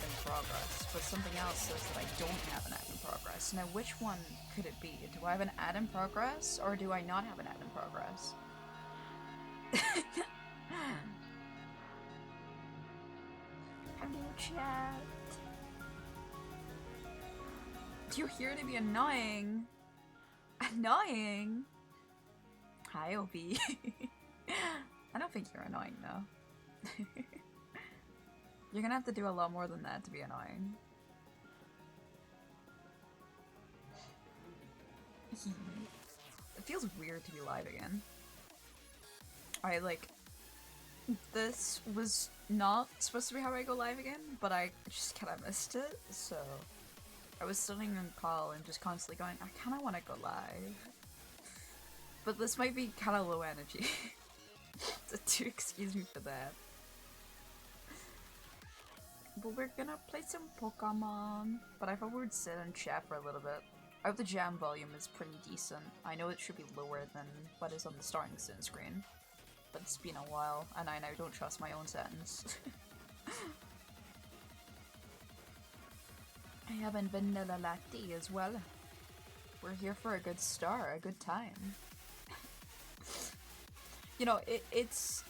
ad in progress, but something else says that I don't have an ad in progress. Now, which one could it be? Do I have an ad in progress, or do I not have an ad in progress? Hello, chat. You're here to be annoying. Annoying? Hi, Obi. I don't think you're annoying, though. You're gonna have to do a lot more than that to be annoying. It feels weird to be live again. This was not supposed to be how I go live again, but I just kinda missed it, so I was sitting on call and just constantly going, I kinda wanna go live. But this might be kinda low energy. So do excuse me for that. But we're gonna play some Pokemon. But I thought we would sit and chat for a little bit. I hope the jam volume is pretty decent. I know it should be lower than what is on the starting screen. But it's been a while, and I now don't trust my own settings. I have a vanilla latte as well. We're here for a good start, a good time. You know, it's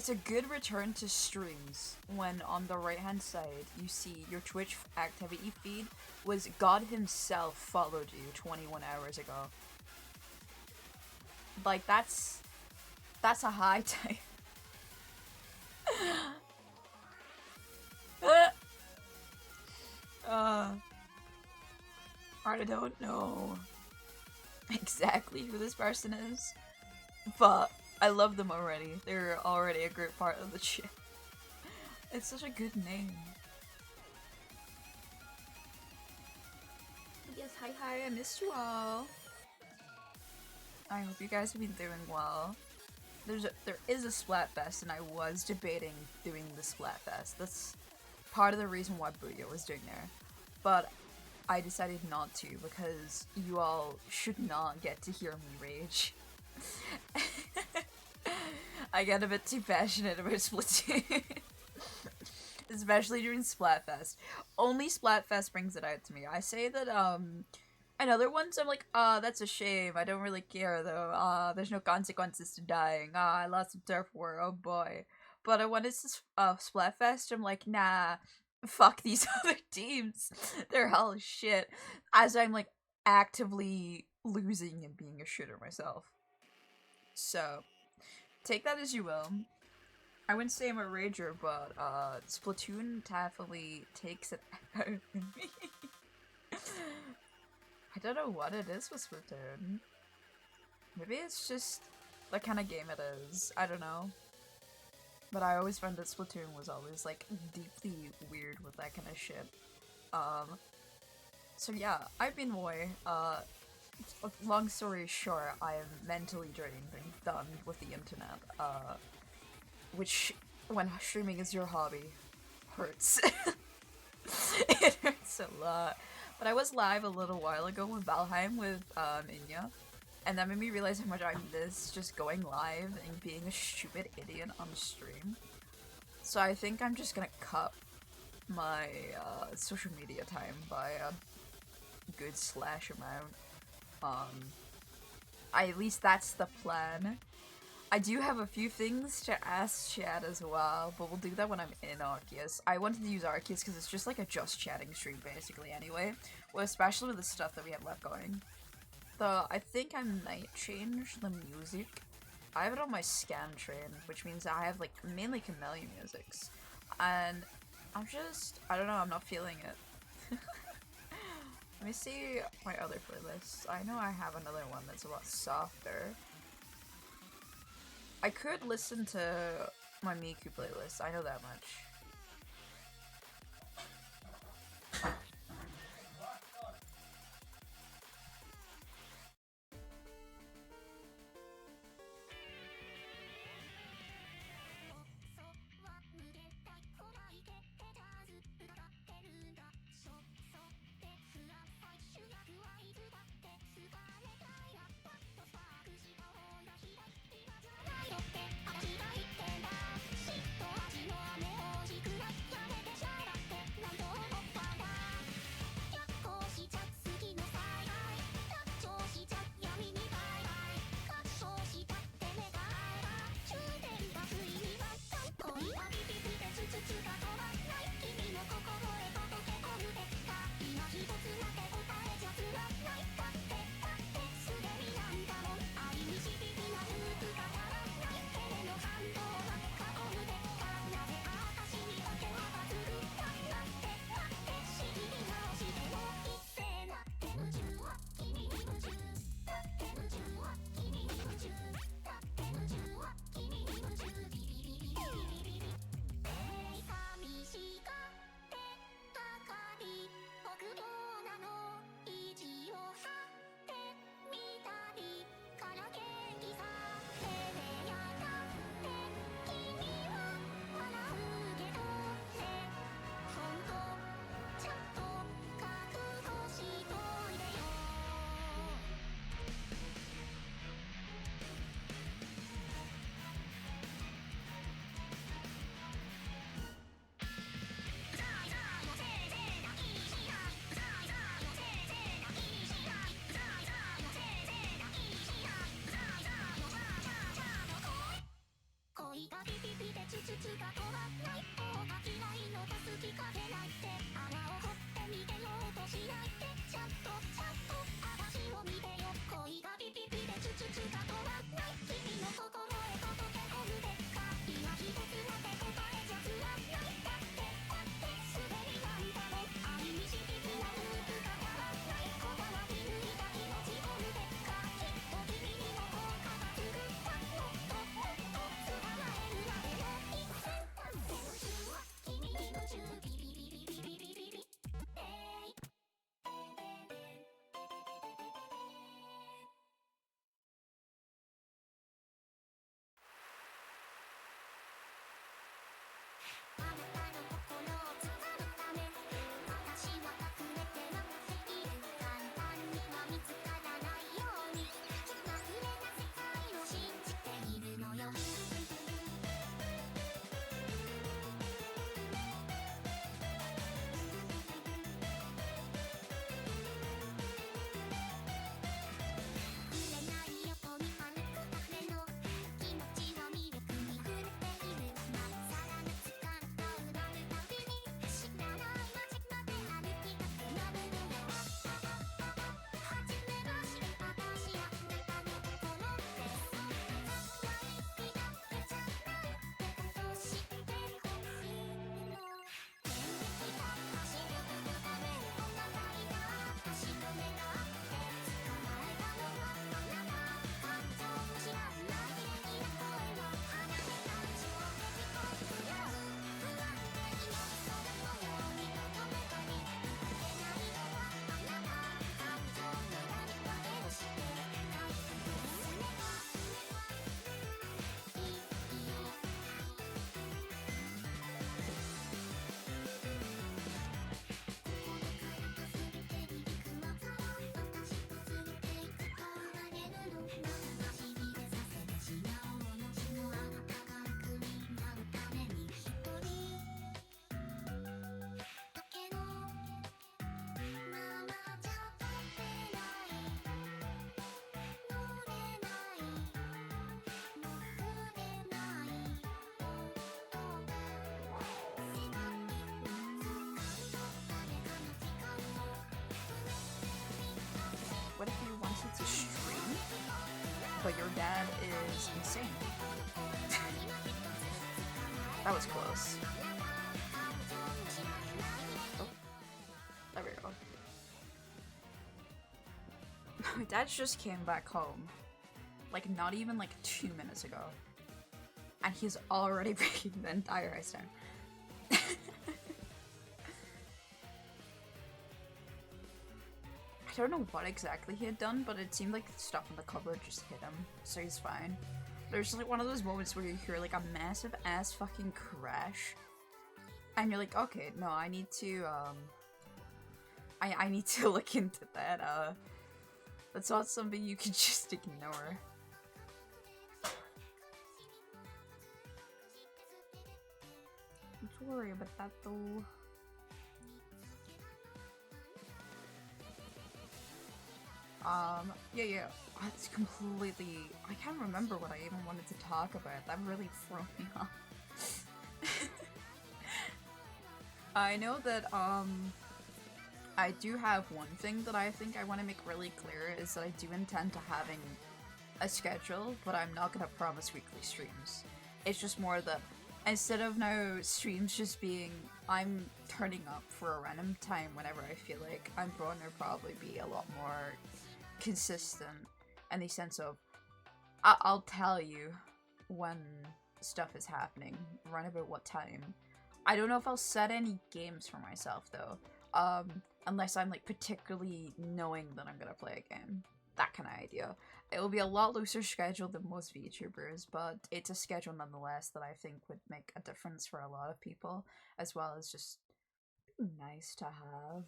a good return to streams when on the right hand side you see your Twitch activity feed was God himself followed you 21 hours ago. Like that's a high time. I don't know exactly who this person is, but I love them already. They're already a great part of the chat. It's such a good name. Yes, hi, I missed you all. I hope you guys have been doing well. There is a Splatfest, and I was debating doing the Splatfest. That's part of the reason why Booyah was doing there. But I decided not to because you all should not get to hear me rage. I get a bit too passionate about Splatoon. Especially during Splatfest. Only Splatfest brings it out to me. I say that, and other ones I'm like, that's a shame. I don't really care though. There's no consequences to dying. I lost some turf war. Oh boy. But when it's Splatfest, I'm like, nah, fuck these other teams. They're hell of shit. As I'm like actively losing and being a shooter myself. So, take that as you will. I wouldn't say I'm a rager, but Splatoon definitely takes it out of me. I don't know what it is with Splatoon. Maybe it's just the kind of game it is. I don't know. But I always found that Splatoon was always like deeply weird with that kind of shit. So yeah, I've been Moy. Long story short, I am mentally drained and done with the internet. Which, when streaming is your hobby, hurts. It hurts a lot. But I was live a little while ago with Valheim with Inya, and that made me realize how much I miss just going live and being a stupid idiot on stream. So I think I'm just gonna cut my social media time by a good slash amount. At least that's the plan. I do have a few things to ask chat as well, but we'll do that when I'm in Arceus. I wanted to use Arceus because it's just like a just chatting stream basically anyway, well, especially with the stuff that we have left going. Though I think I might change the music. I have it on my scan train, which means I have like mainly Camellia musics, and I don't know, I'm not feeling it. Let me see my other playlists. I know I have another one that's a lot softer. I could listen to my Miku playlist, I know that much. What if you wanted to stream, but your dad is insane? That was close. Oh, there we go. My dad just came back home, like not even like 2 minutes ago, and he's already breaking the entire ice down. I don't know what exactly he had done, but it seemed like stuff in the cupboard just hit him, so he's fine. There's just like one of those moments where you hear like a massive ass fucking crash, and you're like, okay, no, I need to I need to look into that. That's not something you can just ignore. Don't worry about that though. Yeah. It's completely... I can't remember what I even wanted to talk about. That really threw me off. I know that, I do have one thing that I think I want to make really clear is that I do intend to having a schedule, but I'm not gonna promise weekly streams. It's just more that instead of now streams just being I'm turning up for a random time whenever I feel like, I'm going to probably be a lot more consistent in the sense of I'll tell you when stuff is happening, around about what time. I don't know if I'll set any games for myself though, unless I'm like particularly knowing that I'm gonna play a game. That kind of idea. It will be a lot looser schedule than most VTubers, but it's a schedule nonetheless that I think would make a difference for a lot of people, as well as just nice to have.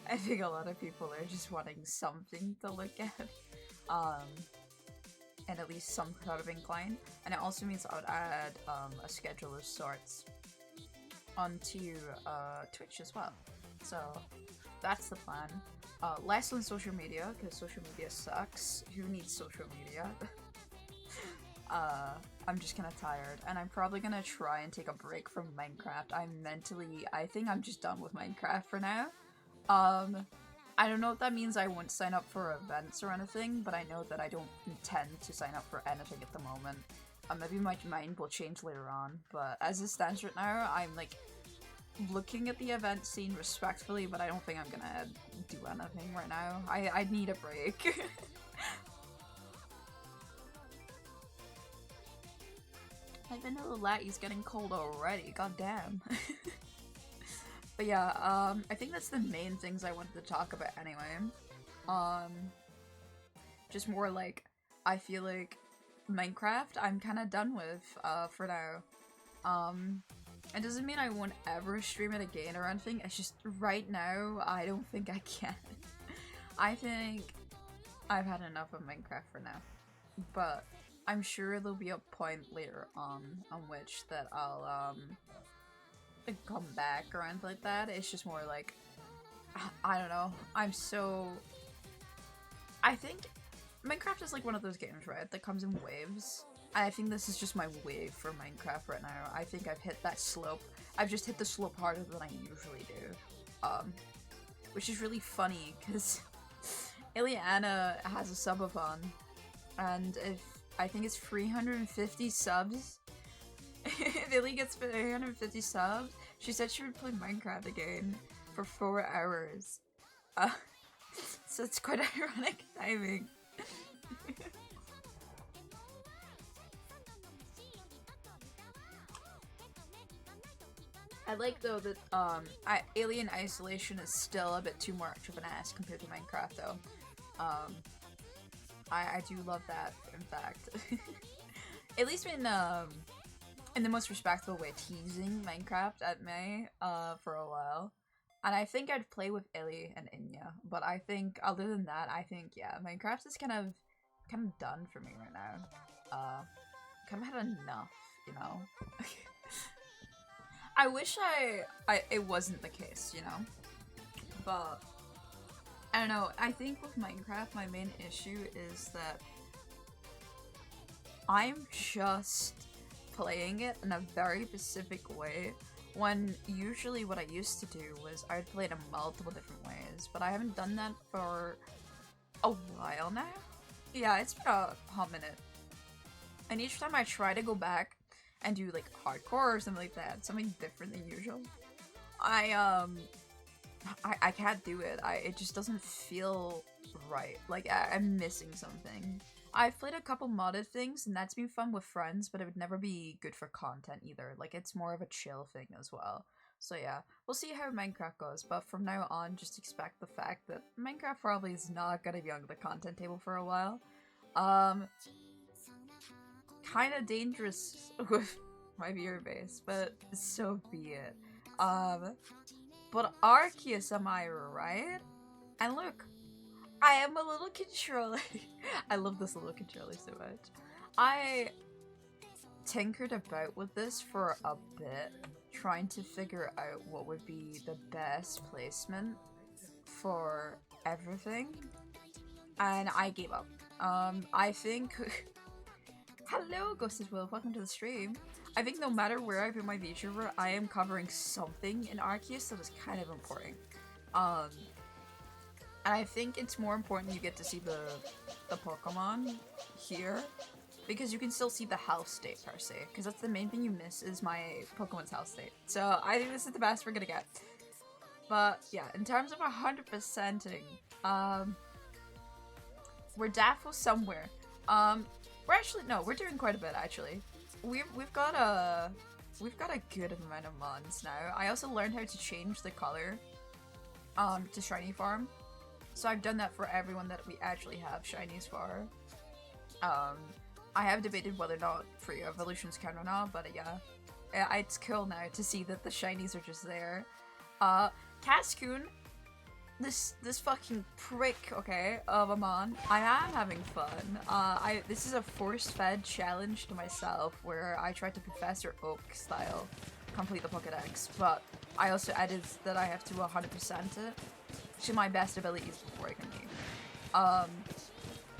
I think a lot of people are just wanting something to look at, and at least some sort of incline. And it also means I would add a schedule of sorts onto Twitch as well. So that's the plan. Less on social media, because social media sucks. Who needs social media? I'm just kind of tired, and I'm probably gonna try and take a break from Minecraft. I think I'm just done with Minecraft for now. I don't know if that means I won't sign up for events or anything, but I know that I don't intend to sign up for anything at the moment. Maybe my mind will change later on, but as it stands right now, I'm like looking at the event scene respectfully, but I don't think I'm gonna do anything right now. I need a break. My vanilla latte's getting cold already, god damn. But yeah, I think that's the main things I wanted to talk about anyway. Just more like, I feel like Minecraft I'm kind of done with, for now. It doesn't mean I won't ever stream it again or anything, it's just right now, I don't think I can. I think I've had enough of Minecraft for now. But I'm sure there'll be a point later on which that I'll, come back or anything like that. It's just more like, I don't know, I think Minecraft is like one of those games, right, that comes in waves. And I think this is just my wave for Minecraft right now. I think I've hit that slope. I've just hit the slope harder than I usually do. Which is really funny, because Ileana has a subathon, and if I think it's 350 subs, if Illy gets 350 subs, she said she would play Minecraft again for 4 hours. So it's quite ironic timing. I like though that Alien Isolation is still a bit too much of an ass compared to Minecraft though. I do love that, in fact. At least in the most respectful way, teasing Minecraft at me for a while. And I think I'd play with Illy and Inya, but I think other than that, I think yeah, Minecraft is kind of done for me right now. Kind of had enough, you know. I wish it wasn't the case, you know. But I don't know. I think with Minecraft, my main issue is that I'm just playing it in a very specific way, when usually what I used to do was I'd play it in multiple different ways, but I haven't done that for a while now. Yeah, it's been a hot minute. And each time I try to go back and do like hardcore or something like that, something different than usual, I can't do it. It just doesn't feel right. Like I'm missing something. I've played a couple modded things, and that's been fun with friends, but it would never be good for content either. Like, it's more of a chill thing as well. So yeah, we'll see how Minecraft goes, but from now on, just expect the fact that Minecraft probably is not gonna be on the content table for a while. Kinda dangerous with my viewer base, but so be it. But Arceus, am I right? And look, I am a little controller. I love this little controller so much. I tinkered about with this for a bit, trying to figure out what would be the best placement for everything, and I gave up. I think... Hello, Ghosted Will, welcome to the stream. I think no matter where I put my VTuber, I am covering something in Arceus that is kind of important. And I think it's more important you get to see the Pokemon here, because you can still see the health state per se, because that's the main thing you miss is my Pokemon's health state. So I think this is the best we're gonna get. But yeah, in terms of 100%ing, we're daffle somewhere. We're actually, no, we're doing quite a bit actually. We've got a good amount of mons now. I also learned how to change the color to shiny farm. So I've done that for everyone that we actually have shinies for. I have debated whether or not free evolutions count or not, but yeah, it's cool now to see that the shinies are just there. Cascoon, this fucking prick, okay, of a mon. I am having fun. This is a force-fed challenge to myself where I tried to Professor Oak style complete the Pokedex, but I also added that I have to 100% it to my best abilities before I can leave.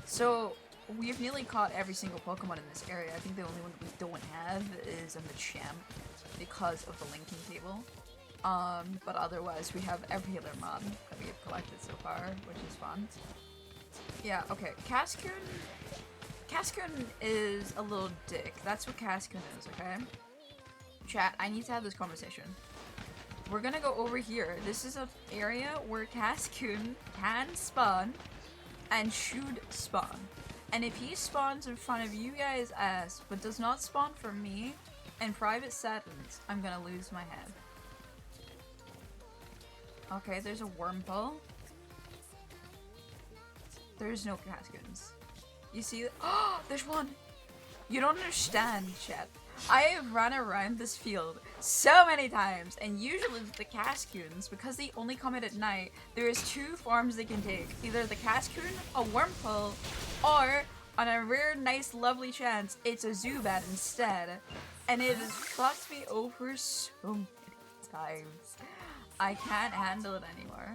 So we've nearly caught every single Pokemon in this area. I think the only one we don't have is a Machamp because of the linking table. But otherwise we have every other mon that we have collected so far, which is fun. Yeah, okay. Cascoon is a little dick. That's what Cascoon is, okay? Chat, I need to have this conversation. We're gonna go over here. This is an area where Cascoon can spawn and should spawn. And if he spawns in front of you guys' ass, but does not spawn for me in private settings, I'm gonna lose my head. Okay, there's a Wurmple. There's no Cascoons. You see? Oh, there's one! You don't understand, chat. I have run around this field so many times, and usually the Cascoons, because they only come out at night, there is two forms they can take. Either the Cascoon, a Wurmple, or, on a rare, nice, lovely chance, it's a Zubat instead. And it has fucked me over so many times. I can't handle it anymore.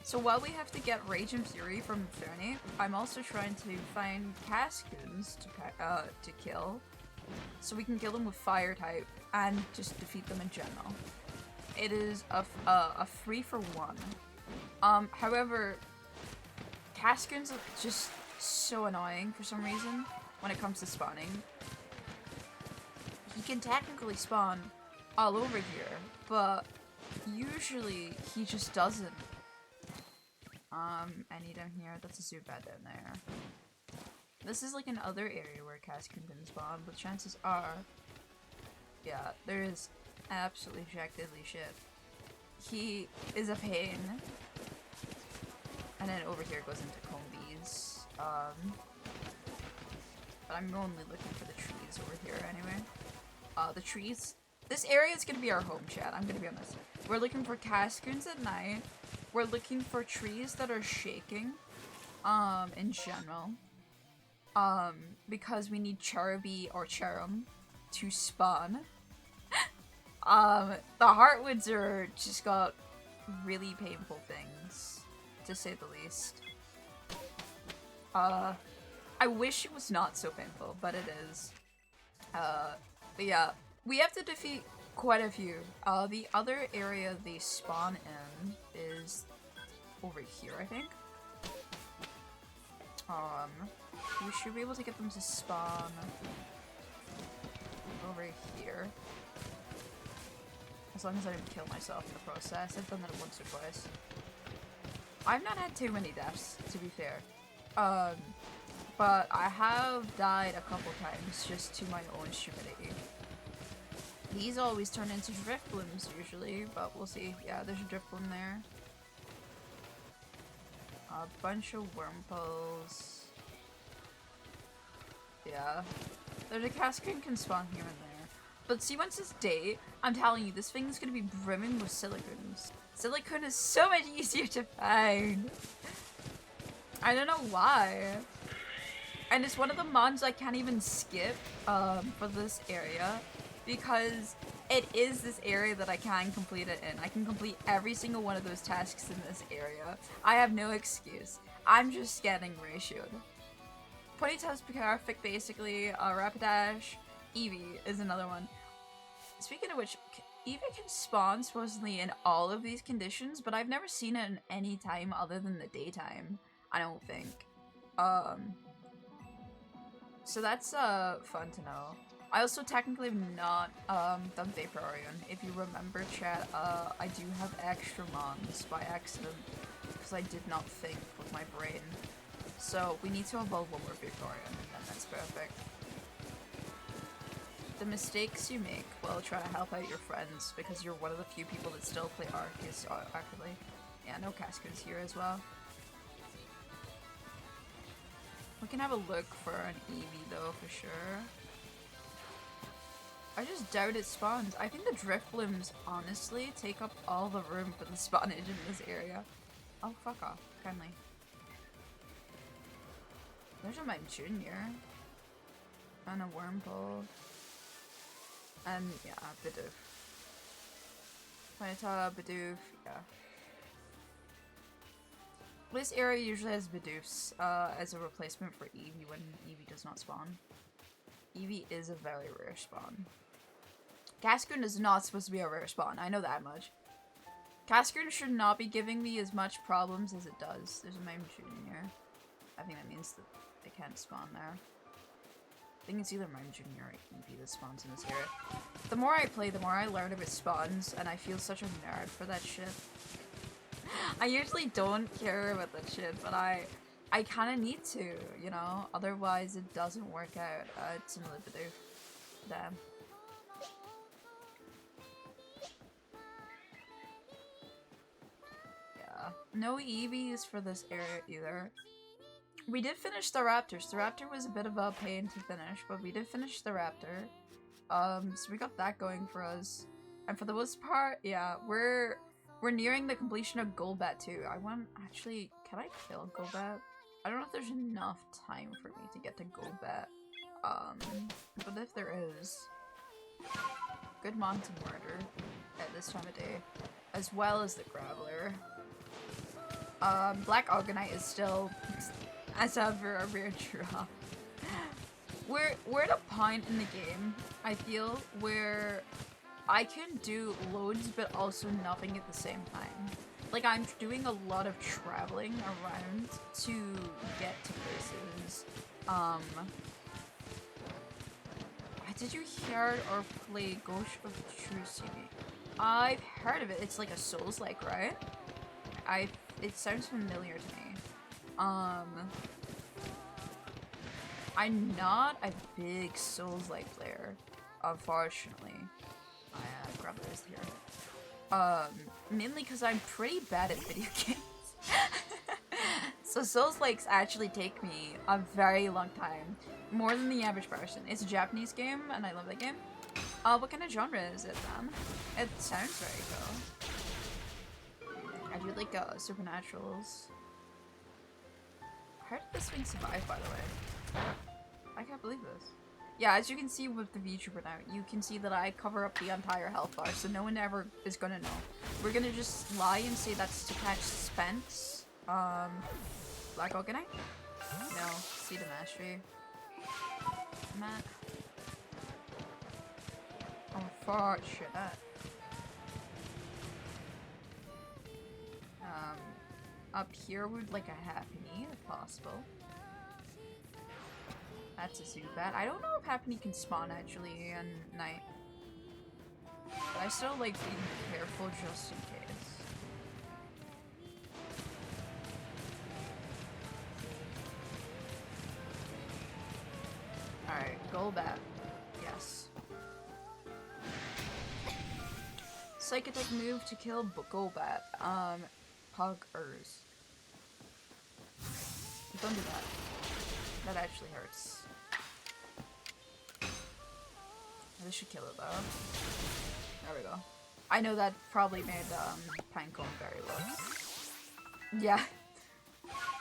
So while we have to get Rage and Fury from Fernie, I'm also trying to find Cascoons to kill, so we can kill them with Fire type and just defeat them in general. It is a 3-for-1. However, Cascoons are just so annoying for some reason when it comes to spawning. He can technically spawn all over here, but usually he just doesn't. Any down here? That's a Zubat down there. This is like another area where Cascoon can spawn, but chances are, yeah, there is absolutely jack diddly shit. He is a pain. And then over here goes into Combees. But I'm only looking for the trees over here anyway. The trees. This area is gonna be our home, chat. I'm gonna be honest. We're looking for Cascoons at night. We're looking for trees that are shaking, in general. Because we need Cherubi or Cherum to spawn. The Heartwoods are just got really painful things, to say the least. I wish it was not so painful, but it is. But yeah, we have to defeat quite a few. The other area they spawn in is over here, I think. We should be able to get them to spawn over here. As long as I didn't kill myself in the process. I've done that once or twice. I've not had too many deaths, to be fair. But I have died a couple times just to my own stupidity. These always turn into Driftlooms usually, but we'll see. Yeah, there's a Driftloom there. A bunch of Wurmples. Yeah. There's a Cascoon can spawn here and there. But see, once it's day, I'm telling you, this thing is gonna be brimming with Silicoons. Silicone is so much easier to find. I don't know why. And it's one of the mods I can't even skip for this area, because it is this area that I can complete it in. I can complete every single one of those tasks in this area. I have no excuse. I'm just getting ratioed. Ponytail's perfect, basically. Rapidash. Eevee is another one. Speaking of which, Eevee can spawn supposedly in all of these conditions, but I've never seen it in any time other than the daytime, I don't think. So that's fun to know. I also technically have not done Vaporeon. If you remember, chat, I do have extra mons by accident because I did not think with my brain. So we need to evolve one more Vaporeon, and then that's perfect. The mistakes you make while trying to help out your friends, because you're one of the few people that still play Arceus actively. Yeah, no Cascoons here as well. We can have a look for an Eevee though, for sure. I just doubt it spawns. I think the Driftlooms honestly take up all the room for the spawnage in this area. Oh, fuck off, kindly. There's a Mime Junior. And a Wurmple. And yeah, Bidoof. Ponyta, Bidoof, yeah. This area usually has Bidoofs as a replacement for Eevee when Eevee does not spawn. Eevee is a very rare spawn. Cascoon is not supposed to be a rare spawn, I know that much. Cascoon should not be giving me as much problems as it does. There's a Mime shooting here. I think that means that they can't spawn there. I think it's either Mime Jr. or Eevee that spawns in this area. The more I play, the more I learn of its spawns, and I feel such a nerd for that shit. I usually don't care about that shit, but I kind of need to, you know? Otherwise, it doesn't work out. It's another Bidoof. Damn. Yeah. No EVs for this area either. We did finish the Raptors. The Raptor was a bit of a pain to finish, but we did finish the Raptor. So we got that going for us. And for the most part, yeah, we're nearing the completion of Golbat too. Actually, can I kill Golbat? I don't know if there's enough time for me to get to Golbat. But if there is, good mon to murder at this time of day, as well as the Graveler. Black Argonite is still, as ever, a rare drop. We're at a point in the game, I feel, where I can do loads but also nothing at the same time. Like, I'm doing a lot of traveling around to get to places. Did you hear or play Ghost of Tsushima? I've heard of it. It's like a Souls-like, right? It sounds familiar to me. I'm not a big Souls-like player, unfortunately. I grab this here. Mainly because I'm pretty bad at video games. So Souls-likes actually take me a very long time. More than the average person. It's a Japanese game, and I love that game. What kind of genre is it, then? It sounds very cool. I do like, Supernaturals. How did this thing survive, by the way? I can't believe this. Yeah, as you can see with the VTuber now, you can see that I cover up the entire health bar, so no one ever is gonna know. We're gonna just lie and say that's to catch Spence. Black Argonite? No, Seed of Mastery. Matt. Oh, fuck, shit. Up here would like a Happiny, if possible. That's a Zubat. I don't know if Happiny can spawn actually at night. But I still like being careful just in case. Alright, Golbat. Yes. Psych Attack move to kill Golbat. Poggers. Don't do that. That actually hurts. This should kill it though. There we go. I know that probably made Pinecone very low. Yeah.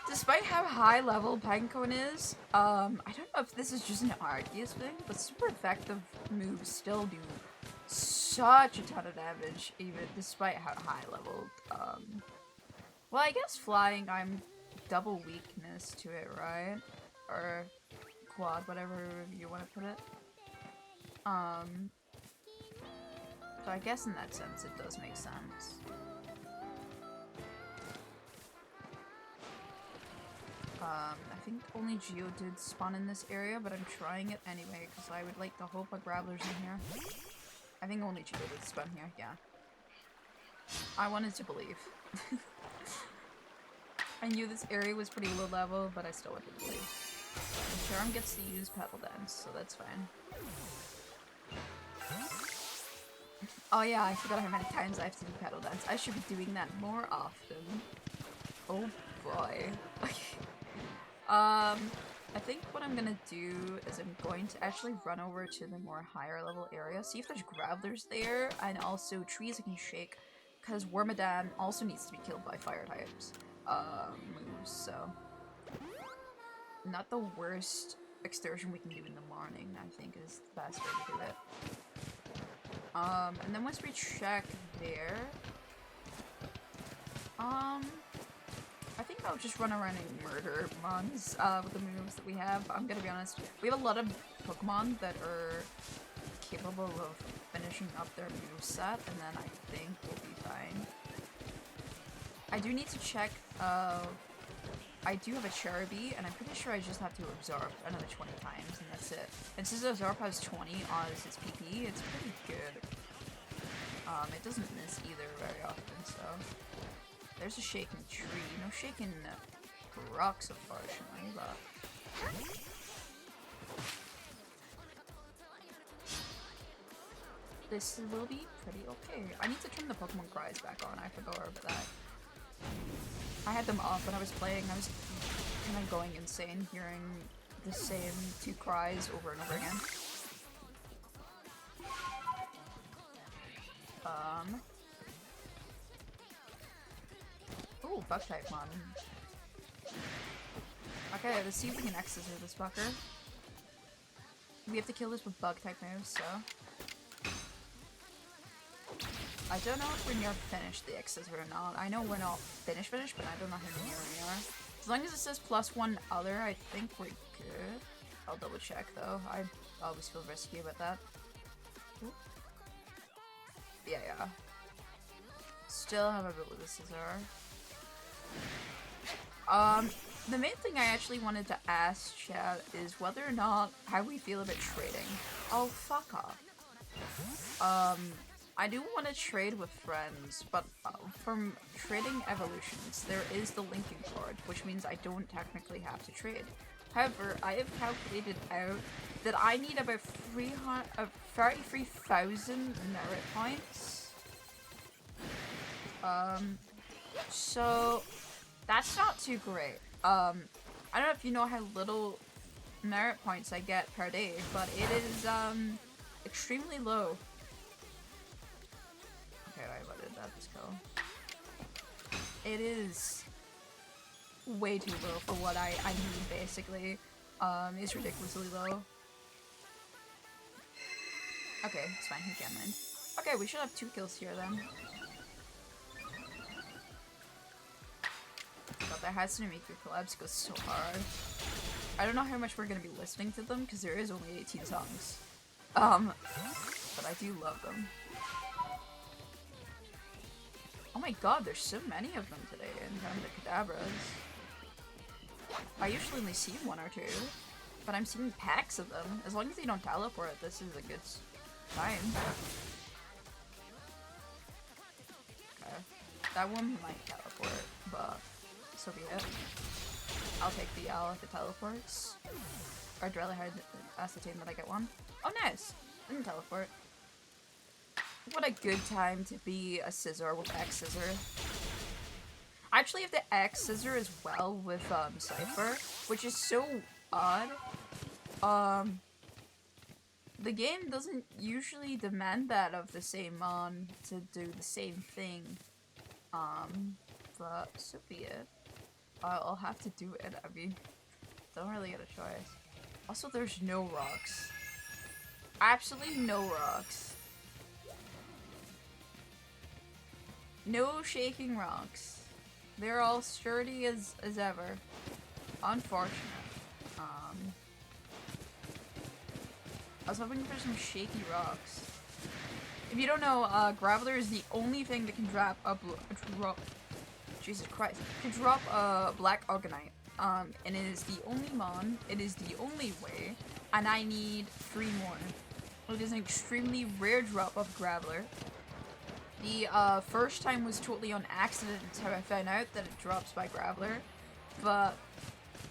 Despite how high level Pinecone is, I don't know if this is just an Arceus thing, but super effective moves still do such a ton of damage, even despite how high leveled. Well, I guess flying, I'm double weakness to it, right? Or quad, whatever you want to put it. So I guess in that sense it does make sense. I think only Geodude spawn in this area, but I'm trying it anyway because I would like to hope a Graveler's in here. I think only Geodude spawn here, yeah. I wanted to believe. I knew this area was pretty low level, but I still wanted to believe. Sharon gets to use Petal Dance, so that's fine. Oh yeah, I forgot how many times I have to do Petal Dance. I should be doing that more often. Oh boy. I think what I'm gonna do is I'm going to actually run over to the more higher level area, see if there's Gravelers there, and also trees I can shake, because Wormadam also needs to be killed by fire types. Moves, so not the worst excursion we can do in the morning, I think is the best way to do it. And then once we check there, I think I'll just run around and murder mons with the moves that we have. I'm gonna be honest, we have a lot of Pokemon that are capable of finishing up their moveset, and then I think we'll be fine. I do need to check, I do have a Cherubi, and I'm pretty sure I just have to absorb another 20 times, and that's it. And since Absorb has 20 as its PP, it's pretty good. It doesn't miss either very often, so... There's a shaking tree. No shaking rocks, unfortunately, but... This will be pretty okay. I need to turn the Pokemon cries back on. I forgot about that. I had them off when I was playing. I was kind of going insane hearing the same 2 cries over and over again. Ooh, bug type mon. Okay, let's see if we can X-Scissor this fucker. We have to kill this with bug type moves, so. I don't know if we're near finished the X-Scissor or not. I know we're not finished, but I don't know how near we are. As long as it says +1 other, I think we're good. I'll double check though. I always feel risky about that. Ooh. Yeah. Still have a bit with the Scissor. The main thing I actually wanted to ask chat is whether or not how we feel about trading. Oh, fuck off. I do want to trade with friends, but from trading evolutions, there is the linking card, which means I don't technically have to trade. However, I have calculated out that I need about 33,000 merit points. So that's not too great. I don't know if you know how little merit points I get per day, but it is extremely low. Okay, what did that just go? It is way too low for what I need, basically. It's ridiculously low. Okay, it's fine, he can't mind. Okay, we should have 2 kills here then. God, that Hatsune Miku collabs goes so hard. I don't know how much we're gonna be listening to them, because there is only 18 songs. But I do love them. Oh my god, there's so many of them today in terms of Kadabras. I usually only see 1 or 2, but I'm seeing packs of them. As long as they don't teleport, this is a good time. Okay. That one might teleport, but so be it. I'll take the L if it teleports. I'd rather have ascertain that I get one. Oh nice! Didn't teleport. What a good time to be a Scissor with X-Scissor. I actually have the X-Scissor as well with Cypher, which is so odd. The game doesn't usually demand that of the same mon to do the same thing. But so be it. I'll have to do it. I mean, don't really get a choice. Also, there's no rocks. Absolutely no rocks. No shaking rocks. They're all sturdy as ever. Unfortunate. I was hoping for some shaky rocks. If you don't know, Graveler is the only thing that can drop a Jesus Christ. Can drop a Black Argonite. And it is the only mon, it is the only way, and I need 3 more. It is an extremely rare drop of Graveler. The first time was totally on accident until I found out that it drops by Graveler. But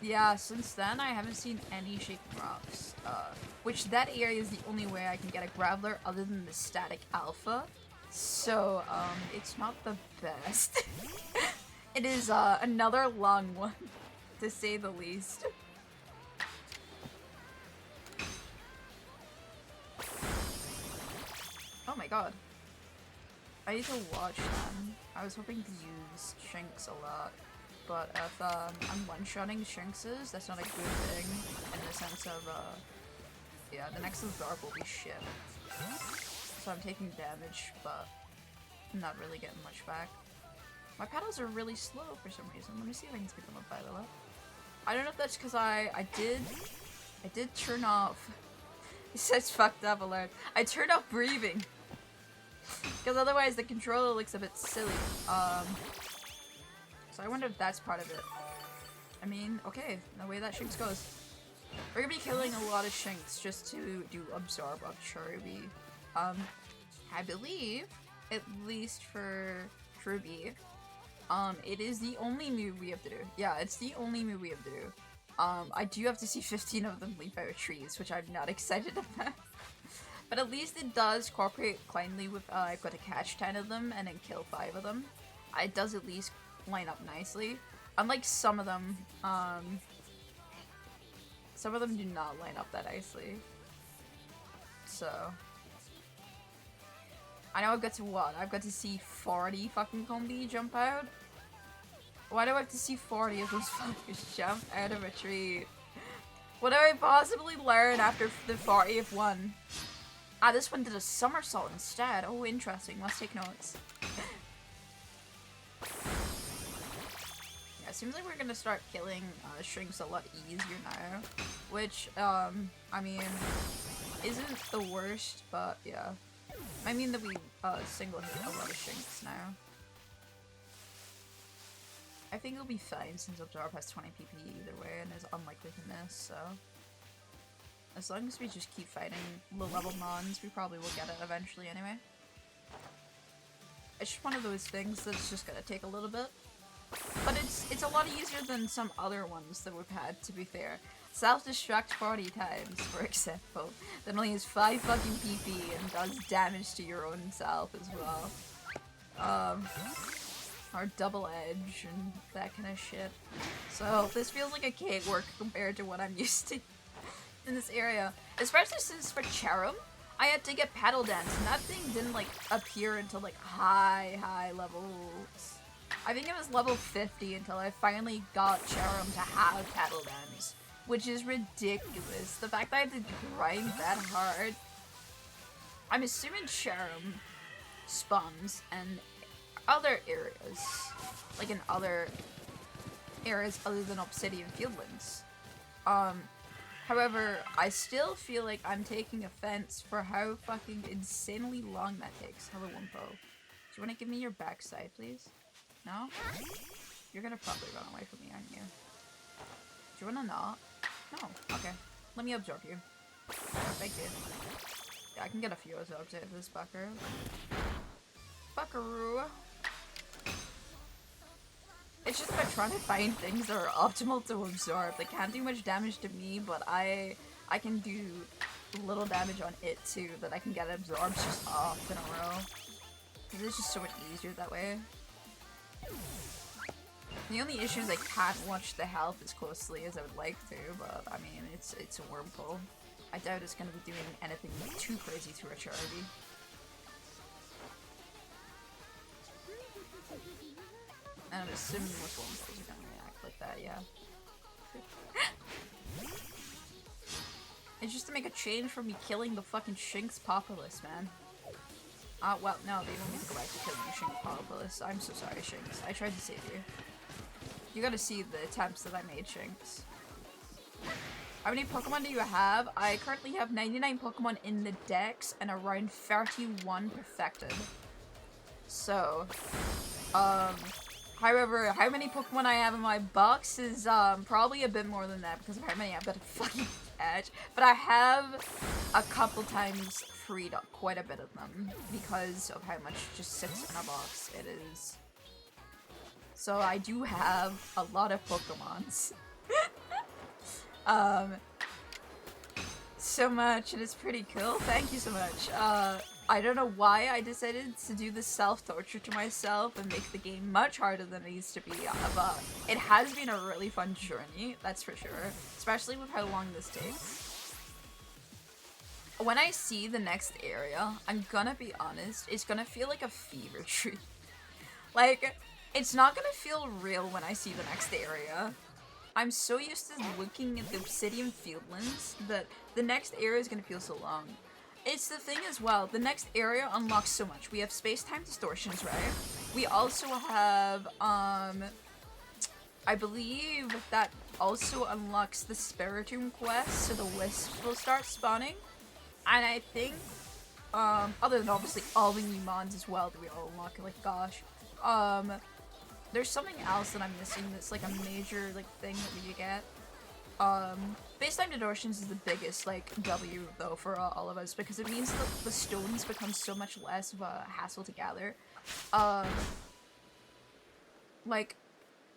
yeah, since then I haven't seen any shaking rocks. Which that area is the only way I can get a Graveler other than the static alpha. So it's not the best. It is another long one, to say the least. Oh my god. I need to watch them. I was hoping to use Shinx a lot, but if I'm one-shotting Shinxes, that's not a good thing in the sense of, yeah, the next Absorb will be shit. So I'm taking damage, but I'm not really getting much back. My paddles are really slow for some reason. Let me see if I can speed them up by the way. I don't know if that's because I did turn off. It says fucked up alert. I turned off breathing. Because otherwise the controller looks a bit silly. So I wonder if that's part of it. I mean, okay, the way that Shinx goes. We're gonna be killing a lot of Shinx just to do Absorb of Cherubi. I believe, at least for Ruby, it is the only move we have to do. Yeah, it's the only move we have to do. I do have to see 15 of them leap out of trees, which I'm not excited about. But at least it does cooperate kindly with, I've got to catch 10 of them and then kill 5 of them. It does at least line up nicely. Unlike some of them do not line up that nicely. So, I know I've got to what? I've got to see 40 fucking Combi jump out? Why do I have to see 40 of those fuckers jump out of a tree? What do I possibly learn after the 40th one? Ah, this one did a somersault instead. Oh, interesting. Let's take notes. Yeah, it seems like we're gonna start killing Shinx a lot easier now. Which, I mean, isn't the worst, but yeah. I mean that we single hit a lot of Shinx now. I think it'll be fine since Absorb has 20 PP either way and is unlikely to miss, so. As long as we just keep fighting low-level mons, we probably will get it eventually anyway. It's just one of those things that's just gonna take a little bit. But it's a lot easier than some other ones that we've had, to be fair. Self-destruct 40 times, for example, that only has 5 fucking PP and does damage to your own self as well. Or double edge and that kind of shit. So this feels like a cakewalk compared to what I'm used to in this area. Especially since for Cherum, I had to get Paddle Dance, and that thing didn't like appear until like high levels. I think it was level 50 until I finally got Cherum to have Paddle Dance, which is ridiculous. The fact that I had to grind that hard. I'm assuming Cherum spawns and other areas, like in other areas other than Obsidian Fieldlands. However, I still feel like I'm taking offense for how fucking insanely long that takes. Hello, Wumpo. Do you want to give me your backside, please? No? You're gonna probably run away from me, aren't you? Do you wanna not? No. Okay. Let me absorb you. Oh, thank you. Yeah, I can get a few absorbs out of this fucker. Buckaroo. It's just about trying to find things that are optimal to absorb. They can't do much damage to me, but I can do little damage on it too, that I can get absorbs just off in a row. Because it's just so much easier that way. The only issue is I can't watch the health as closely as I would like to, but I mean, it's a Wurmple. I doubt it's going to be doing anything too crazy to a Charity. And I'm assuming most Wurmples are going to react like that, yeah. It's just to make a change from me killing the fucking Shinx Populous, man. Well, no, they want me to go back to killing the Shinx Populous. I'm so sorry, Shinx. I tried to save you. You gotta see the attempts that I made, Shinx. How many Pokemon do you have? I currently have 99 Pokemon in the Dex and around 31 perfected. So, however, how many Pokemon I have in my box is probably a bit more than that because of how many I've got to fucking catch. But I have a couple times freed up quite a bit of them because of how much just sits in a box it is. So I do have a lot of Pokemons. So much, and it's pretty cool. Thank you so much. I don't know why I decided to do this self-torture to myself and make the game much harder than it used to be, but it has been a really fun journey, that's for sure. Especially with how long this takes. When I see the next area, I'm gonna be honest, it's gonna feel like a fever dream. Like, it's not gonna feel real when I see the next area. I'm so used to looking at the Obsidian Fieldlands that the next area is gonna feel so long. It's the thing as well, the next area unlocks so much. We have space-time distortions, right? We also have, I believe that also unlocks the Spiritomb quest, so the wisps will start spawning. And I think, other than obviously all the new mons as well that we all unlock, like, gosh. There's something else that I'm missing that's, like, a major, like, thing that we get. Baseline distortions is the biggest, like, W, though, for all of us, because it means that the stones become so much less of a hassle to gather. Like,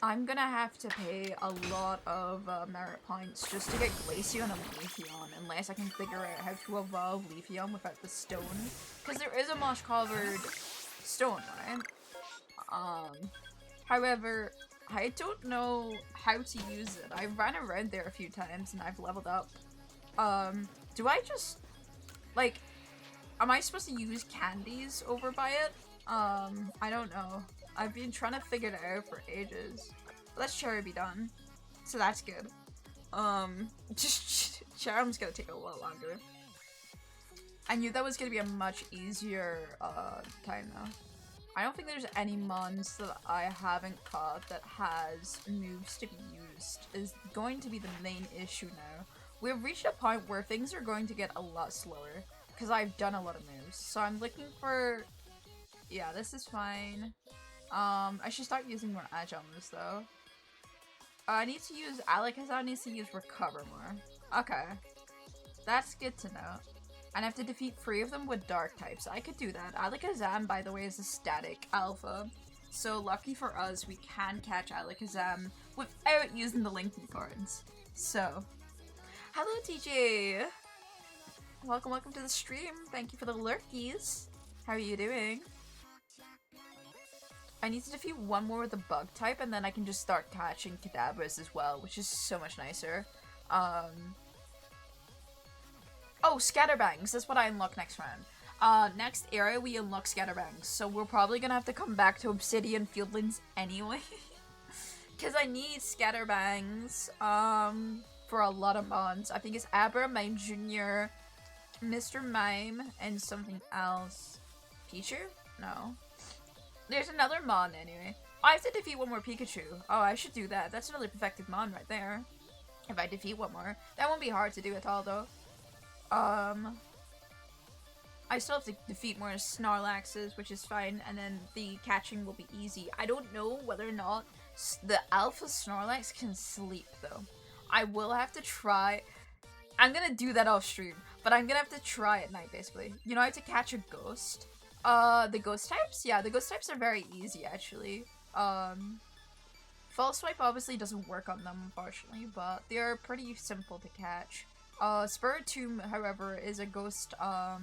I'm gonna have to pay a lot of merit points just to get Glaceon and Leafeon, unless I can figure out how to evolve Leafeon without the stone. Because there is a moss-covered stone, right? However, I don't know how to use it. I ran around there a few times and I've leveled up. Do I just, like, am I supposed to use candies over by it? I don't know. I've been trying to figure it out for ages. But let's Cherry be done. So that's good. Just Cherum's gonna take a lot longer. I knew that was gonna be a much easier time though. I don't think there's any mons that I haven't caught that has moves to be used. Is going to be the main issue now. We've reached a point where things are going to get a lot slower because I've done a lot of moves. So I'm looking for, yeah, this is fine. I should start using more edge on this though. I need to use Alakazam needs to use Recover more. Okay. That's good to know. And I have to defeat 3 of them with dark types. I could do that. Alakazam, by the way, is a static alpha. So lucky for us, we can catch Alakazam without using the Linking cards. So, hello TJ! Welcome to the stream. Thank you for the lurkies. How are you doing? I need to defeat 1 more with the bug type, and then I can just start catching Kadabras as well, which is so much nicer. Oh, Scatterbangs. That's what I unlock next round. Next area, we unlock Scatterbangs. So we're probably gonna have to come back to Obsidian Fieldlands anyway. Because I need Scatterbangs, for a lot of mons. I think it's Abra, Mime Jr., Mr. Mime, and something else. Pichu? No. There's another mon anyway. Oh, I have to defeat 1 more Pikachu. Oh, I should do that. That's another perfected mon right there. If I defeat 1 more. That won't be hard to do at all, though. I still have to defeat more Snorlaxes, which is fine, and then the catching will be easy. I don't know whether or not the Alpha Snorlax can sleep, though. I will have to try. I'm gonna do that off stream, but I'm gonna have to try at night, basically. You know, I have to catch a ghost. The ghost types? Yeah, the ghost types are very easy, actually. False Swipe obviously doesn't work on them, unfortunately, but they're pretty simple to catch. Spiritomb, however, is a ghost, I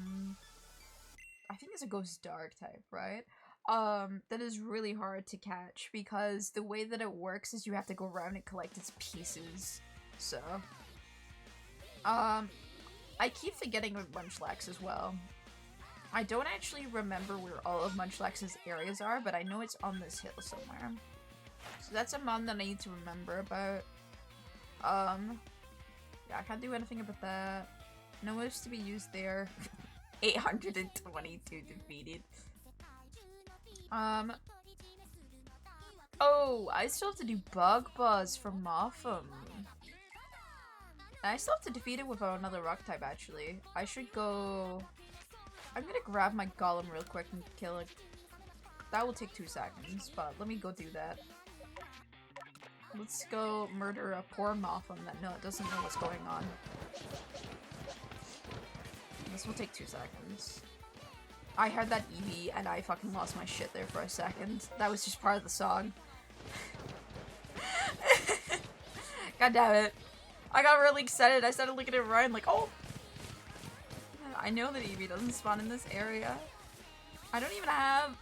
think it's a ghost dark type, right? That is really hard to catch because the way that it works is you have to go around and collect its pieces. So, I keep forgetting of Munchlax as well. I don't actually remember where all of Munchlax's areas are, but I know it's on this hill somewhere. So that's a mon that I need to remember about. Yeah, I can't do anything about that. No moves to be used there. 822 defeated. Oh, I still have to do Bug Buzz for Mothim. And I still have to defeat it with another rock type, actually. I should go... I'm gonna grab my Golem real quick and kill it. That will take 2 seconds, but let me go do that. Let's go murder a poor Mothim that doesn't know what's going on. This will take 2 seconds. I heard that Eevee and I fucking lost my shit there for a second. That was just part of the song. God damn it. I got really excited. I started looking around like, oh! I know that Eevee doesn't spawn in this area. I don't even have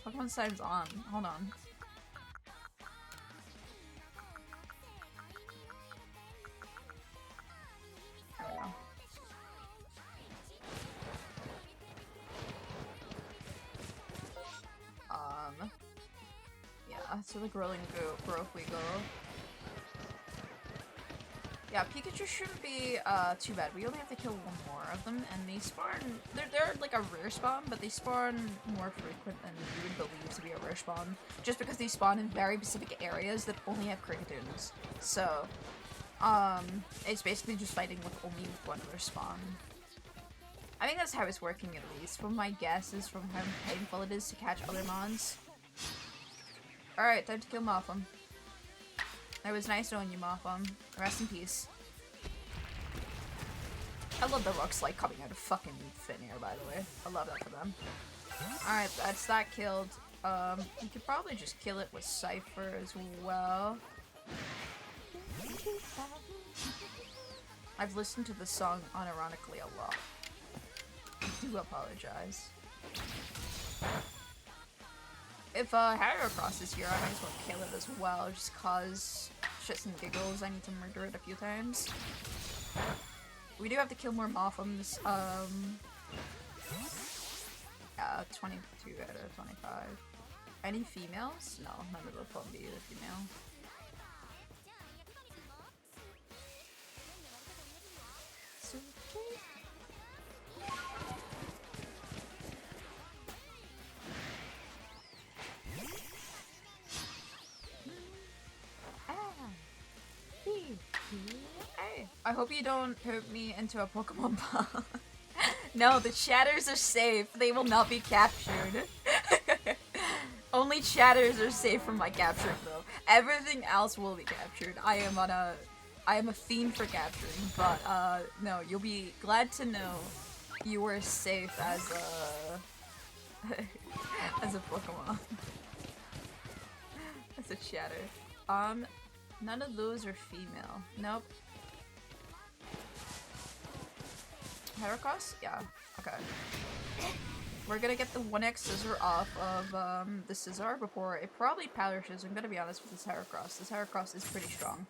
Pokemon Signs on. Hold on. There we go. Yeah, to the growth we go. Yeah, Pikachu shouldn't be too bad. We only have to kill one more of them, and they spawn. They're like a rare spawn, but they spawn more frequent than you would believe to be a rare spawn. Just because they spawn in very specific areas that only have Crickettoons. So, it's basically just fighting with only one rare spawn. I think that's how it's working at least, from my guesses from how painful it is to catch other mons. Alright, time to kill Motham. It was nice knowing you, Motham. Rest in peace. I love the rock slide coming out of fucking thin air, by the way. I love that for them. Alright, that's that killed. You could probably just kill it with Cypher as well. I've listened to the song unironically a lot. I do apologize. If Heracross is here, I might as well kill it as well, just cause shits and giggles. I need to murder it a few times. We do have to kill more Mothams. 22 out of 25. Any females? No, none of the will be a female. I hope you don't put me into a Pokemon ball. No, the chatters are safe. They will not be captured. Only chatters are safe from my capture, though. Everything else will be captured. I am a fiend for capturing, but no, you'll be glad to know you were safe as a as a Pokemon. As a chatter. None of those are female. Nope. Heracross? Yeah. Okay. We're gonna get the 1x scissor off of the scissor before it probably perishes. I'm gonna be honest with this Heracross. This Heracross is pretty strong.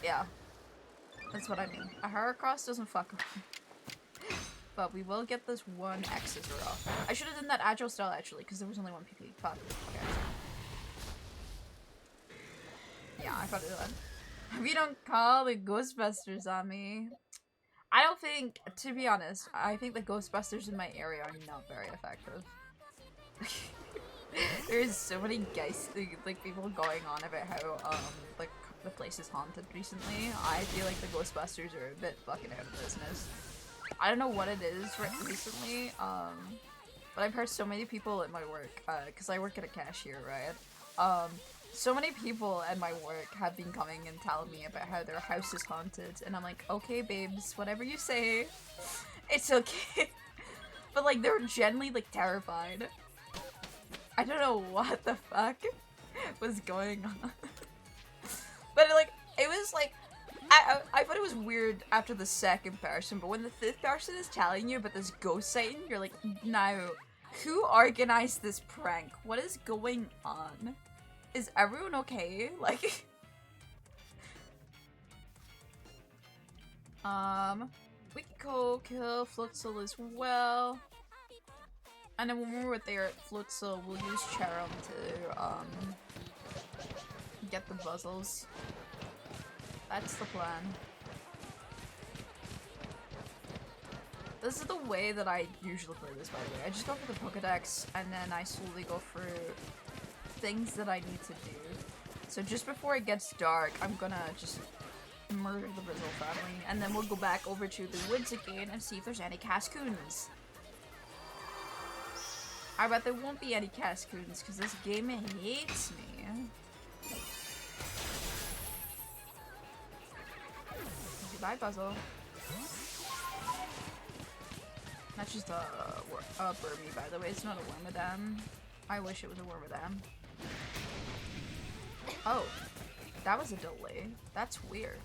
Yeah. That's what I mean. A Heracross doesn't fuck around. But we will get this 1x scissor off. I should have done that agile style actually, because there was only one PP. Fuck. Okay. Yeah, I thought it would. If you don't call the Ghostbusters on me. I don't think, to be honest, I think the Ghostbusters in my area are not very effective. There's so many like people going on about how like the place is haunted recently. I feel like the Ghostbusters are a bit fucking out of business. I don't know what it is recently, but I've heard so many people at my work, because I work at a cashier, right? So many people at my work have been coming and telling me about how their house is haunted, and I'm like, okay babes, whatever you say, it's okay. But like, they're genuinely like terrified. I don't know what the fuck was going on. But like, it was like, I thought it was weird after the second person, but when the fifth person is telling you about this ghost sighting, you're like, now, who organized this prank? What is going on? Is everyone okay? Like, we can go kill Floatzel as well. And then when we're there at Floatzel, we'll use Charon to, get the Buzzles. That's the plan. This is the way that I usually play this, by the way. I just go for the Pokedex, and then I slowly go through things that I need to do. So just before it gets dark, I'm gonna just murder the Brizzle family, and then we'll go back over to the woods again and see if there's any Cascoons. I bet there won't be any Cascoons, because this game hates me. Goodbye, Buzzle. That's just a Burmy, by the way. It's not a Wormadam. I wish it was a Wormadam. Oh, that was a delay. That's weird.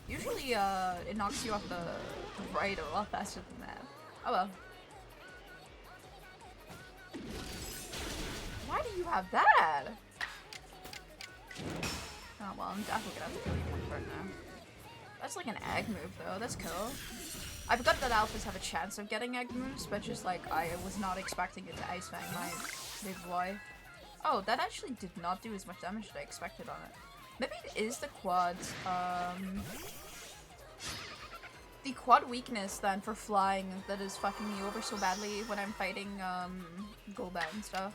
Usually, it knocks you off the right a lot faster than that. Oh well. Why do you have that? Oh well, I'm definitely gonna have to kill you one part now. That's like an egg move though, that's cool. I forgot that alphas have a chance of getting egg moves, but just like I was not expecting it to Ice Fang my big boy. Oh, that actually did not do as much damage as I expected on it. Maybe it is the quads. the quad weakness then for flying that is fucking me over so badly when I'm fighting Golbat and stuff.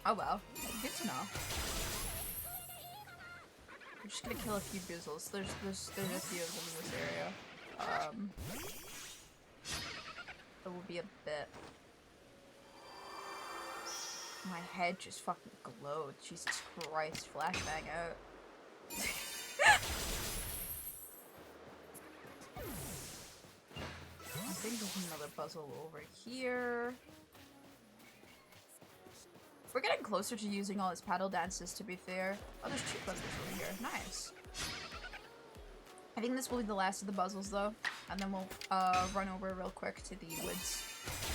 Oh well, good to know. I'm just gonna kill a few Bizzles. There's a few of them in this area. It will be a bit. My head just fucking glowed. Jesus Christ, flashbang out. I think there's another puzzle over here. We're getting closer to using all his paddle dances, to be fair. Oh, there's 2 puzzles over here. Nice. I think this will be the last of the puzzles, though. And then we'll run over real quick to the woods.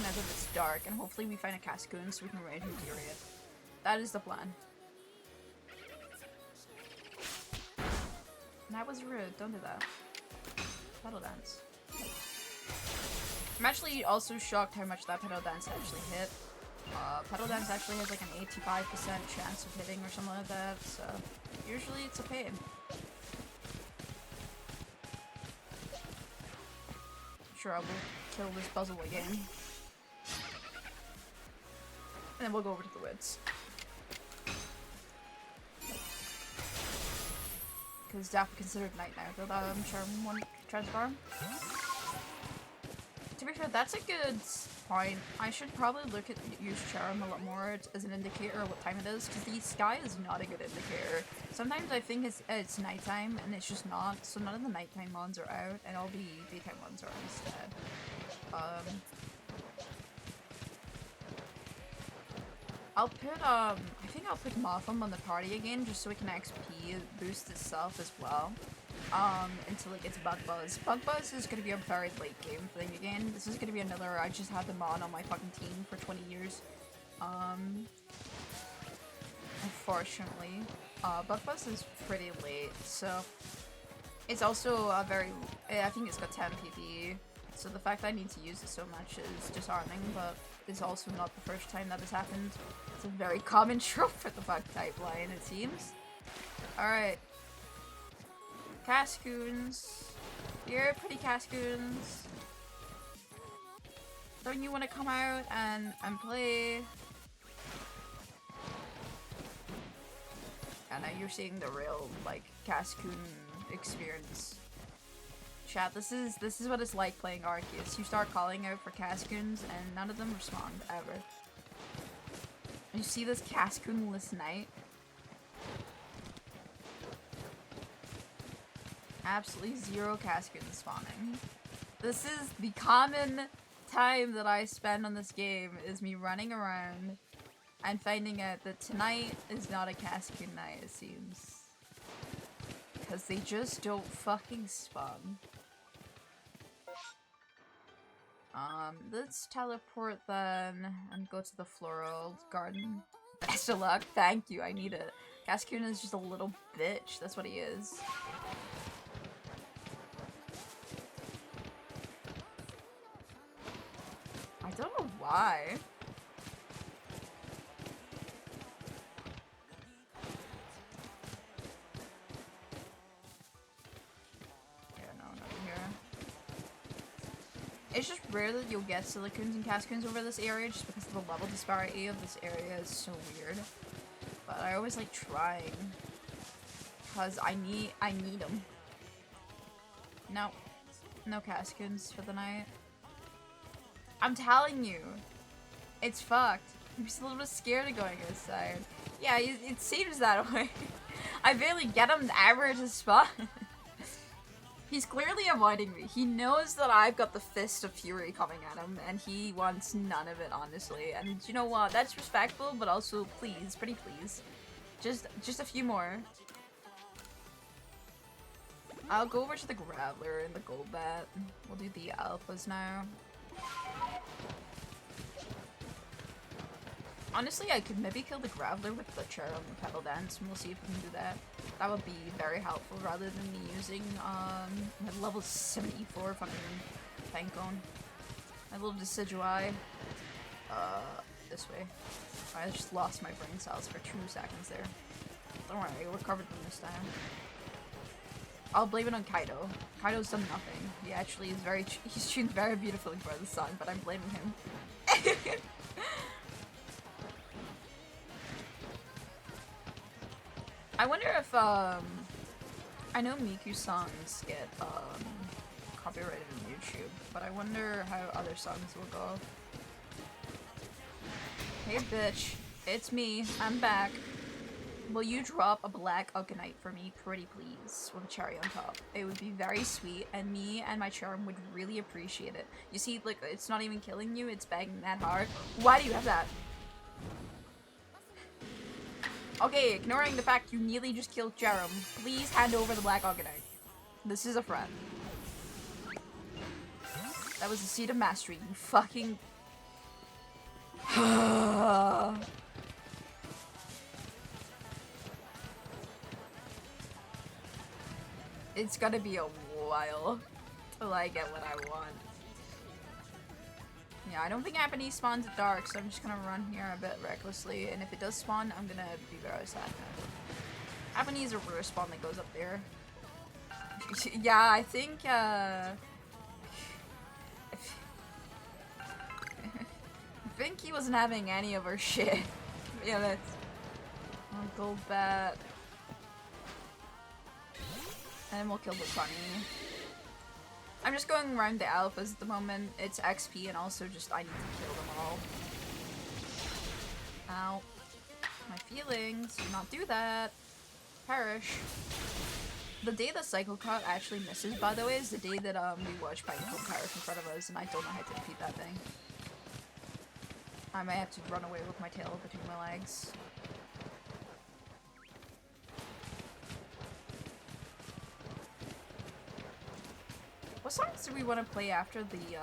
Now that it's dark, and hopefully we find a Cascoon so we can raid Materia. That is the plan. That was rude. Don't do that. Pedal dance. I'm actually also shocked how much that pedal dance actually hit. Pedal dance actually has like an 85% chance of hitting or something like that, so usually it's a pain. Sure, I will kill this puzzle again. And then we'll go over to the woods. Because it's definitely considered night now, but Charm 1 transform. To be fair, that's a good point. I should probably look at use Charm a lot more as an indicator of what time it is, because the sky is not a good indicator. Sometimes I think it's nighttime, and it's just not, so none of the nighttime mons are out, and all the daytime ones are instead. I'll put, I think I'll put Motham on the party again, just so it can XP boost itself as well. Until it gets Bug Buzz. Bug Buzz is gonna be a very late game thing again. This is gonna be another, I just had them on my fucking team for 20 years. Unfortunately. Bug Buzz is pretty late, so... It's also a very, I think it's got 10 PP, so the fact that I need to use it so much is disheartening, but it's also not the first time that has happened. It's a very common trope for the bug type line, it seems. Alright. Cascoons. You're pretty Cascoons. Don't you want to come out and play? I know you're seeing the real, like, Cascoon experience. Chat, this is what it's like playing Arceus. You start calling out for Cascoons and none of them respond, ever. You see this Cascoonless night? Absolutely 0 Cascoons spawning. This is the common time that I spend on this game, is me running around and finding out that tonight is not a Cascoon night, it seems. Because they just don't fucking spawn. Let's teleport then and go to the floral garden. Best of luck. Thank you, I need it. Cascoon is just a little bitch, that's what he is. I don't know why. It's just rare that you'll get Silicoons and Cascoons over this area just because of the level disparity of this area is so weird. But I always like trying. Because I need them. No. No Cascoons for the night. I'm telling you. It's fucked. I'm just a little bit scared of going outside. Yeah, it seems that way. I barely get him ever to spawn. He's clearly avoiding me. He knows that I've got the Fist of Fury coming at him, and he wants none of it, honestly. And you know what? That's respectful, but also please, pretty please. Just a few more. I'll go over to the Graveler and the Golbat. We'll do the Alphas now. Honestly, I could maybe kill the Graveler with the Chair on the Pedal Dance, and we'll see if we can do that. That would be very helpful, rather than me using, my level 74 fucking tank on. My little Decidueye. This way. I just lost my brain cells for 2 seconds there. Don't worry, I recovered them this time. I'll blame it on Kaido. Kaido's done nothing. He actually is he's tuned very beautifully for the song, but I'm blaming him. I wonder if, I know Miku songs get, copyrighted on YouTube, but I wonder how other songs will go. Hey bitch, it's me, I'm back. Will you drop a black Uganite for me, pretty please, with a cherry on top? It would be very sweet, and me and my charm would really appreciate it. You see, like, it's not even killing you, it's banging that hard. Why do you have that? Okay, ignoring the fact you nearly just killed Jerem, please hand over the black Uganite. This is a friend. That was the seed of mastery, you fucking... It's gonna be a while till I get what I want. Yeah, I don't think Japanese spawns at dark, so I'm just gonna run here a bit recklessly, and if it does spawn, I'm gonna be very sad. Japanese are rare spawn that goes up there. Yeah, I think, I think he wasn't having any of her shit. Yeah, that's... Oh, gold bat. And we'll kill the bunny. I'm just going around the alphas at the moment. It's XP and also just I need to kill them all. Ow. My feelings. Do not do that. Perish. The day the cycle cut actually misses, by the way, is the day that we watch Pineapple perish in front of us, and I don't know how to defeat that thing. I might have to run away with my tail between my legs. What songs do we want to play after the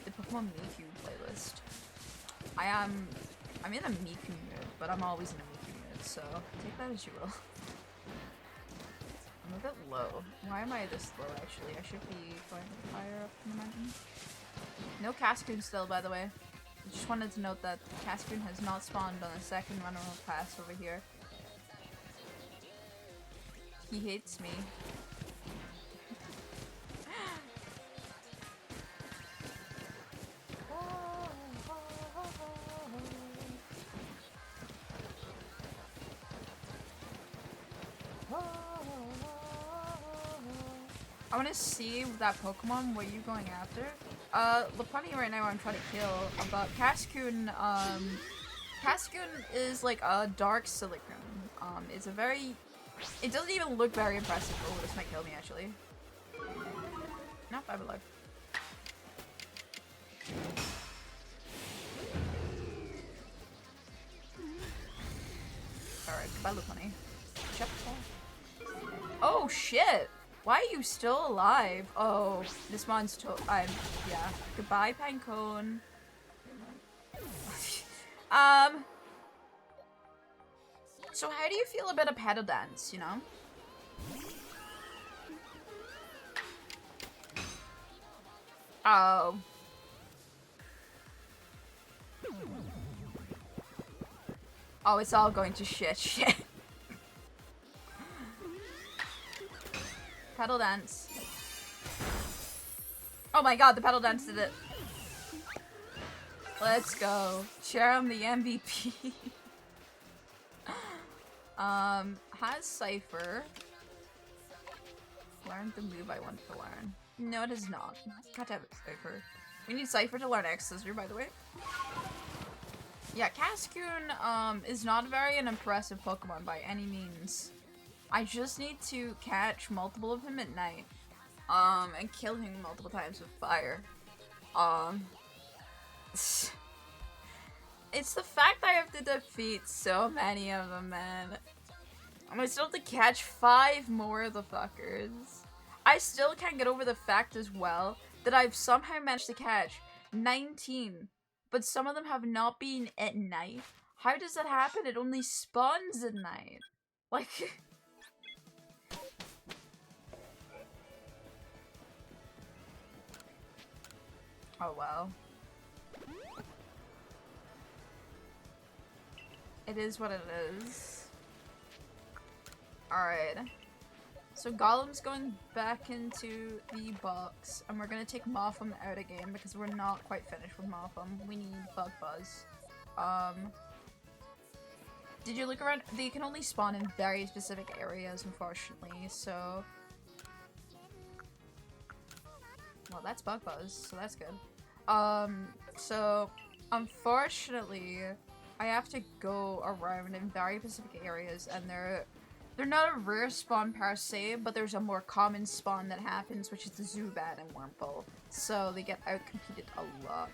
Pokemon Miku playlist? I'm in a Miku mood, but I'm always in a Miku mood, so take that as you will. I'm a bit low. Why am I this low, actually? I should be going higher up in the mountain. No Cascoon still, by the way. I just wanted to note that Cascoon has not spawned on the second runoff pass over here. He hates me. I want to see that Pokemon, what you're going after. Lopunny right now I'm trying to kill, but Cascoon, Cascoon is like a dark silicon. It's a very, it doesn't even look very impressive. Oh, this might kill me actually. Nope, I'm alive. Alright, goodbye Lopunny. Oh shit! Why are you still alive? Oh, this mon's yeah. Goodbye, Pinecone. So how do you feel about a pedal dance, you know? Oh. Oh, it's all going to shit. Pedal dance. Oh my god, the pedal dance did it. Let's go. Cherim the MVP. Has Cypher learned the move I wanted to learn? No, it is not. Got to have Cypher. We need Cypher to learn X-Scissor, by the way. Yeah, Cascoon, is not very an impressive Pokemon by any means. I just need to catch multiple of him at night, and kill him multiple times with fire. It's the fact I have to defeat so many of them, man. I still have to catch 5 more of the fuckers. I still can't get over the fact as well that I've somehow managed to catch 19, but some of them have not been at night. How does that happen? It only spawns at night. Like... Oh, wow. It is what it is. Alright. So Golem's going back into the box, and we're gonna take Motham out again because we're not quite finished with Motham. We need Bug Buzz. Did you look around? They can only spawn in very specific areas, unfortunately, so... Well, that's Bug Buzz, so that's good. So, unfortunately, I have to go around in very specific areas, and they're not a rare spawn per se, but there's a more common spawn that happens, which is the Zubat and Wurmple. So they get out-competed a lot,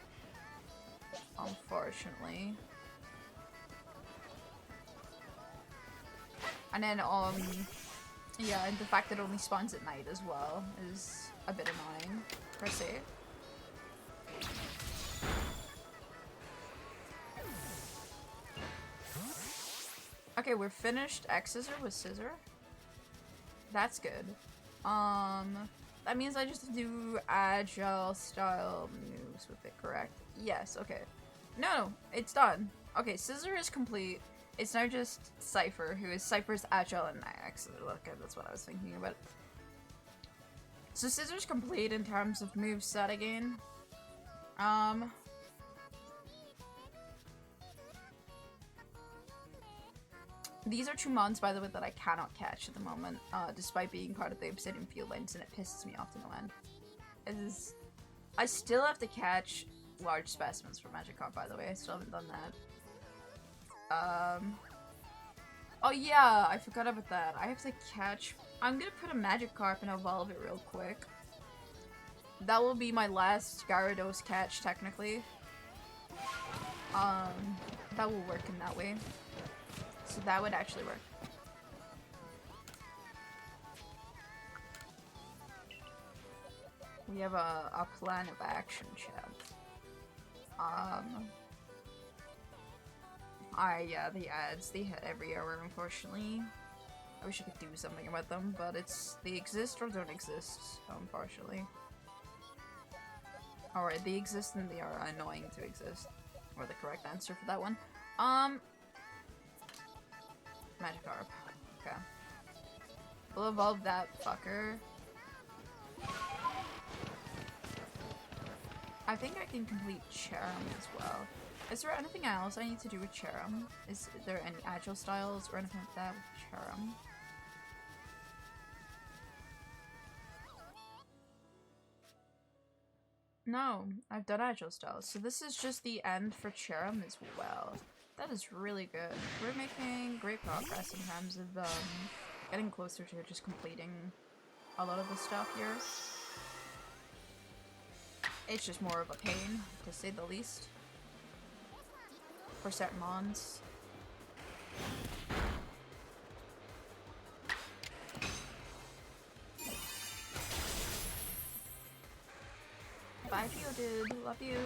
unfortunately. And then, yeah, and the fact that it only spawns at night as well is a bit annoying, per se. Okay, we're finished X-Scissor with Scissor. That's good. That means I just do agile style moves with it, correct? Yes, okay. No, it's done. Okay, Scissor is complete. It's now just Cypher, who is Cypher's agile and X-Scissor. Okay, that's what I was thinking about. So Scissor's complete in terms of moveset again. These are two mons, by the way, that I cannot catch at the moment, despite being part of the Obsidian Field Lines, and it pisses me off to no end. I still have to catch large specimens for Magikarp, by the way. I still haven't done that. Oh yeah, I forgot about that. I have to catch... I'm gonna put a Magikarp and evolve it real quick. That will be my last Gyarados catch, technically. That will work in that way. So that would actually work. We have a plan of action, chat. Yeah, the ads, they hit every hour, unfortunately. I wish I could do something about them, but they exist or don't exist, unfortunately. Alright, they exist and they are annoying to exist. Or the correct answer for that one. Magikarp. Okay. We'll evolve that fucker. I think I can complete Cherim as well. Is there anything else I need to do with Cherim? Is there any agile styles or anything like that with Cherim? No, I've done agile styles. So this is just the end for Cherim as well. That is really good. We're making great progress in terms of getting closer to just completing a lot of the stuff here. It's just more of a pain, to say the least. For certain mons. Bye, Geodude. Love you.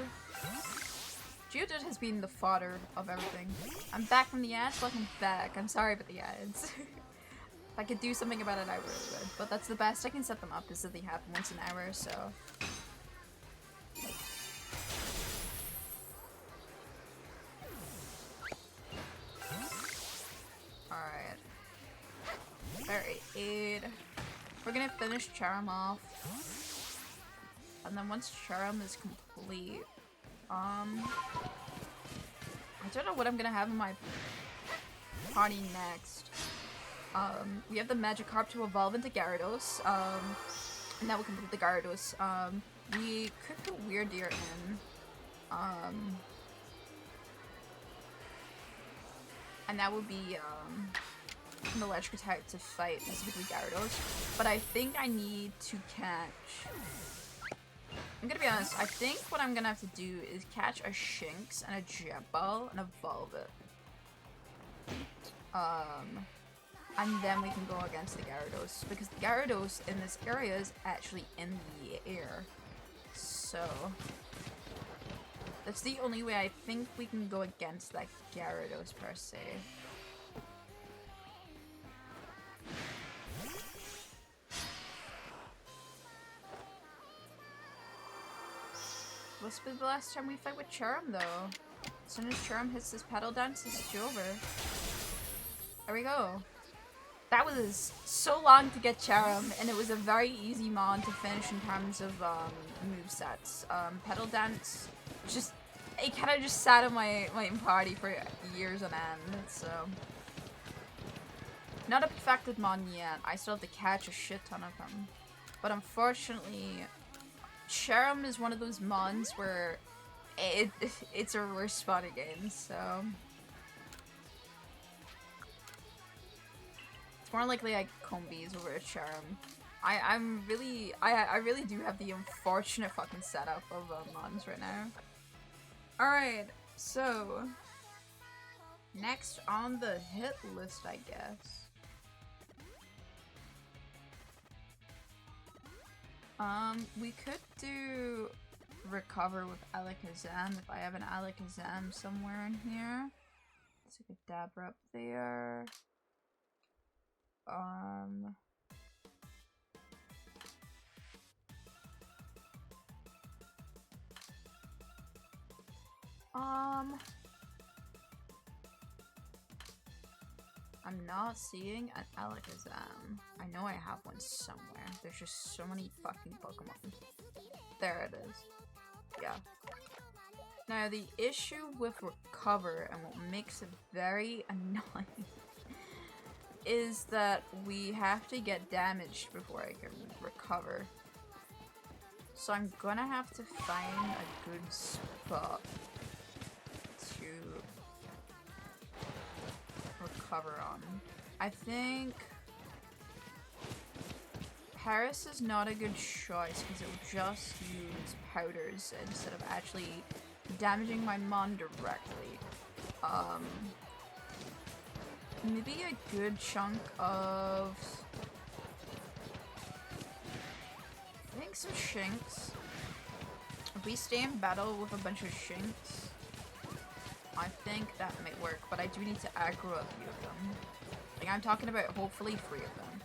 Geodude has been the fodder of everything. I'm back from the ads. Welcome back. I'm sorry about the ads. If I could do something about it, I really would. But that's the best I can set them up, is that they happen once an hour, so... Alright. Alright, aid. We're gonna finish Cherim off. And then once Cherim is complete, I don't know what I'm gonna have in my party next. We have the Magikarp to evolve into Gyarados, and that will complete the Gyarados. We could put Weirdeer in, and that would be, an electric attack to fight specifically Gyarados. But I think I need to catch... I'm gonna be honest, I think what I'm gonna have to do is catch a Shinx and a Jet Ball and evolve it. And then we can go against the Gyarados, because the Gyarados in this area is actually in the air. So... that's the only way I think we can go against that Gyarados per se. This will be the last time we fight with Cherim, though. As soon as Cherim hits his pedal dance, this is over. There we go. That was so long to get Charum, and it was a very easy mon to finish in terms of movesets. Petal Dance, just it kind of just sat in my party for years on end, so not a perfected mon yet. I still have to catch a shit ton of them, but unfortunately, Charum is one of those mons where it's a reverse spawning game, so. It's more likely I Combies over a Charum. I really do have the unfortunate fucking setup of mons right now. Alright, so next on the hit list, I guess. We could do Recover with Alakazam if I have an Alakazam somewhere in here. Let's take a Dabra up there. I'm not seeing an Alakazam. I know I have one somewhere. There's just so many fucking Pokemon. There it is. Yeah. Now the issue with Recover and what makes it very annoying is that we have to get damaged before I can recover. So I'm gonna have to find a good spot to recover on. I think Paris is not a good choice because it will just use powders instead of actually damaging my mon directly. Maybe a good chunk of, I think, some Shinx. If we stay in battle with a bunch of Shinx, I think that may work, but I do need to aggro a few of them. Like, I'm talking about hopefully 3 of them.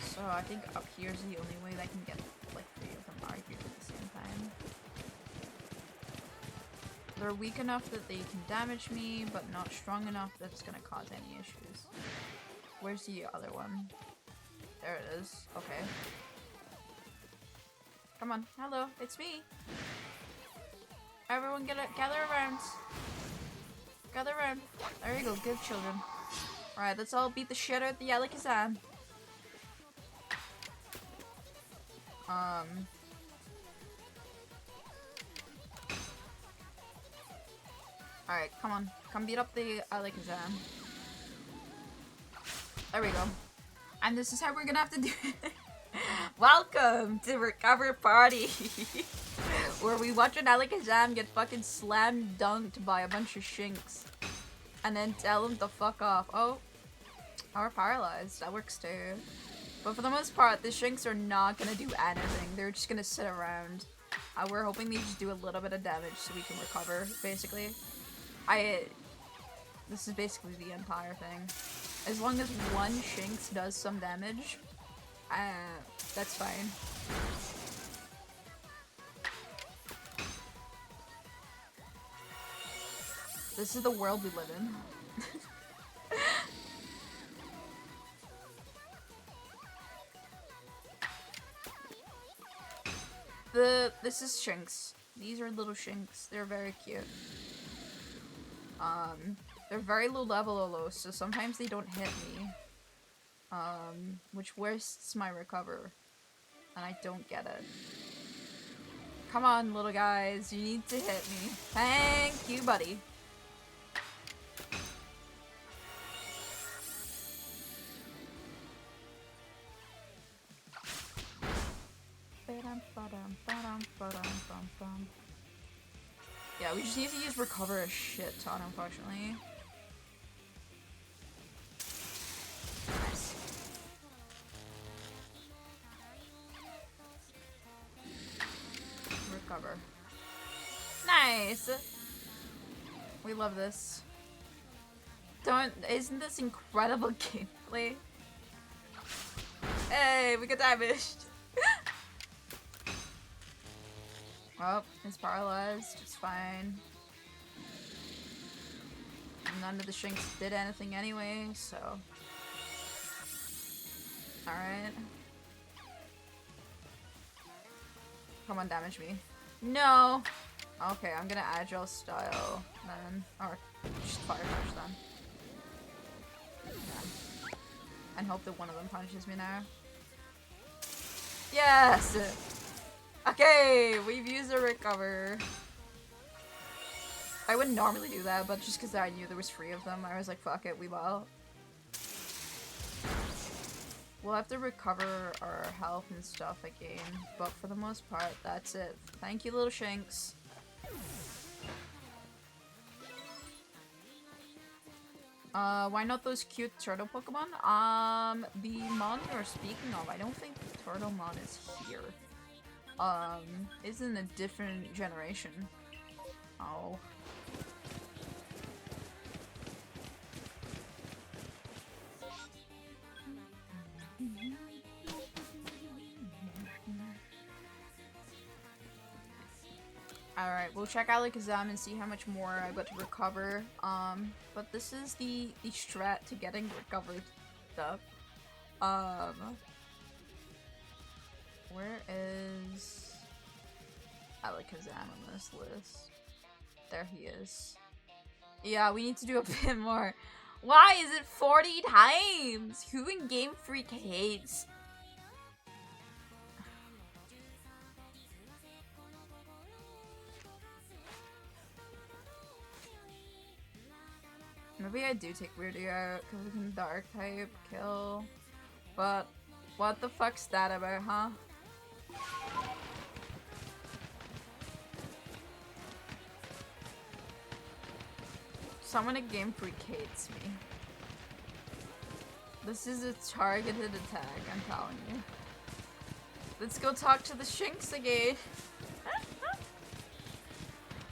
So I think up here's the only way that I can get, like, 3 of them argued at the same time. They're weak enough that they can damage me, but not strong enough that it's gonna cause any issues. Where's the other one? There it is. Okay. Come on. Hello, it's me. Everyone gather around. Gather around. There you go, good children. Alright, let's all beat the shit out of the Alakazam. Alright, come on. Come beat up the Alakazam. There we go. And this is how we're gonna have to do it. Welcome to Recover Party! Where we watch an Alakazam get fucking slam dunked by a bunch of Shinx. And then tell him to fuck off. Oh. Or paralyzed. That works too. But for the most part, the Shinx are not gonna do anything. They're just gonna sit around. We're hoping they just do a little bit of damage so we can recover, basically. This is basically the entire thing. As long as one Shinx does some damage, that's fine. This is the world we live in. This is Shinx. These are little Shinx. They're very cute. They're very low level although, so sometimes they don't hit me. Which wastes my recover. And I don't get it. Come on, little guys. You need to hit me. Thank you, buddy. Yeah, we just need to use recover a shit ton, unfortunately. Nice. Recover. Nice! We love this. Isn't this incredible gameplay? Hey, we got damaged! Oh, it's paralyzed. It's fine. none of the Shinx did anything anyway, so... Alright. Come on, damage me. No! Okay, I'm gonna Agile Style then. Or just Fire Punch then. Yeah. And hope that one of them punches me now. Yes! Okay, we've used a recover. I wouldn't normally do that, but just because I knew there was 3 of them, I was like, fuck it, we will. We'll have to recover our health and stuff again, but for the most part, that's it. Thank you, little Shinx. Why not those cute turtle Pokemon? The mon you're speaking of, I don't think Turtlemon is here. It's in a different generation. Oh. Alright, we'll check Alakazam and see how much more I've got to recover. But this is the strat to getting recovered stuff. Where is Alakazam on this list? There he is. Yeah, we need to do a bit more. Why is it 40 times? Who in Game Freak hates? Maybe I do take Weirdy out because we can Dark type kill. But what the fuck's that about, huh? Someone at Game Freak hates me. This is a targeted attack, I'm telling you. Let's go talk to the Shinx again.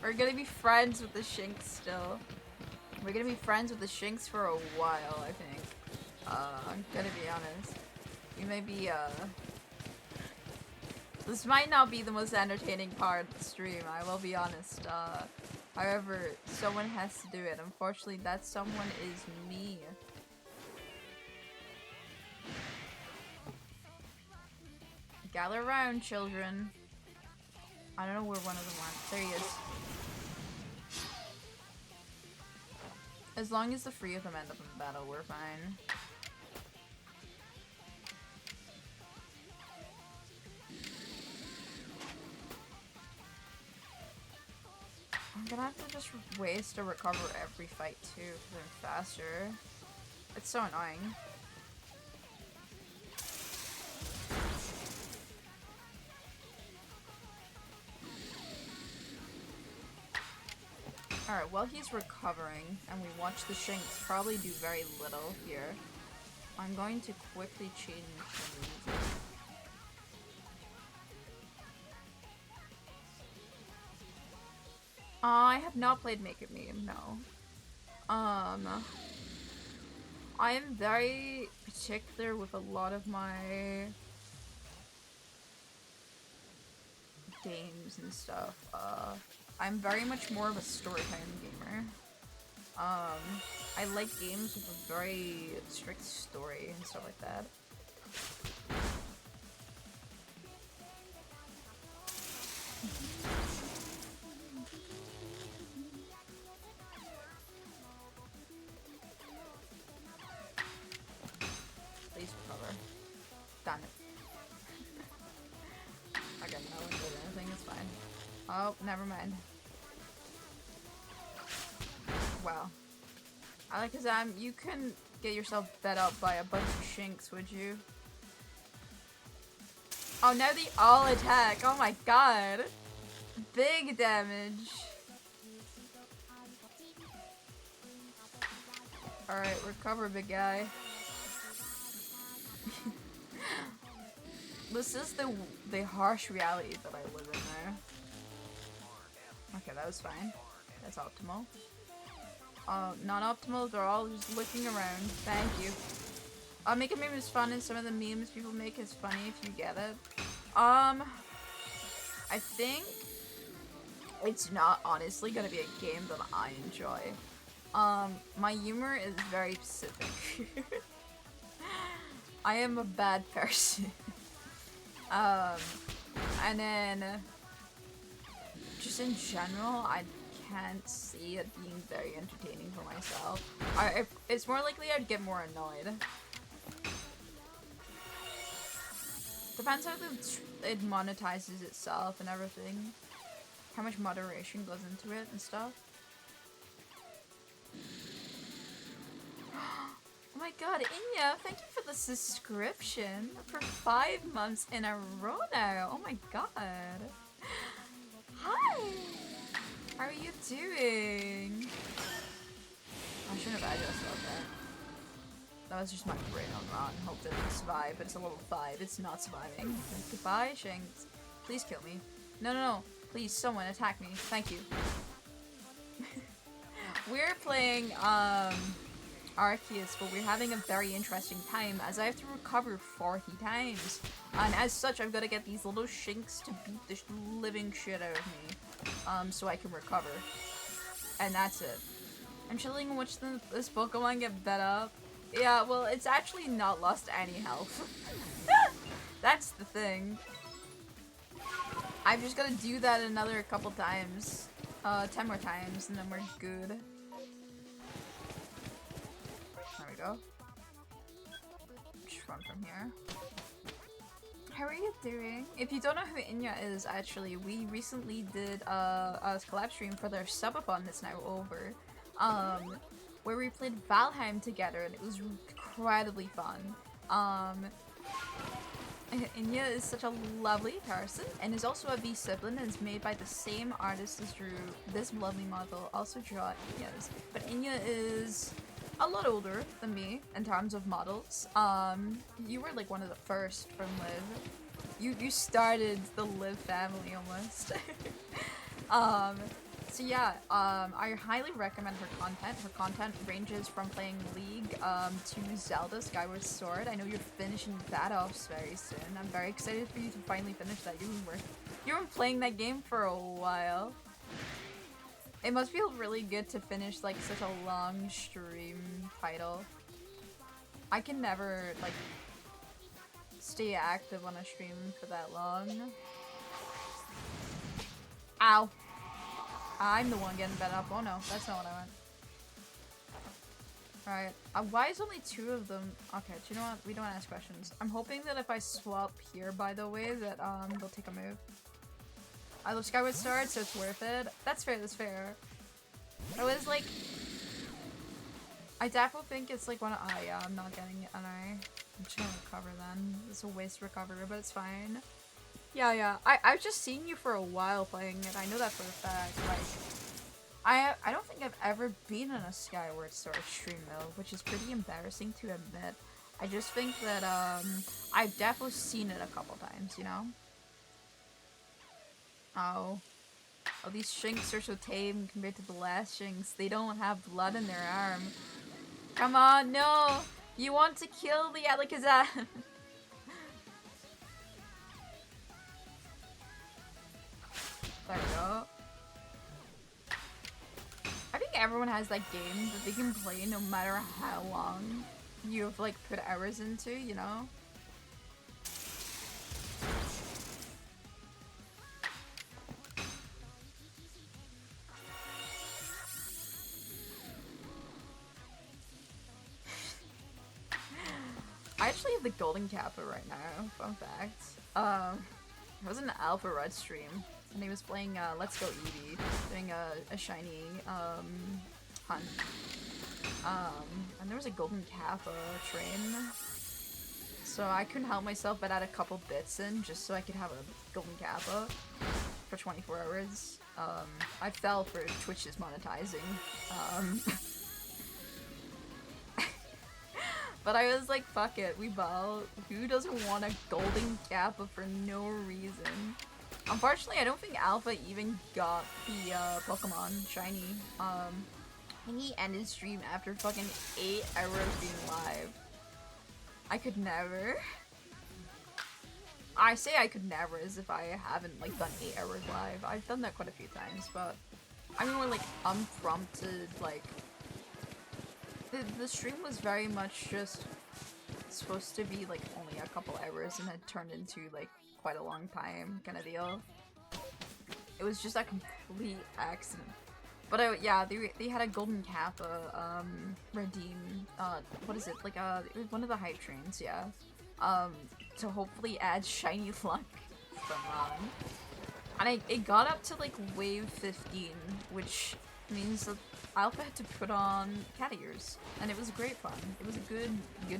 We're gonna be friends with the Shinx still. We're gonna be friends with the Shinx for a while, I think. I'm gonna be honest. We may be, this might not be the most entertaining part of the stream, I will be honest. However, someone has to do it. Unfortunately, that someone is me. Gather around, children. I don't know where one of them went. There he is. As long as the 3 of them end up in battle, we're fine. I'm gonna have to just waste to recover every fight too, because I'm faster. It's so annoying. Alright, while he's recovering, and we watch the Shinx probably do very little here, I'm going to quickly change the music. I have not played Make It Meme, no. I am very particular with a lot of my games and stuff. I'm very much more of a story time gamer. I like games with a very strict story and stuff like that. Please recover. Done it. Okay, no one did anything, it's fine. Oh, never mind. Wow. Alakazam, you couldn't get yourself fed up by a bunch of Shinx, would you? Oh, now they all attack. Oh my god. Big damage. Alright, recover, big guy. This is the harsh reality that I live in there. Okay, that was fine. That's optimal. Not optimal, they're all just looking around. Thank you. Make a meme is fun, and some of the memes people make is funny if you get it. I think it's not honestly gonna be a game that I enjoy. My humor is very specific. I am a bad person. And then just in general, I can't see it being very entertaining for myself. It's more likely I'd get more annoyed. Depends how it monetizes itself and everything. How much moderation goes into it and stuff. Oh my god, Inya, thank you for the subscription for 5 months in a row now. Oh my god. Hi! How are you doing? I shouldn't have addressed that. That was just my brain on rot and hoped it would survive, but it's a level 5. It's not surviving. Goodbye, Shanks. Please kill me. No, no, no. Please, someone attack me. Thank you. We're playing, Arceus, but we're having a very interesting time as I have to recover 40 times. And as such, I've got to get these little shinks to beat the living shit out of me, so I can recover. And that's it. I'm chilling and watching this Pokemon get bet up. Yeah, well, it's actually not lost any health. That's the thing. I've just got to do that another couple times. 10 more times, and then we're good. There we go. Just run from here. How are you doing? If you don't know who Inya is, actually, we recently did a collab stream for their subathon that's now over. Where we played Valheim together, and it was incredibly fun. Inya is such a lovely person, and is also a V-sibling, and is made by the same artist as drew this lovely model, also draw Inya's. But Inya is a lot older than me in terms of models. You were like one of the first from Liv. You started the Liv family almost. So yeah, I highly recommend her content. Her content ranges from playing League to Zelda Skyward Sword. I know you're finishing that off very soon. I'm very excited for you to finally finish that. You've been playing that game for a while. It must feel really good to finish like such a long stream title. I can never like stay active on a stream for that long. Ow. I'm the one getting bet up. Oh no, that's not what I want. Alright, why is only 2 of them? Okay, do you know what? We don't ask questions. I'm hoping that if I swap here, by the way, that they'll take a move. I love Skyward Sword, so it's worth it. That's fair, that's fair. I was like... I definitely think it's like one of... Oh yeah, I'm not getting an eye. I'm just gonna recover then. It's a waste to recover, but it's fine. Yeah. I've just seen you for a while playing it. I know that for a fact. Like, I don't think I've ever been in a Skyward Sword stream though, which is pretty embarrassing to admit. I just think that I've definitely seen it a couple times, you know? Oh, these Shinx are so tame compared to the last Shinx. They don't have blood in their arm. Come on, no! You want to kill the Alakazam! There we go. I think everyone has that game that they can play no matter how long you've like put hours into, you know? I actually have the golden kappa right now, fun fact. It was an Alpha Red stream, and he was playing Let's Go Eevee, doing a shiny hunt. And there was a golden kappa train, so I couldn't help myself but add a couple bits in just so I could have a golden kappa for 24 hours. I fell for Twitch's monetizing. But I was like, fuck it, we ball. Who doesn't want a golden kappa for no reason? Unfortunately, I don't think Alpha even got the Pokemon shiny. He ended stream after fucking 8 hours being live. I could never. I say I could never as if I haven't like done 8 hours live. I've done that quite a few times, but I mean more like unprompted like The stream was very much just supposed to be like only a couple hours and it turned into like quite a long time kind of deal. It was just a complete accident. But yeah, they had a golden kappa redeem, what is it, like it was one of the hype trains, yeah, to hopefully add shiny luck from and it got up to like wave 15, which means that Alpha had to put on cat ears, and it was great fun. It was a good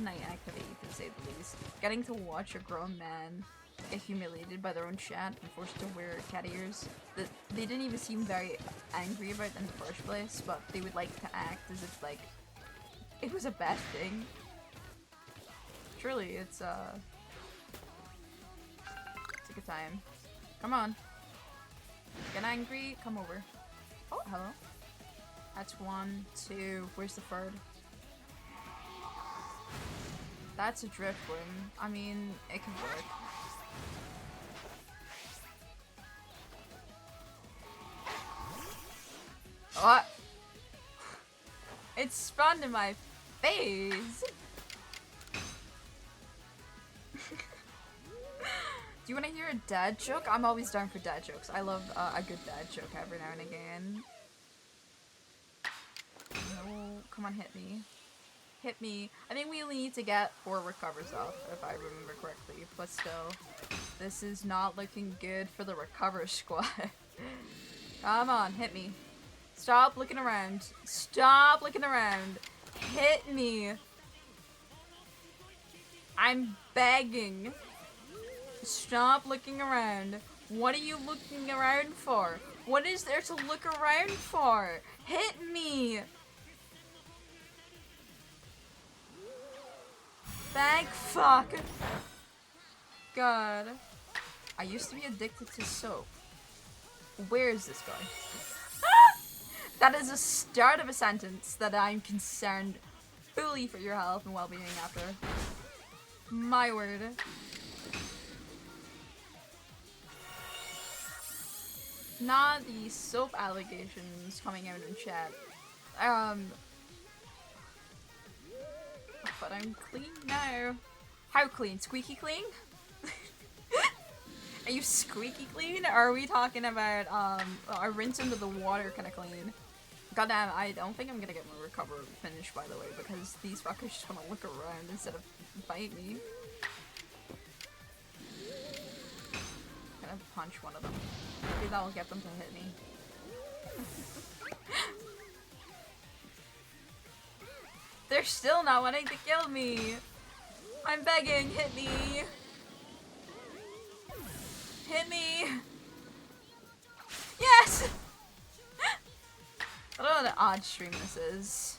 night activity, to say the least. Getting to watch a grown man get humiliated by their own chat and forced to wear cat ears. They didn't even seem very angry about it in the first place, but they would like to act as if like it was a bad thing. Truly, it's a good time. Come on. Get angry, come over. Oh, hello. That's 1, 2, where's the third? That's a driftwing. I mean, it can work. What? It spawned in my face! Do you want to hear a dad joke? I'm always down for dad jokes. I love a good dad joke every now and again. No, come on, hit me. Hit me. I think we only need to get 4 recovers off, if I remember correctly. But still, this is not looking good for the recover squad. Come on, hit me. Stop looking around. Stop looking around. Hit me. I'm begging. Stop looking around. What are you looking around for? What is there to look around for? Hit me. Thank fuck. God. I used to be addicted to soap. Where is this guy? That is the start of a sentence that I'm concerned fully for your health and well-being after. My word. Not the soap allegations coming out in chat. But I'm clean now. How clean? Squeaky clean? Are you squeaky clean? Or are we talking about a rinse under the water kind of clean? Goddamn, I don't think I'm gonna get my recover finished, by the way, because these fuckers just wanna look around instead of bite me. Gonna punch one of them. Maybe that will get them to hit me. They're still not wanting to kill me! I'm begging, hit me! Hit me! Yes! I don't know what an odd stream this is.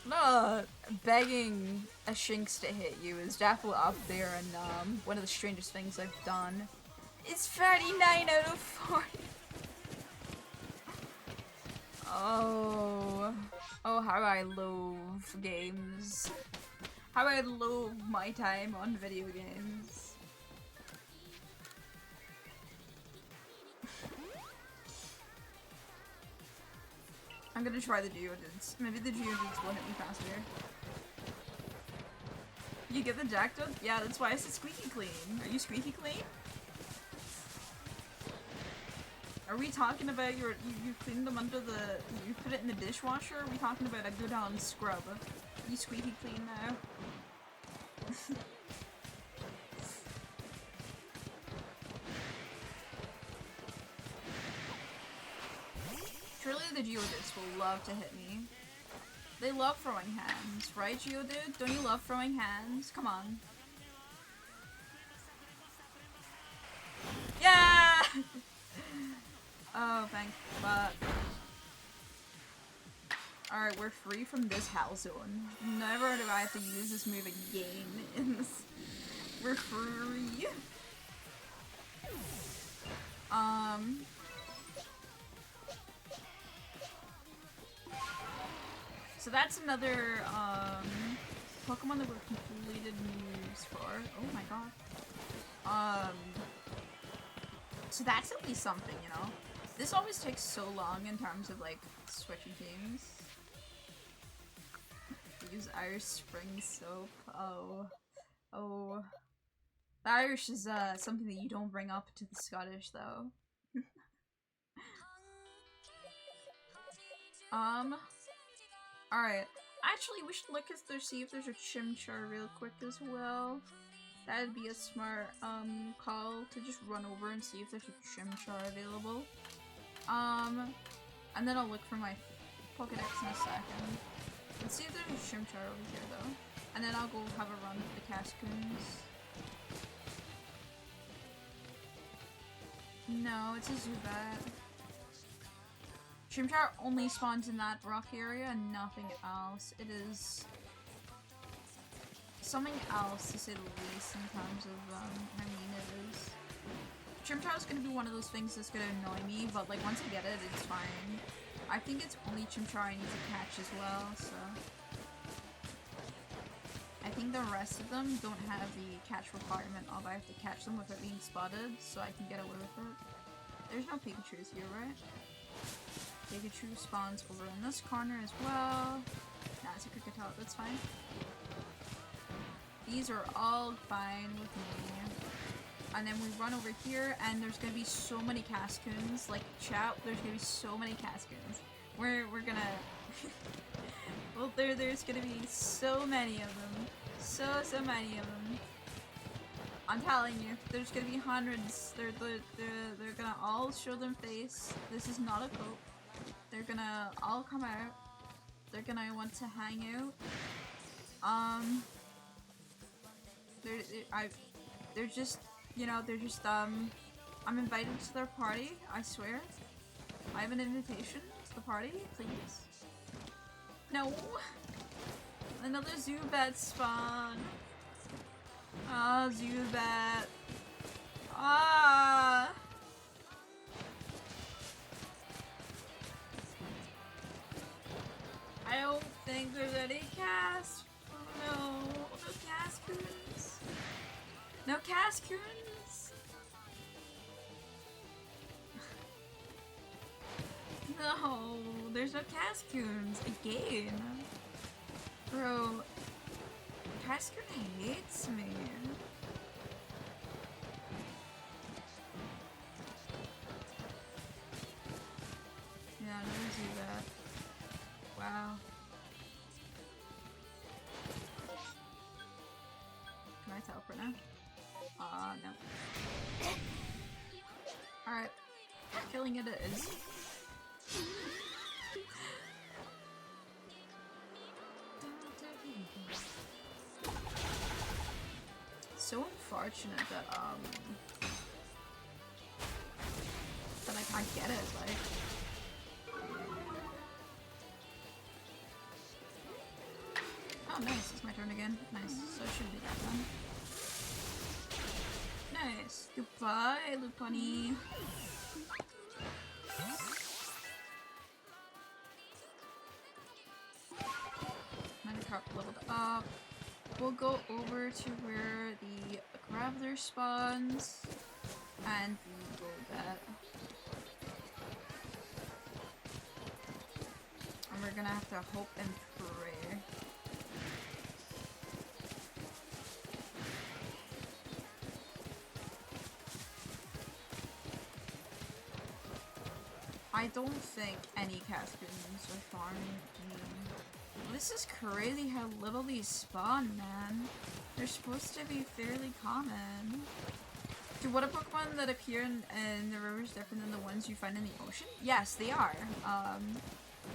No, begging a Shinx to hit you is definitely up there and one of the strangest things I've done. It's 39 out of 40. Oh. Oh, how I love games. How I love my time on video games. I'm gonna try the Geodudes. Maybe the Geodudes will hit me faster. You get the Jackdaw? Yeah, that's why I said squeaky clean. Are you squeaky clean? Are we talking about you cleaned them under the, you put it in the dishwasher? Are we talking about a good on scrub? Are you squeaky clean now? Surely the Geodudes will love to hit me. They love throwing hands, right, Geodude? Don't you love throwing hands? Come on. Yeah! Oh, thank fuck. Alright, we're free from this hell zone. Never do I have to use this move again in this. We're free. So that's another, Pokemon that we're completed moves for. Oh my god. So that's at least something, you know? This always takes so long in terms of like switching teams. Use Irish spring soap. Oh. The Irish is something that you don't bring up to the Scottish though. Alright. Actually, we should look at there, see if there's a Chimchar real quick as well. That'd be a smart call to just run over and see if there's a Chimchar available. And then I'll look for my Pokedex in a second. Let's see if there's a Chimchar over here though. And then I'll go have a run with the Cascoons. No, it's a Zubat. Chimchar only spawns in that rock area and nothing else. It is something else to say the least in terms of how mean it is. Chimchar is gonna be one of those things that's gonna annoy me, but like once I get it, it's fine. I think it's only Chimchar I need to catch as well, so I think the rest of them don't have the catch requirement of I have to catch them without being spotted, so I can get away with it. There's no Pikachus here, right? Pikachu spawns over in this corner as well. Nah, it's a Kricketot, that's fine. These are all fine with me. And then we run over here, and there's gonna be so many Cascoons. Like, chat, there's gonna be so many Cascoons. We're gonna... well, there's gonna be so many of them. So many of them. I'm telling you, there's gonna be hundreds. They're gonna all show their face. This is not a cope. They're gonna all come out. They're gonna want to hang out. They're just, you know, I'm invited to their party, I swear. I have an invitation to the party, please. No! Another Zubat spawn! Ah, Zubat! Ah! I don't think there's any cast. No Cascoons. No Cascoons. No, there's no Cascoons again. Bro, Cascoon hates me. Yeah, never do that. Wow. Can I teleport now? No. Alright. Killing it is. So unfortunate that I can't get it, like. Oh nice, it's my turn again. Nice, so it should be that one. Nice. Goodbye, Lupani. Minecraft leveled up. We'll go over to where the Graveler spawns and the Golbat. And we're gonna have to hope and pray. I don't think any Cascoons are farming. This is crazy how little these spawn, man. They're supposed to be fairly common. Do water Pokemon that appear in the rivers different than the ones you find in the ocean? Yes, they are.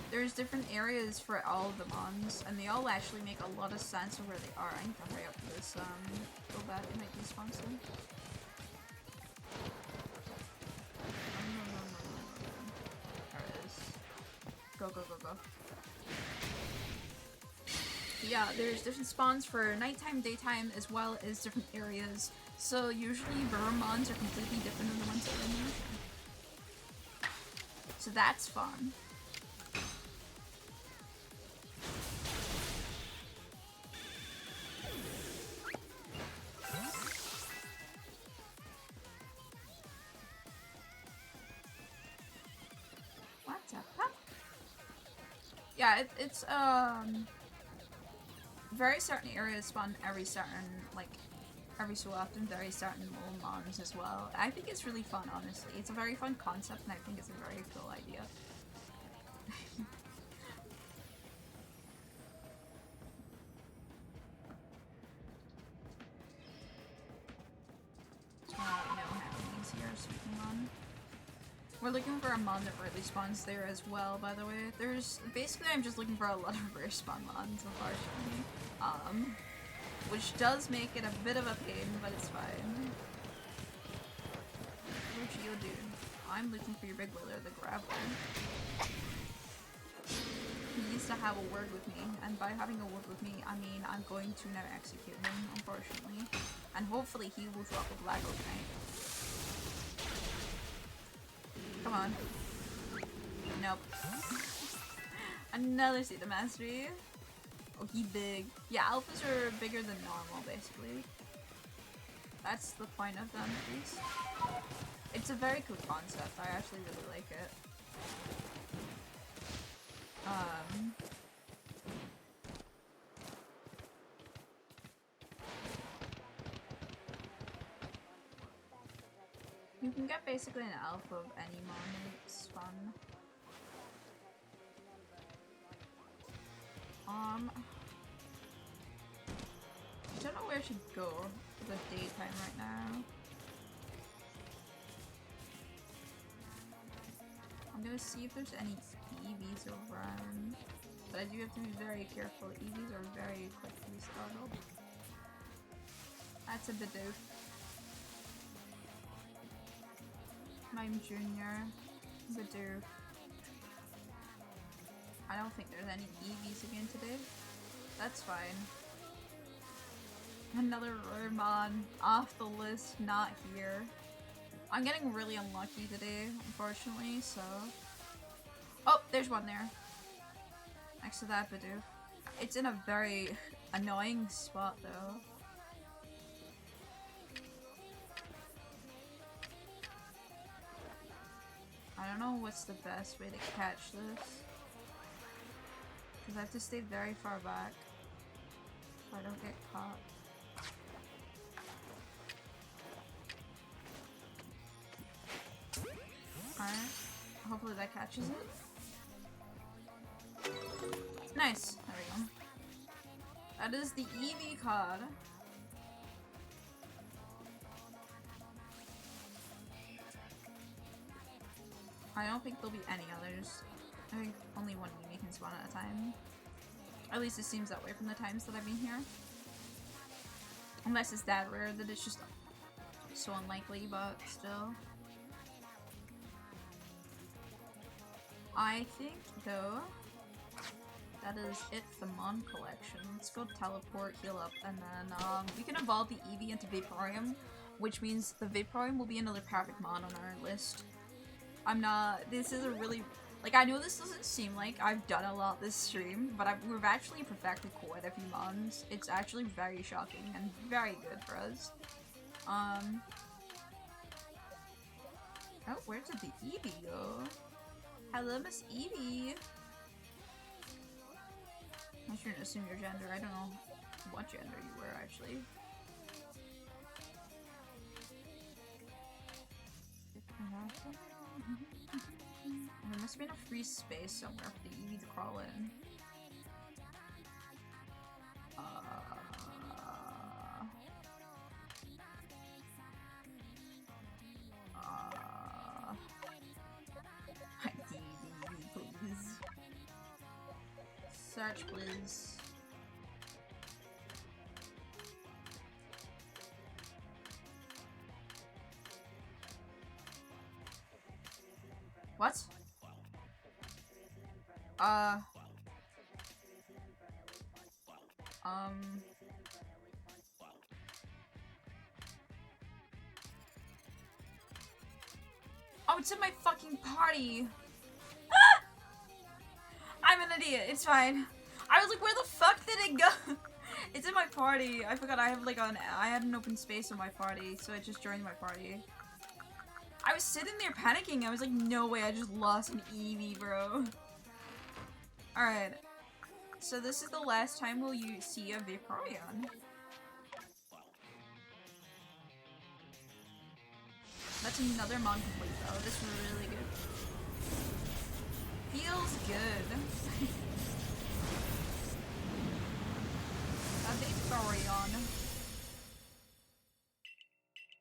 There's different areas for all of the mons, and they all actually make a lot of sense of where they are. I need to hurry up with this, go back and make these spawns soon. There it is. Go, go, go, go. Yeah, there's different spawns for nighttime, daytime, as well as different areas. So usually river mons are completely different than the ones that are in the ocean. So that's fun. Yeah, it's very certain areas spawn every certain, like, every so often, very certain little mons as well. I think it's really fun, honestly. It's a very fun concept, and I think it's a very cool idea. No happenings here, speaking on. We're looking for a mon that really spawns there as well, by the way. Basically, I'm just looking for a lot of rare spawn mons, unfortunately. Which does make it a bit of a pain, but it's fine. Lucio, dude. I'm looking for your big brother, the Graveler. He needs to have a word with me, and by having a word with me, I mean I'm going to now execute him, unfortunately. And hopefully he will drop a black tonight. Come on. Nope. Another Seed of Mastery. Oh, he big. Yeah, alphas are bigger than normal, basically. That's the point of them, at least. It's a very cool concept. I actually really like it. You can get basically an alpha of any mon. It's fun. I don't know where I should go for the daytime right now. I'm gonna see if there's any EVs around. But I do have to be very careful. EVs are very quickly startled. That's a bit doof. I'm Junior. Bidoof. I don't think there's any EVs again today. That's fine. Another Rurmon off the list, not here. I'm getting really unlucky today, unfortunately, so... Oh, there's one there. Next to that Bidoof. It's in a very annoying spot, though. I don't know what's the best way to catch this. Because I have to stay very far back so I don't get caught. Alright. Hopefully that catches it. Nice. There we go. That is the EV cod. I don't think there'll be any others. I think only one Mimi can spawn at a time. At least it seems that way from the times that I've been here. Unless it's that rare that it's just so unlikely, but still. I think, though, that is it for the Mon collection. Let's go teleport, heal up, and then we can evolve the Eevee into Vaporeon, which means the Vaporeon will be another perfect Mon on our list. This is a really, like, I know this doesn't seem like I've done a lot this stream, but we've actually perfected quite a few Mons. It's actually very shocking and very good for us. Oh, where did the Eevee go? Hello, Miss Eevee. I shouldn't assume your gender. I don't know what gender you were, actually. There must have been a free space somewhere for the Eevee to crawl in. Please. Search, please. What? Oh, it's in my fucking party! Ah! I'm an idiot, it's fine. I was like, where the fuck did it go? It's in my party. I forgot I have like I had an open space in my party, so it just joined my party. I was sitting there panicking. I was like, no way, I just lost an Eevee, bro. Alright. So this is the last time we'll see a Vaporeon. That's another mon complete though. This is really good. Feels good. A Vaporeon.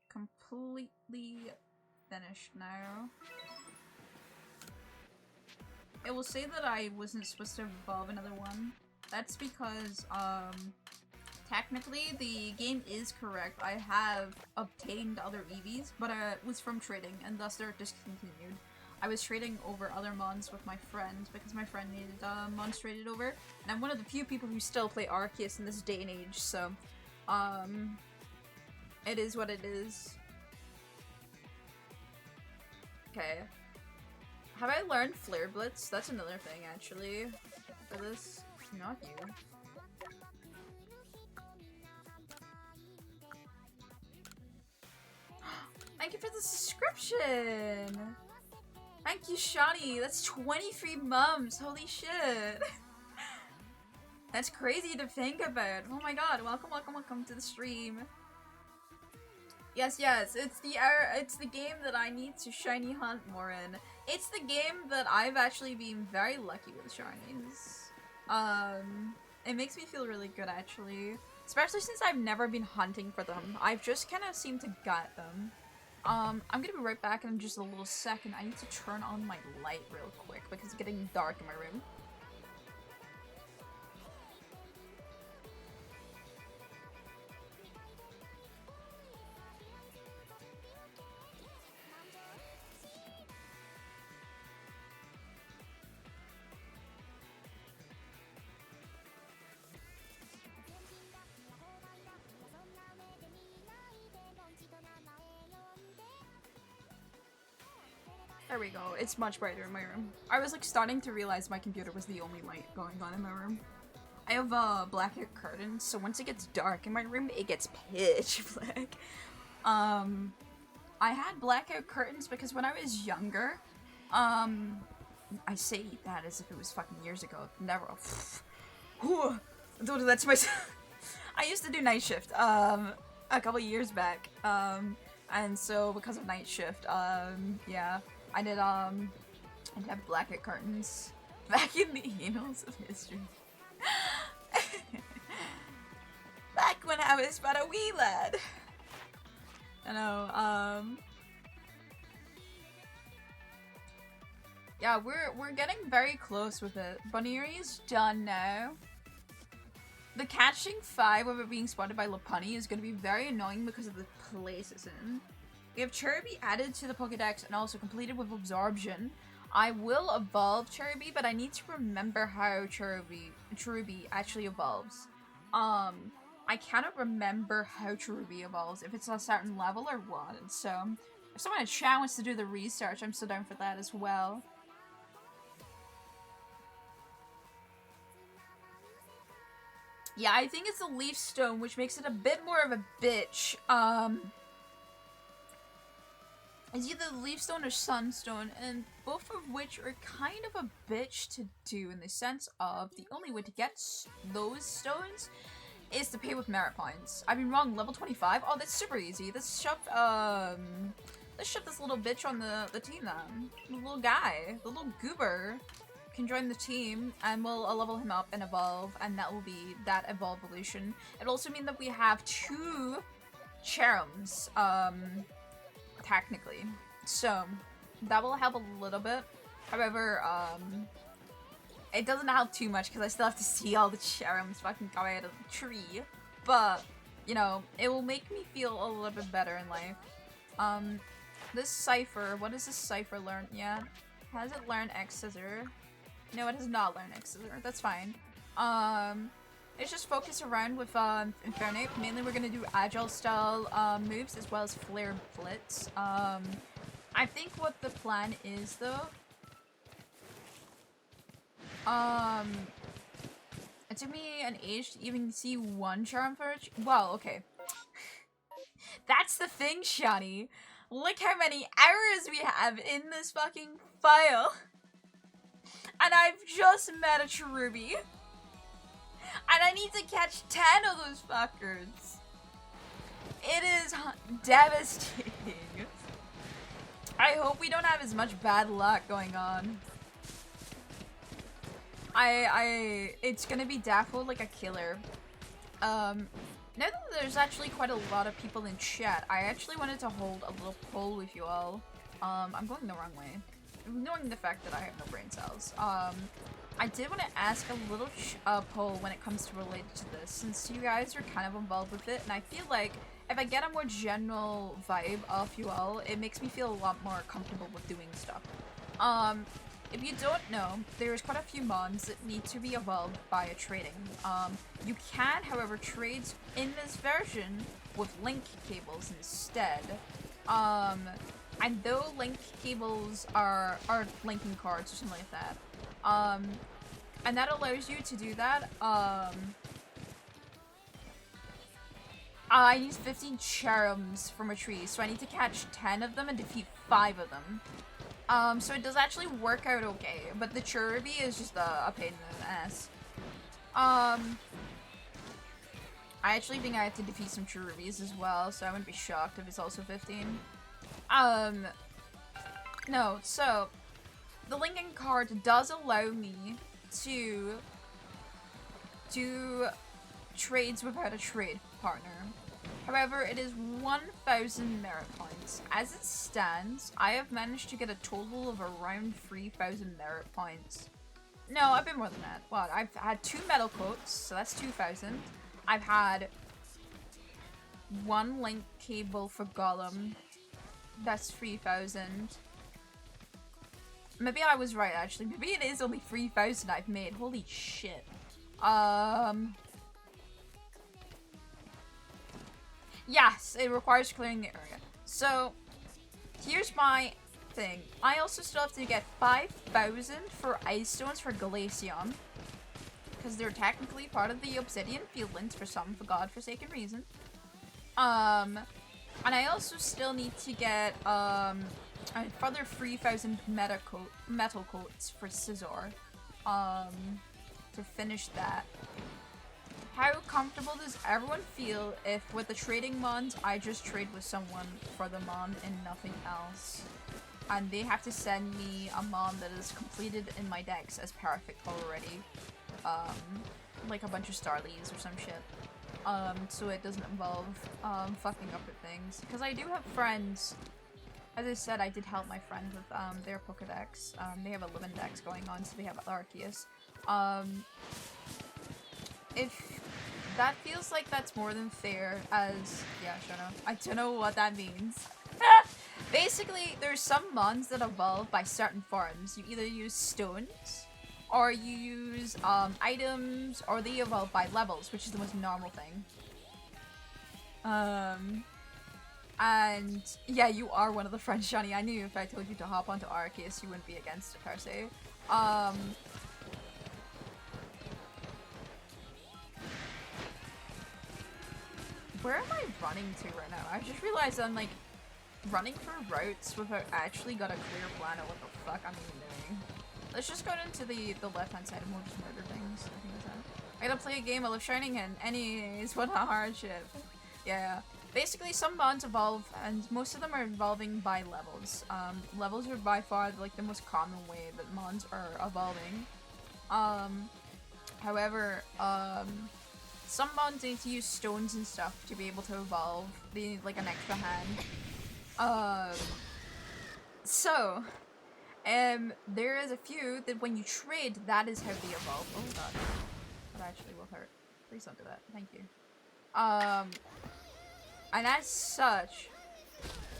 Completely finished now. It will say that I wasn't supposed to evolve another one. That's because, technically the game is correct. I have obtained other EVs, but it was from trading, and thus they're discontinued. I was trading over other mons with my friend, because my friend needed mons traded over, and I'm one of the few people who still play Arceus in this day and age, so, it is what it is. Okay. Have I learned Flare Blitz? That's another thing, actually, for this. Not you. Thank you for the subscription! Thank you, Shawnee! That's 23 mums! Holy shit! That's crazy to think about! Oh my god, welcome, welcome, welcome to the stream! Yes, yes, it's the game that I need to shiny hunt more in. It's the game that I've actually been very lucky with shinies. It makes me feel really good, actually. Especially since I've never been hunting for them. I've just kind of seemed to get them. I'm gonna be right back in just a little second. I need to turn on my light real quick because it's getting dark in my room. There we go. It's much brighter in my room. I was like starting to realize my computer was the only light going on in my room. I have blackout curtains, so once it gets dark in my room, it gets pitch black. I had blackout curtains because when I was younger, I say that as if it was fucking years ago. Never. Don't do that to myself. I used to do night shift a couple years back. And so because of night shift, yeah. I did have blackout curtains back in the annals of history. Back when I was but a wee lad. I know, yeah, we're getting very close with it. Bunnery is done now. The catching 5 of it being spotted by Lopunny is gonna be very annoying because of the place it's in. We have Cherubi added to the Pokedex and also completed with Absorption. I will evolve Cherubi, but I need to remember how Cherubi actually evolves. I cannot remember how Cherubi evolves, if it's a certain level or what, and so if someone in chat wants to do the research, I'm so down for that as well. Yeah, I think it's a Leaf Stone, which makes it a bit more of a bitch. It's either the Leaf Stone or Sunstone, and both of which are kind of a bitch to do in the sense of the only way to get those stones is to pay with merit points. I've been wrong, level 25? Oh, that's super easy. Let's shove this little bitch on the team then. The little guy, the little goober can join the team, and we'll level him up and evolve, and that will be that evolution. It'll also mean that we have 2 Cherums, technically. So, that will help a little bit. However, it doesn't help too much because I still have to see all the Cherums fucking come out of the tree. But, you know, it will make me feel a little bit better in life. This Cypher, what does this Cypher learn? Yeah, has it learned X-Scissor? No, it has not learned X-Scissor. That's fine. Let's just focus around with Infernape. Mainly we're gonna do agile style moves as well as Flare Blitz. I think what the plan is though, it took me an age to even see one charm for it. Well, okay. That's the thing, Shani. Look how many errors we have in this fucking file. And I've just met a Cherubi. And I need to catch 10 of those fuckers. It is devastating. I hope we don't have as much bad luck going on. It's gonna be Daffo like a killer. Now that there's actually quite a lot of people in chat, I actually wanted to hold a little poll with you all. I'm going the wrong way. Knowing the fact that I have no brain cells. I did want to ask a little poll when it comes to related to this, since you guys are kind of involved with it, and I feel like if I get a more general vibe of you all, it makes me feel a lot more comfortable with doing stuff. If you don't know, there's quite a few mons that need to be evolved by a trading. You can, however, trade in this version with link cables instead. And though link cables are linking cards or something like that, and that allows you to do that, I need 15 cherums from a tree, so I need to catch 10 of them and defeat 5 of them. So it does actually work out okay, but the Cherubi is just a pain in the ass. I actually think I have to defeat some Cherubis as well, so I wouldn't be shocked if it's also 15. No, so the linking card does allow me to do trades without a trade partner. However, it is 1,000 merit points. As it stands, I have managed to get a total of around 3,000 merit points. No, a bit more than that. What? I've had 2 metal coats, so that's 2,000. I've had 1 link cable for Golem. That's 3,000. Maybe I was right, actually. Maybe it is only 3,000 I've made. Holy shit. Yes, it requires clearing the area. So, here's my thing. I also still have to get 5,000 for ice stones for Glaceon, because they're technically part of the Obsidian Fieldlands for some godforsaken reason. And I also still need to get a further 3,000 metal coats for Scizor, to finish that. How comfortable does everyone feel if with the trading mons I just trade with someone for the mon and nothing else, and they have to send me a mon that is completed in my decks as perfect already, like a bunch of Starlies or some shit, so it doesn't involve fucking up with things, because I do have friends. As I said, I did help my friend with their pokedex. They have a Living Dex going on, so they have Arceus. If that feels like that's more than fair, as yeah, shut up. I don't know what that means. Basically, there's some mons that evolve by certain forms. You either use stones, or you use items, or they evolve by levels, which is the most normal thing. And yeah, you are one of the friends, Johnny. I knew if I told you to hop onto Arceus, you wouldn't be against it per se. Where am I running to right now? I just realized I'm like running through routes without actually got a clear plan of what the fuck I'm even doing. Let's just go into the left hand side and we'll just murder things. I think that's that. I gotta play a game I love shining in. Anyways, what a hardship. Yeah. Basically, some mons evolve, and most of them are evolving by levels. Levels are by far like the most common way that mons are evolving. However, some mons need to use stones and stuff to be able to evolve. They need like an extra hand. There is a few that when you trade, that is how they evolve. Oh god. That actually will hurt. Please don't do that. Thank you. And as such,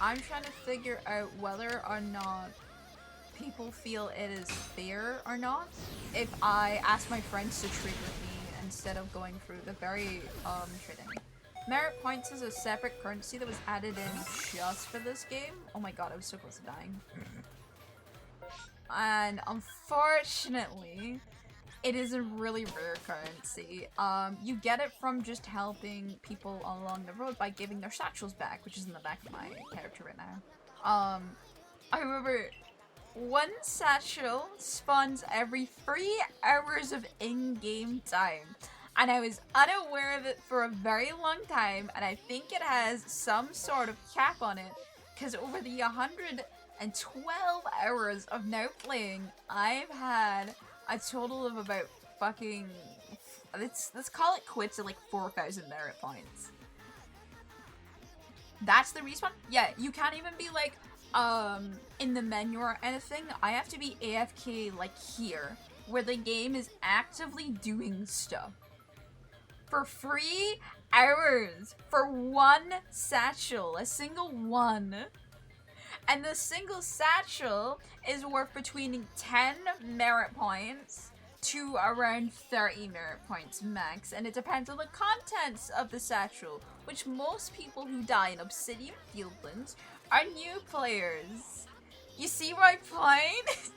I'm trying to figure out whether or not people feel it is fair or not if I ask my friends to trade with me instead of going through the very trading. Merit points is a separate currency that was added in just for this game. Oh my god, I was so close to dying. And unfortunately, it is a really rare currency. You get it from just helping people along the road by giving their satchels back, which is in the back of my character right now. However, One satchel spawns every 3 hours of in-game time. And I was unaware of it for a very long time, and I think it has some sort of cap on it, because over the 112 hours of now playing, I've had a total of about fucking... let's call it quits at like 4,000 merit points. That's the respawn? Yeah, you can't even be like, in the menu or anything. I have to be AFK like here, where the game is actively doing stuff. For 3 hours, for one satchel, a single one. And the single satchel is worth between 10 merit points to around 30 merit points max, and it depends on the contents of the satchel, which most people who die in Obsidian Fieldlands are new players. You see my point?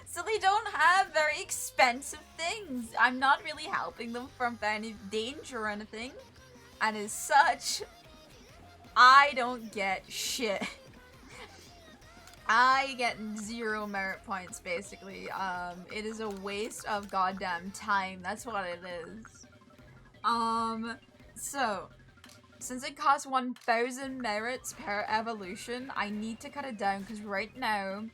So they don't have very expensive things. I'm not really helping them from any danger or anything, and as such, I don't get shit. I get 0 merit points, basically. It is a waste of goddamn time. That's what it is. So, since it costs 1,000 merits per evolution, I need to cut it down, because right now,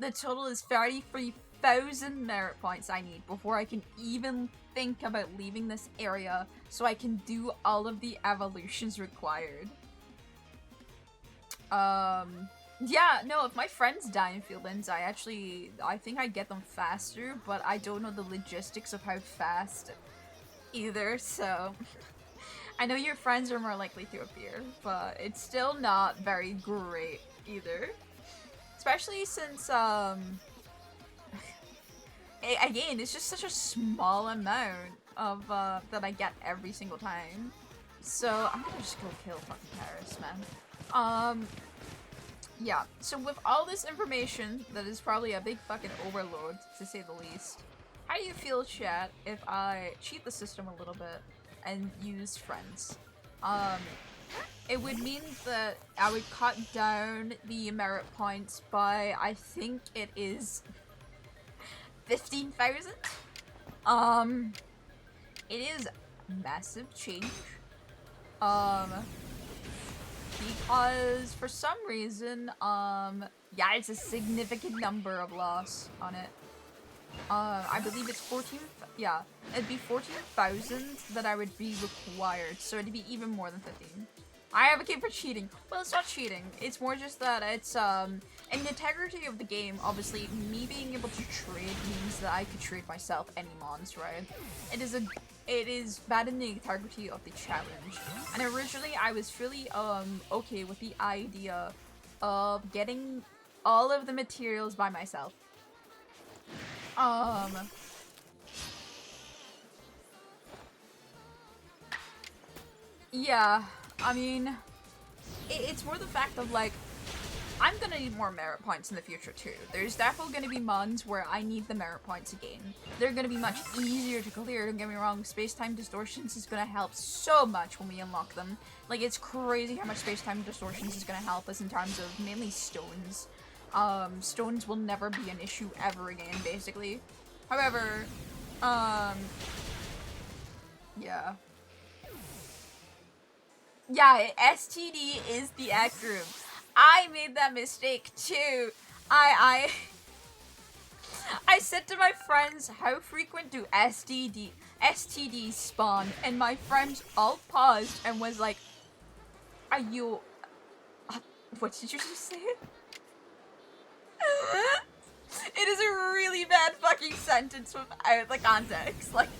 the total is 33,000 merit points I need before I can even think about leaving this area so I can do all of the evolutions required. Yeah, no, if my friends die in Fieldlands, I think I get them faster, but I don't know the logistics of how fast either, so... I know your friends are more likely to appear, but it's still not very great either. Especially since, again, it's just such a small amount of, that I get every single time. So, I'm gonna just go kill fucking Paris, man. Yeah, so with all this information, that is probably a big fucking overload, to say the least. How do you feel, chat, if I cheat the system a little bit and use friends? It would mean that I would cut down the merit points by, I think it is 15,000? It is massive change. Because for some reason, yeah, it's a significant number of loss on it. I believe it's 14, yeah, it'd be 14,000 that I would be required, so it'd be even more than 15. I advocate for cheating. Well, it's not cheating, it's more just that it's, in the integrity of the game, obviously, me being able to trade means that I could trade myself any mons, right? It is bad in the integrity of the challenge. And originally, I was really, okay with the idea of getting all of the materials by myself. Yeah, I mean, it's more the fact of, like, I'm gonna need more merit points in the future, too. There's definitely gonna be mons where I need the merit points again. They're gonna be much easier to clear, don't get me wrong. Space-time distortions is gonna help so much when we unlock them. Like, it's crazy how much space-time distortions is gonna help us in terms of mainly stones. Stones will never be an issue ever again, basically. However, yeah. Yeah, STD is the acronym. I made that mistake too. I said to my friends, how frequent do STDs spawn? And my friends all paused and was like, are you... what did you just say? It is a really bad fucking sentence without the context. Like,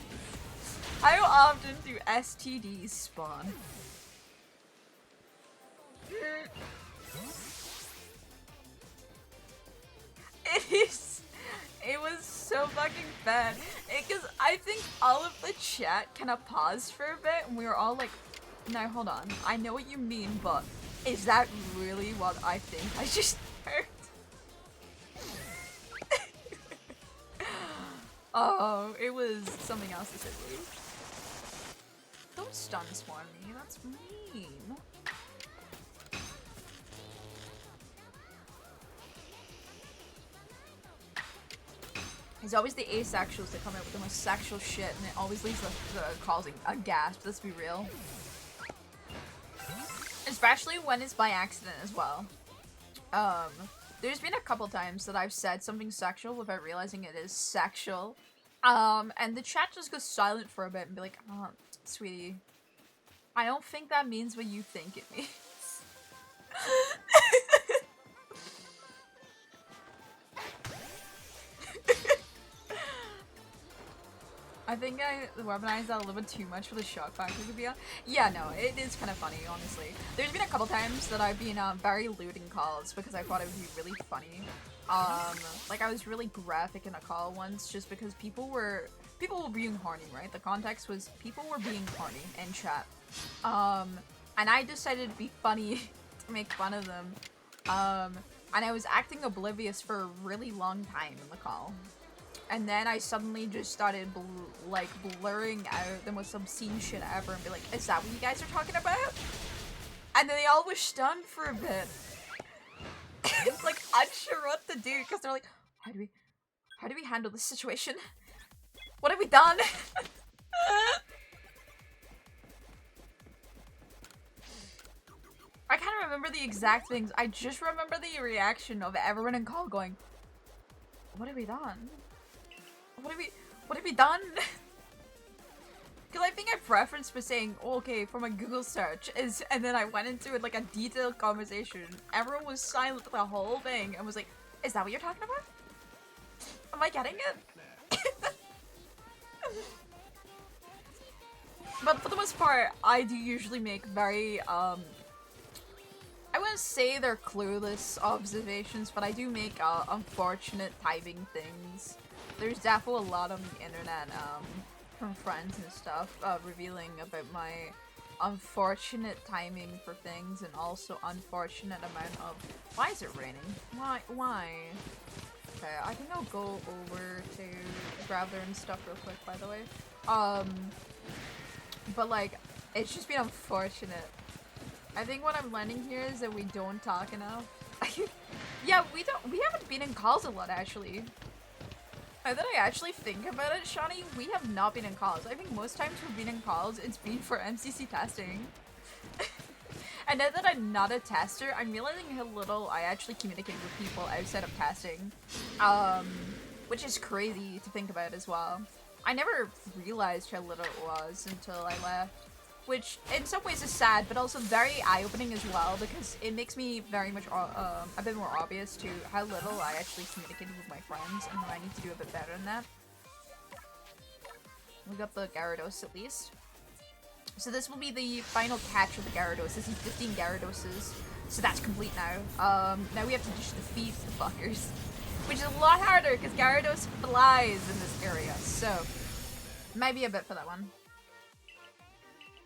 how often do STDs spawn? It was so fucking bad. Because I think all of the chat kind of paused for a bit and we were all like, no, hold on. I know what you mean, but is that really what I think I just heard? Oh, it was something else to say, please. Don't stun spawn me, that's mean. It's always the asexuals that come out with the most sexual shit, and it always leaves the causing a gasp, let's be real. Especially when it's by accident as well. There's been a couple times that I've said something sexual without realizing it is sexual. And the chat just goes silent for a bit and be like, oh, sweetie, I don't think that means what you think it means. I think I weaponized that a little bit too much for the shock factor to be on. Yeah, no, it is kind of funny, honestly. There's been a couple times that I've been very lewd in calls because I thought it would be really funny. Like I was really graphic in a call once just because people were being horny, right? The context was people were being horny in chat. And I decided to be funny to make fun of them. And I was acting oblivious for a really long time in the call. And then I suddenly just started blurring out the most obscene shit ever and be like, is that what you guys are talking about? And then they all were stunned for a bit. It's like unsure what to do because they're like, how do we handle this situation? What have we done? I can't remember the exact things. I just remember the reaction of everyone in call going, what have we done? What have we done? Because I think I preferenced for saying, oh, okay, from a Google search is, and then I went into it like a detailed conversation. Everyone was silent the whole thing and was like, is that what you're talking about? Am I getting it? But for the most part, I do usually make very, I wouldn't say they're clueless observations, but I do make unfortunate typing things. There's definitely a lot on the internet, from friends and stuff, revealing about my unfortunate timing for things and also unfortunate amount of... Why is it raining? Why? Okay, I think I'll go over to Graveler and stuff real quick, by the way. But like, it's just been unfortunate. I think what I'm learning here is that we don't talk enough. Yeah, we haven't been in calls a lot, actually. Now that I actually think about it, Shawnee, we have not been in calls. I think most times we've been in calls, it's been for MCC testing. And now that I'm not a tester, I'm realizing how little I actually communicate with people outside of testing. Which is crazy to think about as well. I never realized how little it was until I left. Which, in some ways is sad, but also very eye-opening as well, because it makes me very much, a bit more obvious to how little I actually communicated with my friends, and that I need to do a bit better than that. We got the Gyarados at least. So this will be the final catch of the Gyarados. This is 15 Gyaradoses, so that's complete now. Now we have to just defeat the fuckers, which is a lot harder, because Gyarados flies in this area, so might be a bit for that one.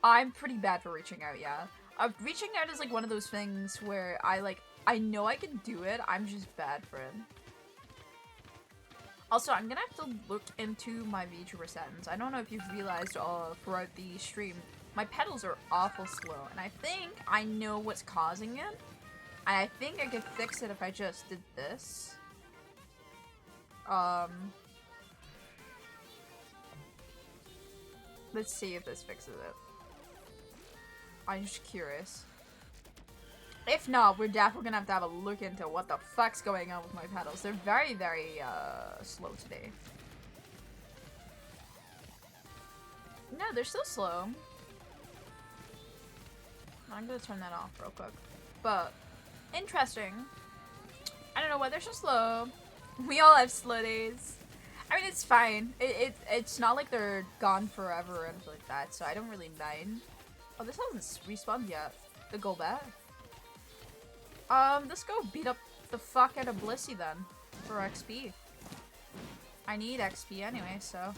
I'm pretty bad for reaching out, yeah. Reaching out is like one of those things where I know I can do it, I'm just bad for it. Also, I'm gonna have to look into my VTuber settings. I don't know if you've realized throughout the stream, my pedals are awful slow, and I think I know what's causing it. And I think I could fix it if I just did this. Let's see if this fixes it. I'm just curious. If not, we're definitely gonna have a look into what the fuck's going on with my pedals. They're very, very, slow today. No, they're still slow. I'm gonna turn that off real quick. But, interesting. I don't know why they're so slow. We all have slow days. I mean, it's fine. It's not like they're gone forever or anything like that, so I don't really mind. Oh, this hasn't respawned yet. The go back. Let's go beat up the fuck out of Blissey then. For XP. I need XP anyway, so.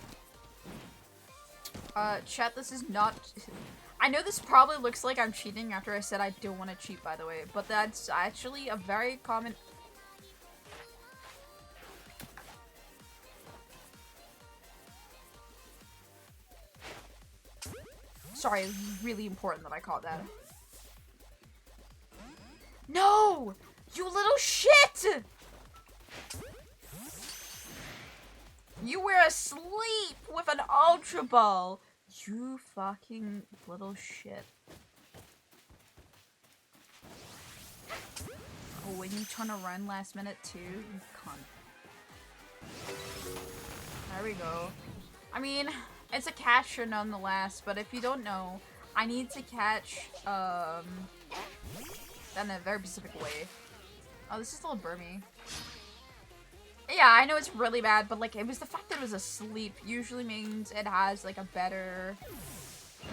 Chat, this is not... I know this probably looks like I'm cheating after I said I don't want to cheat, by the way. But that's actually a very common... Sorry, it's really important that I caught that. No! You little shit! You were asleep with an Ultra Ball! You fucking little shit. Oh, when you trying to run last minute too? You cunt. There we go. I mean, it's a catcher nonetheless, but if you don't know, I need to catch, in a very specific way. Oh, this is a little Burmy. Yeah, I know it's really bad, but like, it was the fact that it was asleep usually means it has like a better,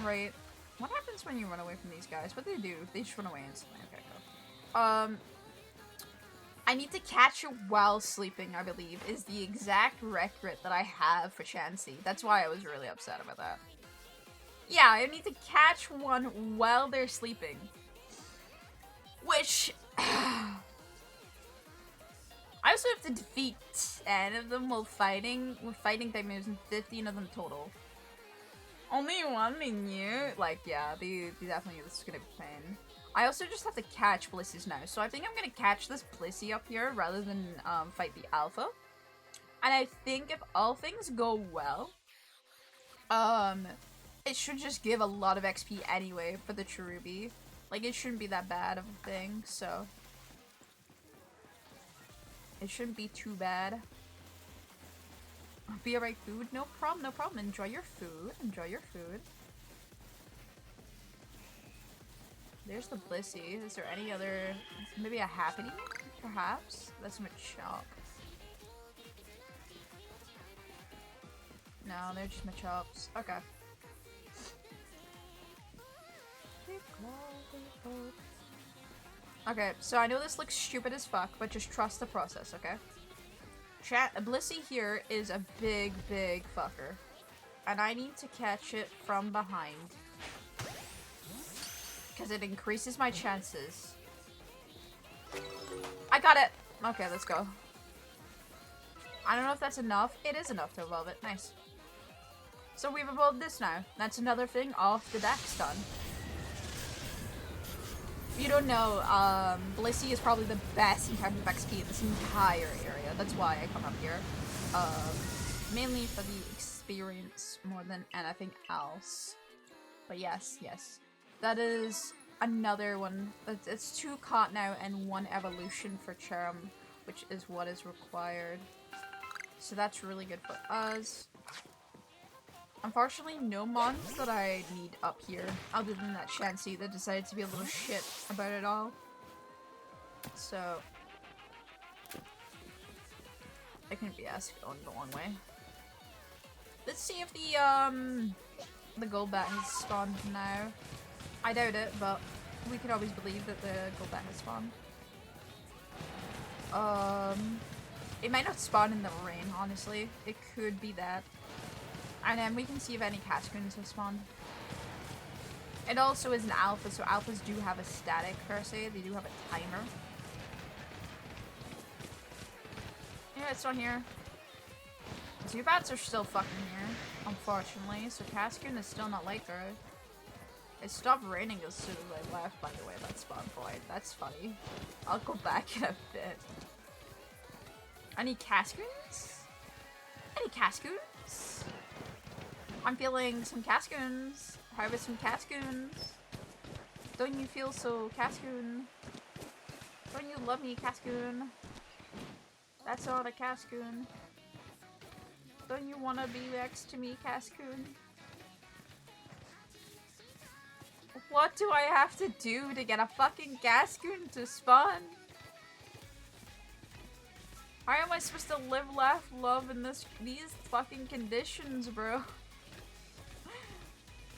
right? What happens when you run away from these guys? What do? They just run away instantly. Okay, go. I need to catch it while sleeping, I believe, is the exact record that I have for Chansey. That's why I was really upset about that. Yeah, I need to catch one while they're sleeping. Which... I also have to defeat 10 of them while fighting. With fighting type moves and 15 of them total. Only one minute? Like, yeah, they definitely, this is gonna be pain. I also just have to catch Blissey's now, so I think I'm gonna catch this Blissey up here rather than fight the Alpha. And I think if all things go well, it should just give a lot of XP anyway for the Cherubi. Like, it shouldn't be that bad of a thing, so... It shouldn't be too bad. Be alright, food? No problem, no problem. Enjoy your food. Enjoy your food. There's the Blissey. Is there any other... Maybe a Happiny? Perhaps? That's Machop. No, they're just Machops. Okay. Okay, so I know this looks stupid as fuck, but just trust the process, okay? Blissey here is a big, big fucker. And I need to catch it from behind. Because it increases my chances. I got it! Okay, let's go. I don't know if that's enough. It is enough to evolve it. Nice. So we've evolved this now. That's another thing off the deck's done. If you don't know, Blissey is probably the best in terms of XP in this entire area. That's why I come up here. Mainly for the experience more than anything else. But yes, yes. That is another one. It's 2 caught now and 1 evolution for Cherum, which is what is required. So that's really good for us. Unfortunately, no mons that I need up here, other than that Chansey that decided to be a little shit about it all. So... I couldn't be asked going the long way. Let's see if the Golbat has spawned now. I doubt it, but we could always believe that the Golbat has spawned. It might not spawn in the rain, honestly. It could be that. And then we can see if any Cascoons have spawned. It also is an alpha, so alphas do have a static per se. They do have a timer. Yeah, it's not here. Zubats are still fucking here, unfortunately. So Cascoon is still not like her. It stopped raining as soon as I left, by the way, that spawn point. That's funny. I'll go back in a bit. Any Cascoons? Any Cascoons? I'm feeling some Cascoons. Harvest some Cascoons. Don't you feel so Cascoon? Don't you love me, Cascoon? That's not a Cascoon. Don't you wanna be next to me, Cascoon? What do I have to do to get a fucking Cascoon to spawn? How am I supposed to live, laugh, love in these fucking conditions, bro?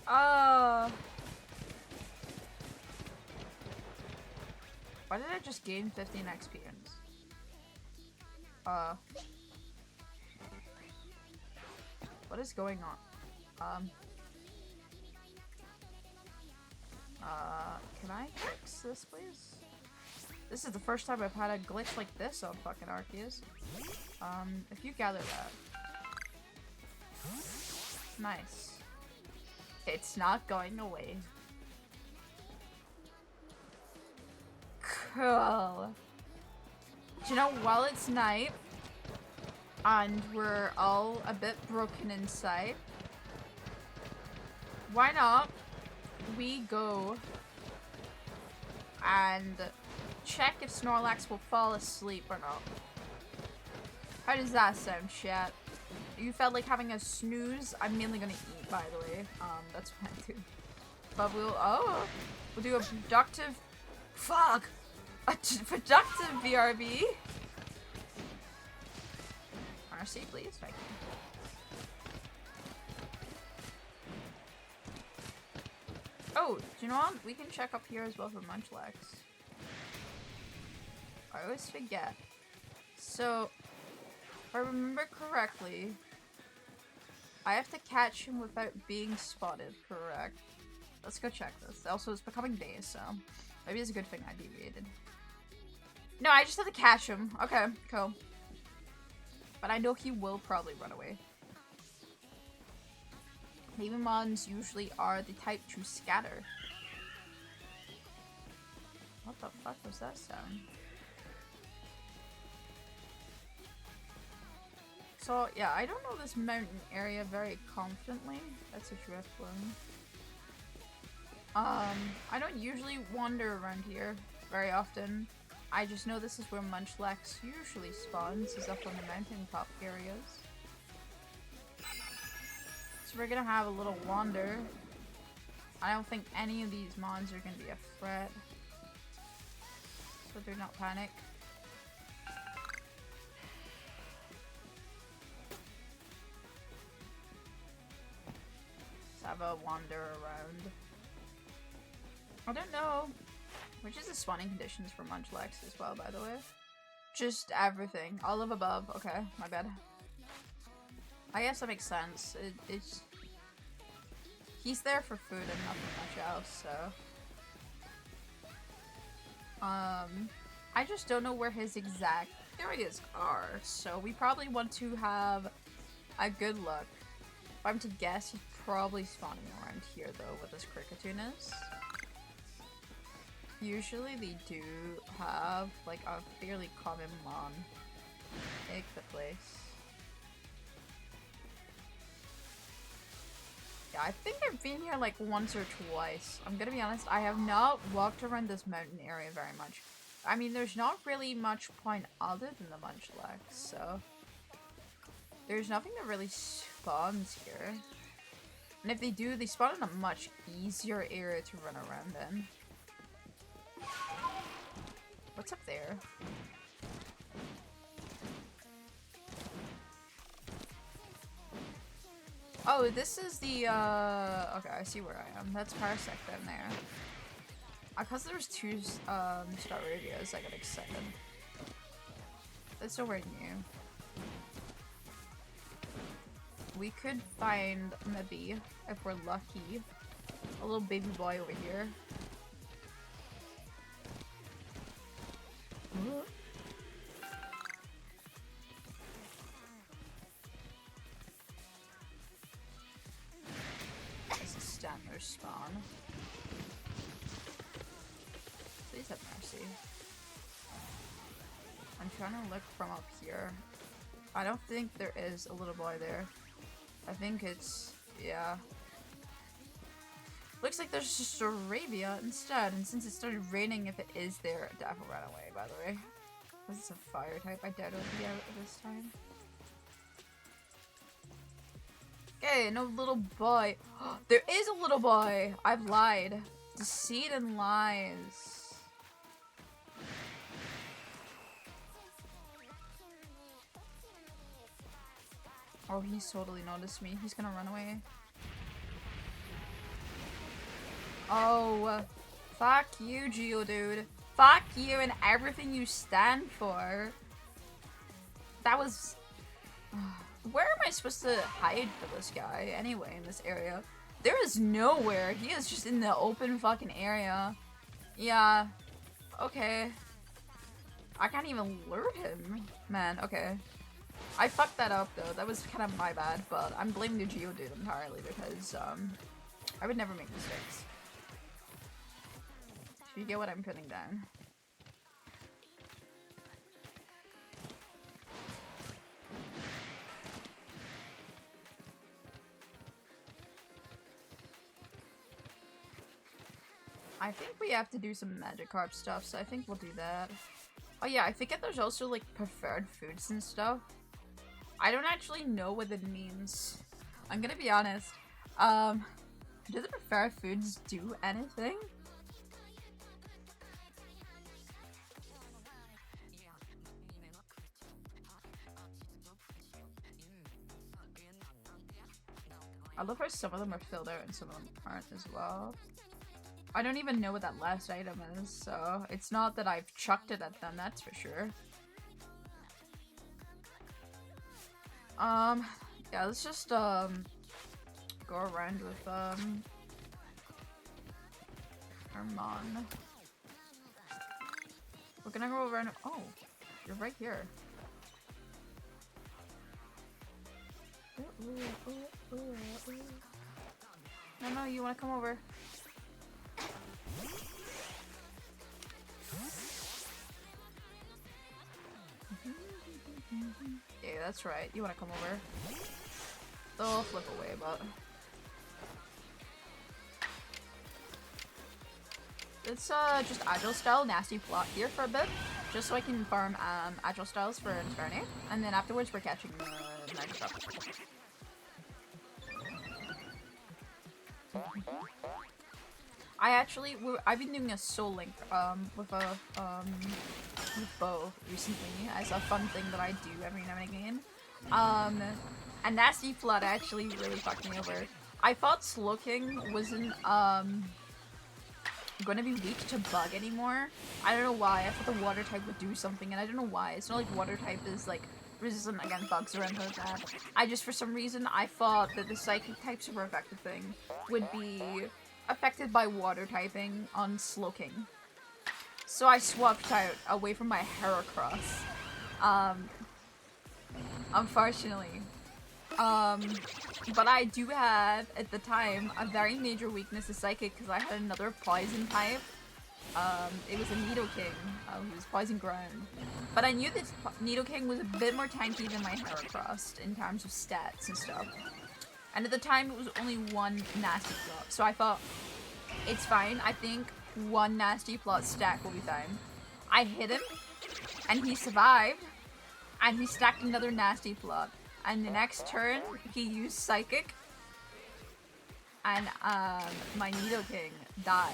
Why did I just gain 15 experience? What is going on? Can I fix this, please? This is the first time I've had a glitch like this on fucking Arceus. If you gather that. Nice. It's not going away. Cool. Do you know, while it's night, And we're all a bit broken inside. Why not we go and check if Snorlax will fall asleep or not? How does that sound, chat? You felt like having a snooze? I'm mainly gonna eat, by the way. That's what I do. But we'll do a productive, a productive BRB. RC, please, thank you. Oh, do you know what? We can check up here as well for Munchlax. I always forget. So, if I remember correctly, I have to catch him without being spotted, correct? Let's go check this. Also, it's becoming day, so maybe it's a good thing I deviated. No, I just have to catch him. Okay, cool. But I know he will probably run away. Mons usually are the type to scatter. What the fuck was that sound? So, yeah, I don't know this mountain area very confidently. That's a drift one. I don't usually wander around here very often. I just know this is where Munchlax usually spawns, is up on the mountaintop areas. So we're gonna have a little wander. I don't think any of these mons are gonna be a threat. So do not panic. Let's have a wander around. I don't know. Which is the spawning conditions for Munchlax as well, by the way. Just everything. All of above. Okay, my bad. I guess that makes sense. It's... He's there for food and nothing much else, so... I just don't know where his exact areas are, so we probably want to have a good look. If I'm to guess, he's probably spawning around here, though, with this Kricketune. Usually they do have, like, a fairly common mon. Take the place. Yeah, I think I've been here, like, once or twice. I'm gonna be honest, I have not walked around this mountain area very much. I mean, there's not really much point other than the Munchlax, so... There's nothing that really spawns here. And if they do, they spawn in a much easier area to run around in. What's up there? Oh, this is the, okay, I see where I am. That's Parsec down there. Because there was two, star radios, I got excited. That's nowhere new. We could find, maybe, if we're lucky, a little baby boy over here. This is standard spawn. Please have mercy. I'm trying to look from up here. I don't think there is a little boy there. I think it's, yeah. Looks like there's just Arabia instead, and since it started raining, if it is there, it definitely ran away, by the way. This is a fire type, I doubt it'll be out at this time. Okay, no little boy. There is a little boy! I've lied. Deceit and lies. Oh, he's totally noticed me. He's gonna run away. Oh, fuck you, Geodude. Fuck you and everything you stand for. That was... Where am I supposed to hide for this guy, anyway, in this area? There is nowhere. He is just in the open fucking area. Yeah. Okay. I can't even lure him. Man, okay. I fucked that up, though. That was kind of my bad, but I'm blaming the Geodude entirely because, I would never make mistakes. You get what I'm putting down. I think we have to do some Magikarp stuff, so I think we'll do that. Oh yeah, I forget there's also like preferred foods and stuff. I don't actually know what it means. I'm gonna be honest. Do the preferred foods do anything? I love how some of them are filled out and some of them aren't as well. I don't even know what that last item is, so it's not that I've chucked it at them, that's for sure. Yeah, let's just, go around with, Hermon. We're gonna go around- oh, you're right here. No, you wanna come over. Yeah, that's right. You wanna come over. They'll flip away, but... Let's, just Agile Style Nasty Plot here for a bit. Just so I can farm, Agile Styles for Infernape. And then afterwards we're catching the Magikarp. I've been doing a Soul Link, with Bo recently as a fun thing that I do every now and again. And Nasty Flood actually really fucked me over. I thought Slowking wasn't, gonna be weak to Bug anymore. I don't know why. I thought the Water type would do something, and I don't know why. It's not like Water type is, like, resistant against bugs or anything like that. For some reason, I thought that the Psychic type super effective thing would be affected by Water typing on Slowking. So I swapped out away from my Heracross. Unfortunately. But I do have, at the time, a very major weakness to Psychic because I had another Poison type. It was a Nidoking, who was Poison Ground. But I knew this Nidoking was a bit more tanky than my Heracross in terms of stats and stuff. And at the time, it was only one Nasty Plot, so I thought, it's fine. I think one Nasty Plot stack will be fine. I hit him, and he survived, and he stacked another Nasty Plot. And the next turn, he used Psychic, and my Nidoking died.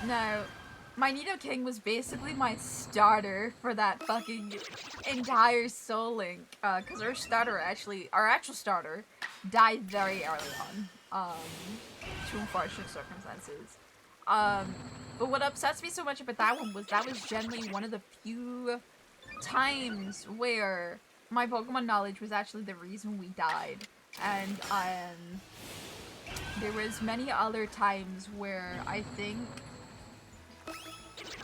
Now, my Nidoking was basically my starter for that fucking entire Soul Link, because our actual starter, died very early on, to unfortunate circumstances. But what upsets me so much about that one was that was generally one of the few times where my Pokemon knowledge was actually the reason we died, and there was many other times where I think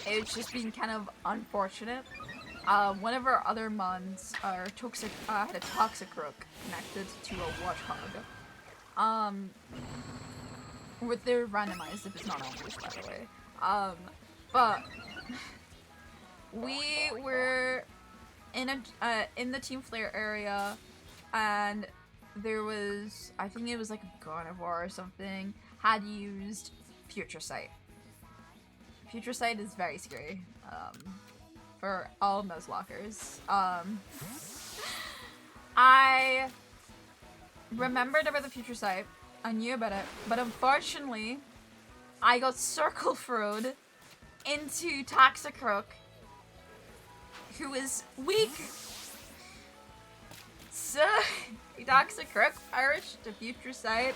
it's just been kind of unfortunate. One of our other mons had a Toxicroak connected to a Warthog. They're randomized if it's not obvious, by the way. But we were in the Team Flare area, and there was, I think it was like a Gardevoir or something, had used Future Sight. Future Sight is very scary, for all Nuzlockers. I remembered about the Future Sight, I knew about it, but unfortunately, I got Circle Throwed into Toxicroak, who is weak. So, Toxicroak perished to Future Sight.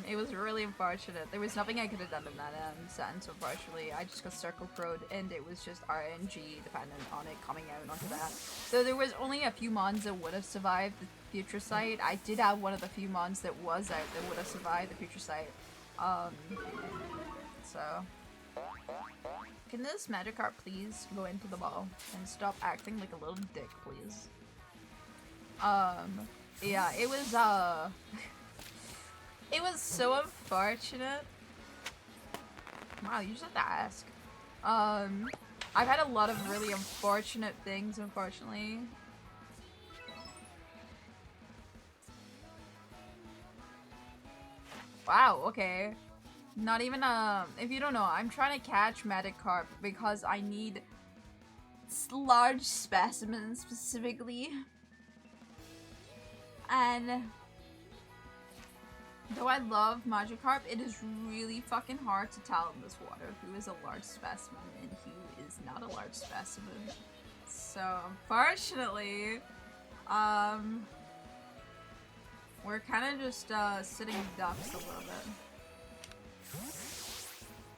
It was really unfortunate. There was nothing I could have done in that sense, unfortunately. I just got Circle Throwed, and it was just RNG dependent on it coming out onto that. So there was only a few mons that would have survived the Future Sight. I did have one of the few mons that was out that would have survived the Future Sight. So... Can this Magikarp please go into the ball and stop acting like a little dick, please? Yeah, it was, it was so unfortunate. Wow, you just have to ask. I've had a lot of really unfortunate things, unfortunately. Wow, okay. Not even, if you don't know, I'm trying to catch Magikarp because I need large specimens specifically. And though I love Magikarp, it is really fucking hard to tell in this water who is a large specimen and who is not a large specimen. So, unfortunately, we're kind of just, sitting ducks a little bit.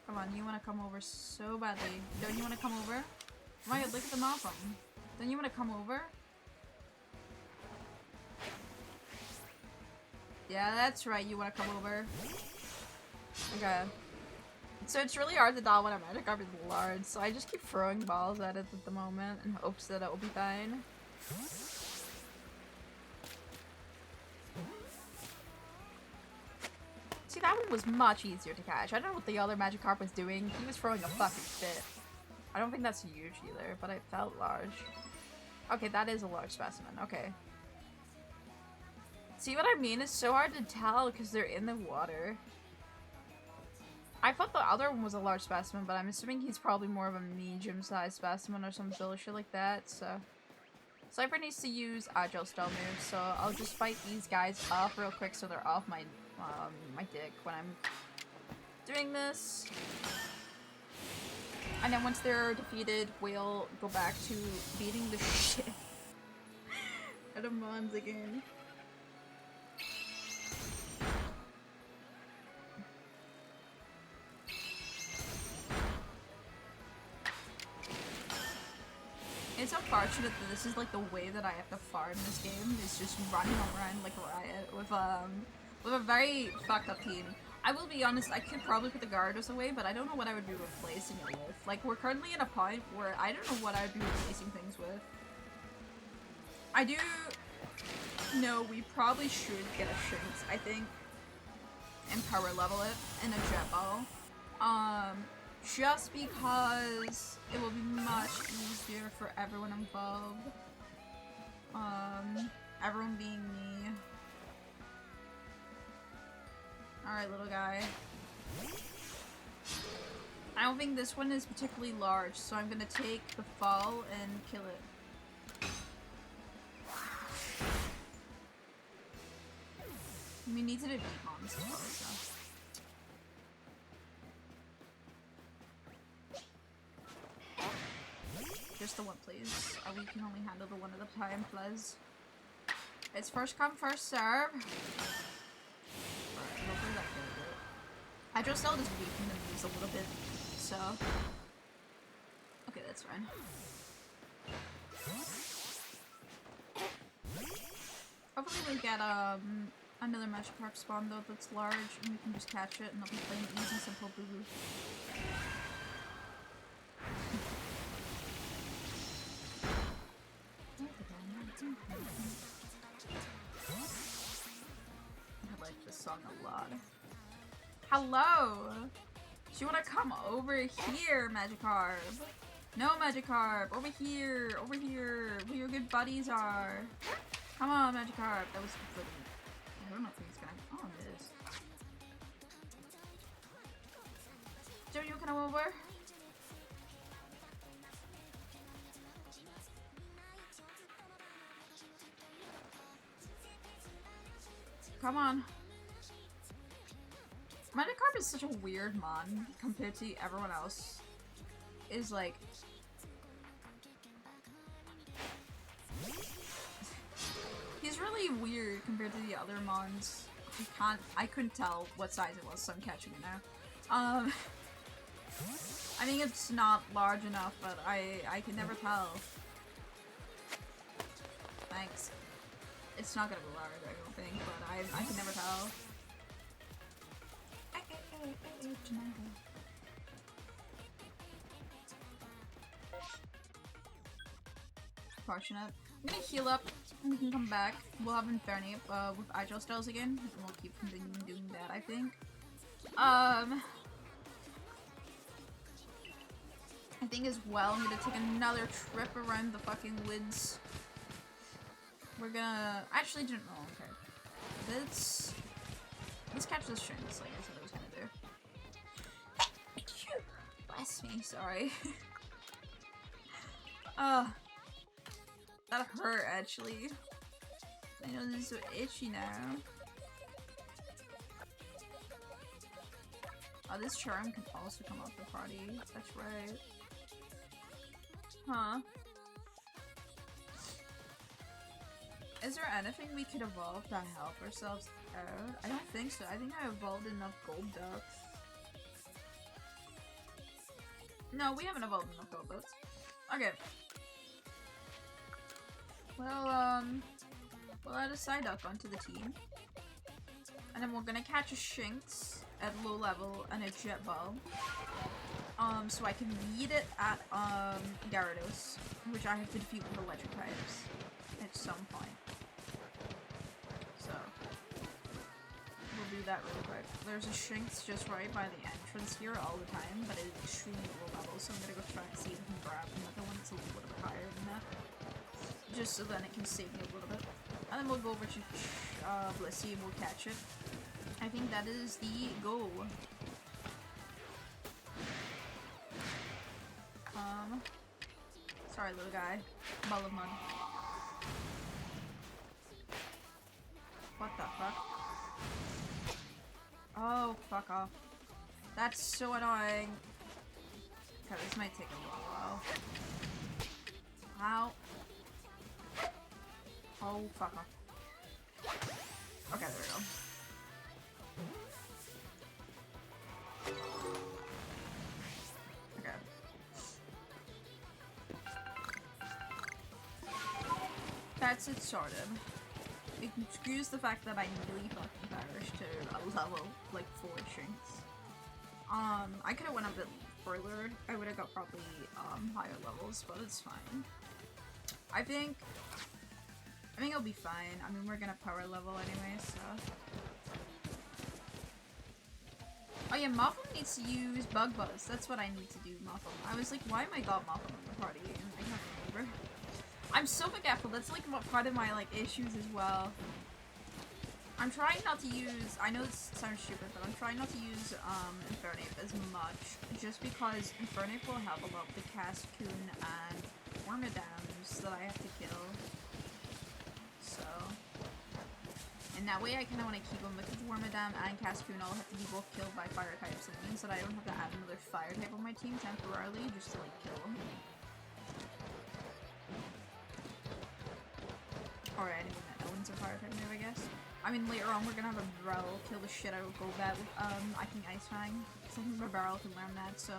Come on, you want to come over so badly. Don't you want to come over? Oh my god, look at the map. Don't you want to come over? Yeah, that's right, you want to come over. Okay. So it's really hard to tell when a Magikarp is large, so I just keep throwing balls at it at the moment in hopes that it will be fine. See, that one was much easier to catch. I don't know what the other Magikarp was doing. He was throwing a fucking fit. I don't think that's huge either, but it felt large. Okay, that is a large specimen. Okay. See what I mean? It's so hard to tell because they're in the water. I thought the other one was a large specimen, but I'm assuming he's probably more of a medium-sized specimen or some bullshit like that, so... Cypher needs to use Agile Style moves, so I'll just fight these guys off real quick so they're off my my dick when I'm doing this. And then once they're defeated, we'll go back to beating the shit out of mons again. It's unfortunate that this is like the way that I have to farm this game, is just running around like a riot with a very fucked up team. I will be honest, I could probably put the Gyarados away, but I don't know what I would be replacing it with. Like, we're currently in a point where I don't know what I would be replacing things with. I do know we probably should get a Shinx, I think, and power level it in a Jet Ball. Just because it will be much easier for everyone involved. Everyone being me. Alright, little guy. I don't think this one is particularly large, so I'm gonna take the fall and kill it. We need to defeat mons as well, so. Just the one, please. We can only handle the one at a time, please. It's first come, first serve. Alright, hopefully that kills it. Hydro Cell just weakened the moves a little bit, so... Okay, that's fine. Hopefully we get, another Magikarp spawn, though, that's large, and we can just catch it, and I'll be playing easy, simple boo-boo. I like this song a lot. Hello! Do you wanna come over here, Magikarp? No, Magikarp! Over here! Over here! Where your good buddies are! Come on, Magikarp! That was completely... I don't know if he's gonna... Oh, it is. Joe, you come over? Come on. Magikarp is such a weird mon compared to everyone else. Is like... He's really weird compared to the other mons. I couldn't tell what size it was, so I'm catching it now. I think it's not large enough, but I can never tell. Thanks. It's not gonna be large, I don't think, but I can never tell. Fortunate. I'm gonna heal up and we can come back. We'll have Infernape with Agile Styles again, and we'll keep continuing doing that, I think. I think as well, I'm gonna take another trip around the fucking woods. We're gonna... Actually, didn't know. Okay. Let's catch this Shinx, like I said I was gonna do. Bless me, sorry. That hurt actually. I know this is so itchy now. Oh, this charm can also come off the party. That's right. Huh. Is there anything we could evolve to help ourselves out? I don't think so. I think I evolved enough gold ducks. No, we haven't evolved enough gold ducks. Okay. Well, we'll add a Psyduck onto the team. And then we're gonna catch a Shinx at low level and a Jet Ball. So I can lead it at, Gyarados, which I have to defeat with electric types at some point. So, we'll do that really quick. There's a Shinx just right by the entrance here all the time, but it's extremely low level, so I'm gonna go try and see if I can grab another one that's a little bit higher than that. Just so then it can save me a little bit. And then we'll go over to Blissey and we'll catch it. I think that is the goal. Sorry little guy. Ball of mud. What the fuck? Oh, fuck off. That's so annoying. Okay, this might take a little while. Ow. Oh, fuck off. Okay, there we go. Okay. That's it sorted. Excuse the fact that I nearly fucking perished to a level, like, 4 Shinx. I could've went a bit further. I would've got probably, higher levels, but it's fine. I think it'll be fine. I mean, we're gonna power level anyway, so. Oh yeah, Motham needs to use Bug Buzz. That's what I need to do, Motham. I was like, why am I got Motham in the party? And I can't remember. I'm so forgetful. That's like part of my like issues as well. I'm trying not to use, I know this sounds stupid, but I'm trying not to use Infernape as much, just because Infernape will help a lot with the Cascoon and Wormadams that I have to kill. So, and that way I kind of want to keep them, because Wormadam and Cascoon all have to be both killed by fire types, and it means that I don't have to add another fire type on my team temporarily, just to like kill them. Or anyone that owns a fire type move, I guess. I mean, later on we're gonna have a Barrel kill the shit out of Golbat with, I think Ice Fang. So I think my Barrel can learn that, so.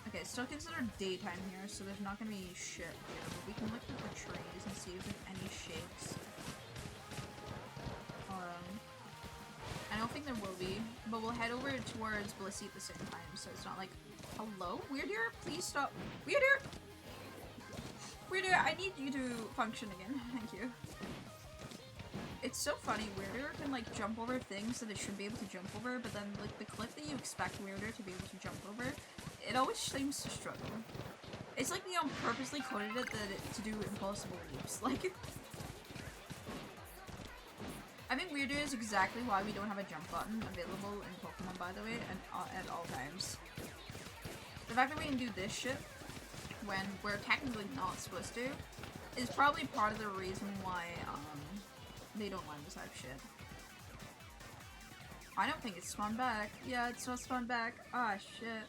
Okay, it's still considered daytime here, so there's not gonna be shit here, but we can look at the trees and see if there's any shapes. I don't think there will be, but we'll head over towards Blissey at the same time, so it's not like, hello? Weirdeer, please stop. Weirdeer! Weirdeer, I need you to function again. Thank you. It's so funny, Weirdeer can like jump over things that it should be able to jump over, but then like the cliff that you expect Weirdeer to be able to jump over, it always seems to struggle. It's like they purposely coded it to do impossible leaps. Like, I think Weirdeer is exactly why we don't have a jump button available in Pokemon, by the way, and at all times. The fact that we can do this shit when we're technically not supposed to is probably part of the reason why they don't let us have shit. I don't think it's spawned back. Yeah, it's not spawned back. Ah, shit.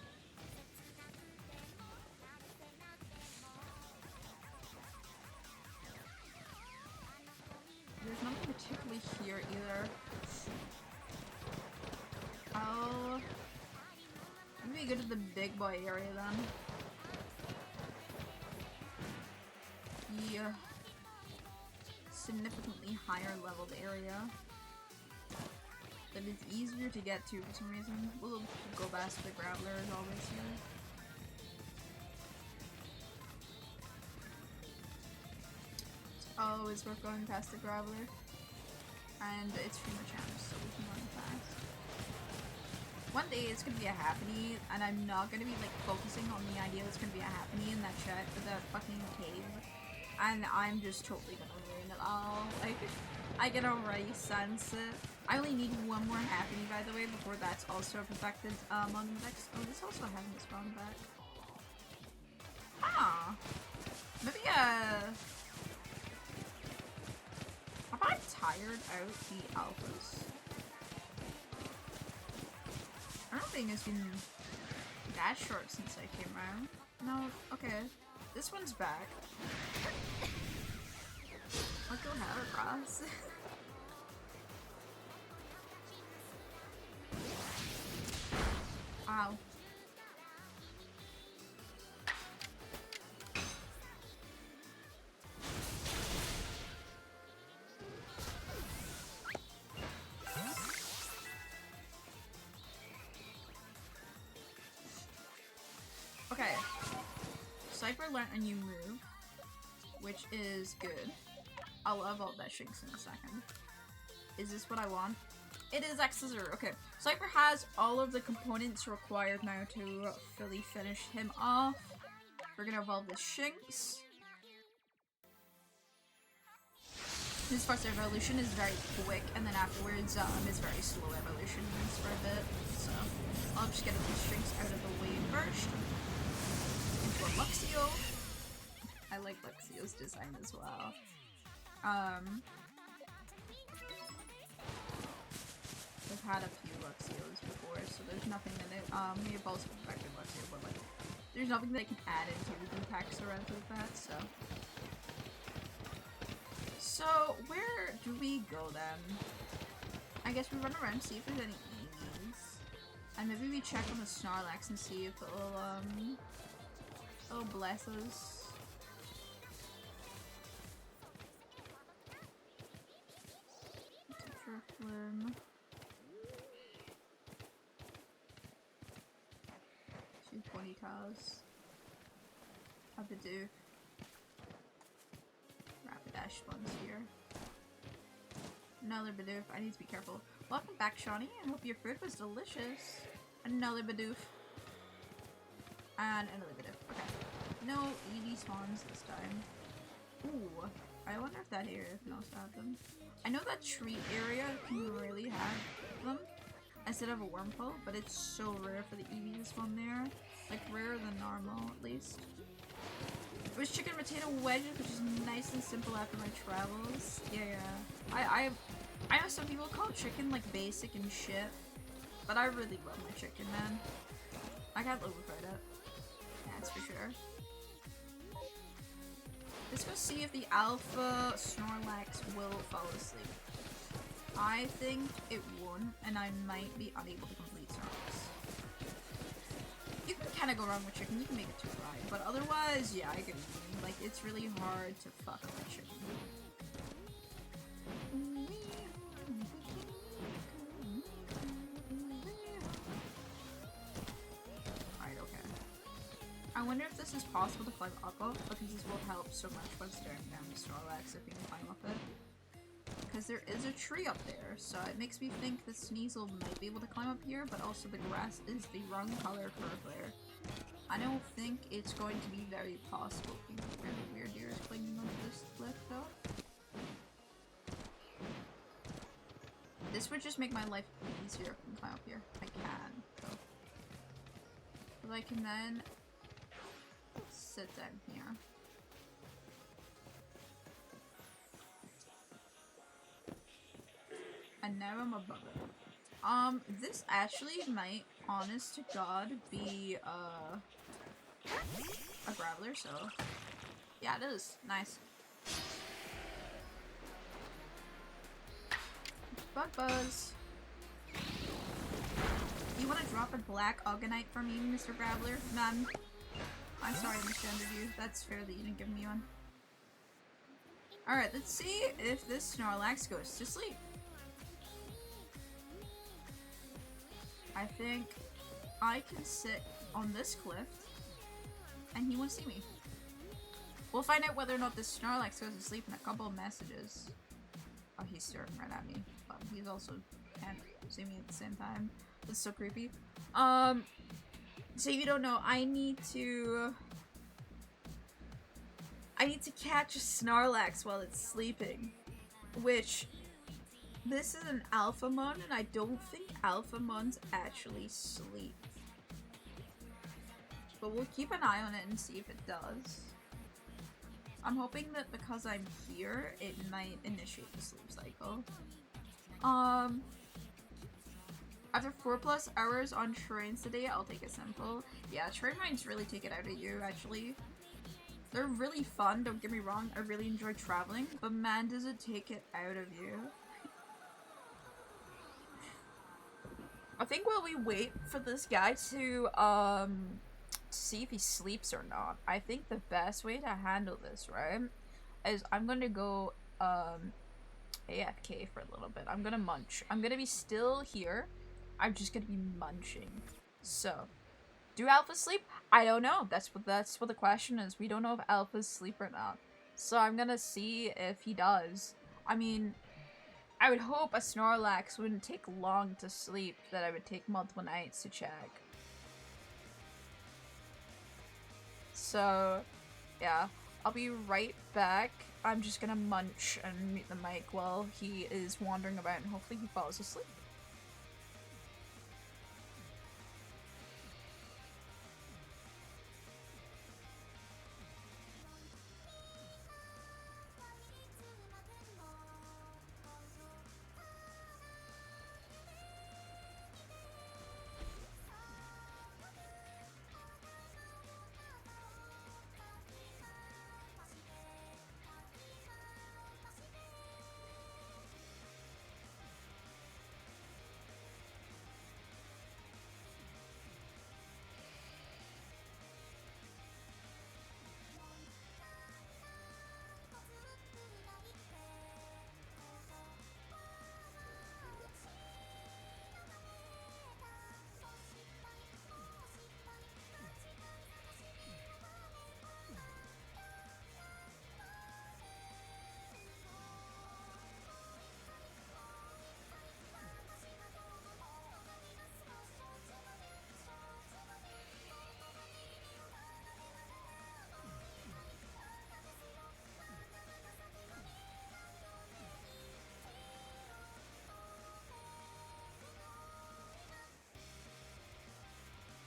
There's nothing particularly here either. Oh, maybe go to the big boy area then. Yeah, significantly higher leveled area that is easier to get to for some reason. We'll go past the Graveler as always here. It's always worth going past the Graveler, and it's free chance, so we can run fast. One day it's gonna be a Happiny, and I'm not gonna be like focusing on the idea it's gonna be a Happiny in that fucking cave. and I'm just totally gonna ruin it all. Like, I can already sense it. I only need one more happening, by the way, before that's also perfected on the next. Oh, this also hasn't spawned back. Ah, maybe have I tired out the alphas? I don't think it's been that short since I came around. No, okay. This one's back. I'll go Heracross. Wow. Okay. Sniper learned a new move, which is good. I'll evolve that Shinx in a second. Is this what I want? It is Xazur. Okay. Sniper has all of the components required now to fully finish him off. We're gonna evolve the Shinx. His first evolution is very quick, and then afterwards, is very slow evolution for a bit. So, I'll just get the Shinx out of the way first. Into a Luxio. I like Luxio's design as well. I've had a few Luxios before, so there's nothing that it, we have also perfected Luxio, but like, there's nothing that I can add into the attacks or anything like that, so. So, where do we go then? I guess we run around, see if there's any EVs. And maybe we check on the Snorlax and see if it'll bless us. Flynn. Two Ponytas. A Bidoof. Rapidash one's here. Another Bidoof. I need to be careful. Welcome back, Shawnee. I hope your food was delicious. Another Bidoof. And another Bidoof. Okay. No EV spawns this time. Ooh. I wonder if that area can also have them. I know that tree area can really have them instead of a wormhole, but it's so rare for the EV to spawn there. Like, rarer than normal, at least. It was chicken potato wedges, which is nice and simple after my travels. Yeah. I know some people call chicken, like, basic and shit, but I really love my chicken, man. I can't live without it. That's for sure. Let's go see if the Alpha Snorlax will fall asleep. I think it won't, and I might be unable to complete Snorlax. You can kind of go wrong with chicken, you can make it too dry, but otherwise, yeah, I get it. Like, it's really hard to fuck up with chicken. I wonder if this is possible to climb up of, because this will help so much when staring down the Snorlax if we can climb up it. Because there is a tree up there, so it makes me think that Sneasel might be able to climb up here, but also the grass is the wrong color for a flare. I don't think it's going to be very possible. Really weird deer is clinging onto this cliff though. This would just make my life easier if I can climb up here. I can, though. But I can then sit down here. And now I'm above it. This actually might, honest to God, be, a Graveler, so... Yeah, it is. Nice. Buzz. You wanna drop a black Ogonite for me, Mr. Graveler? None. I'm sorry I misgendered you. That's fair that you didn't give me one. Alright, let's see if this Snorlax goes to sleep. I think I can sit on this cliff and he won't see me. We'll find out whether or not this Snorlax goes to sleep in a couple of messages. Oh, he's staring right at me, but he's also can't see me at the same time. That's so creepy. So if you don't know, I need to I need to catch a Snorlax while it's sleeping. Which, this is an alpha mon, and I don't think alpha mons actually sleep. But we'll keep an eye on it and see if it does. I'm hoping that because I'm here, it might initiate the sleep cycle. After 4+ hours on trains today, I'll take it simple. Yeah, train rides really take it out of you, actually. They're really fun, don't get me wrong, I really enjoy traveling, but man does it take it out of you. I think while we wait for this guy to see if he sleeps or not, I think the best way to handle this, right, is I'm gonna go AFK for a little bit. I'm gonna munch. I'm gonna be still here. I'm just gonna be munching. So, do alphas sleep? I don't know. That's what the question is. We don't know if alphas sleep or not. So I'm gonna see if he does. I mean, I would hope a Snorlax wouldn't take long to sleep, that I would take multiple nights to check. So, yeah. I'll be right back. I'm just gonna munch and mute the mic while he is wandering about, and hopefully he falls asleep.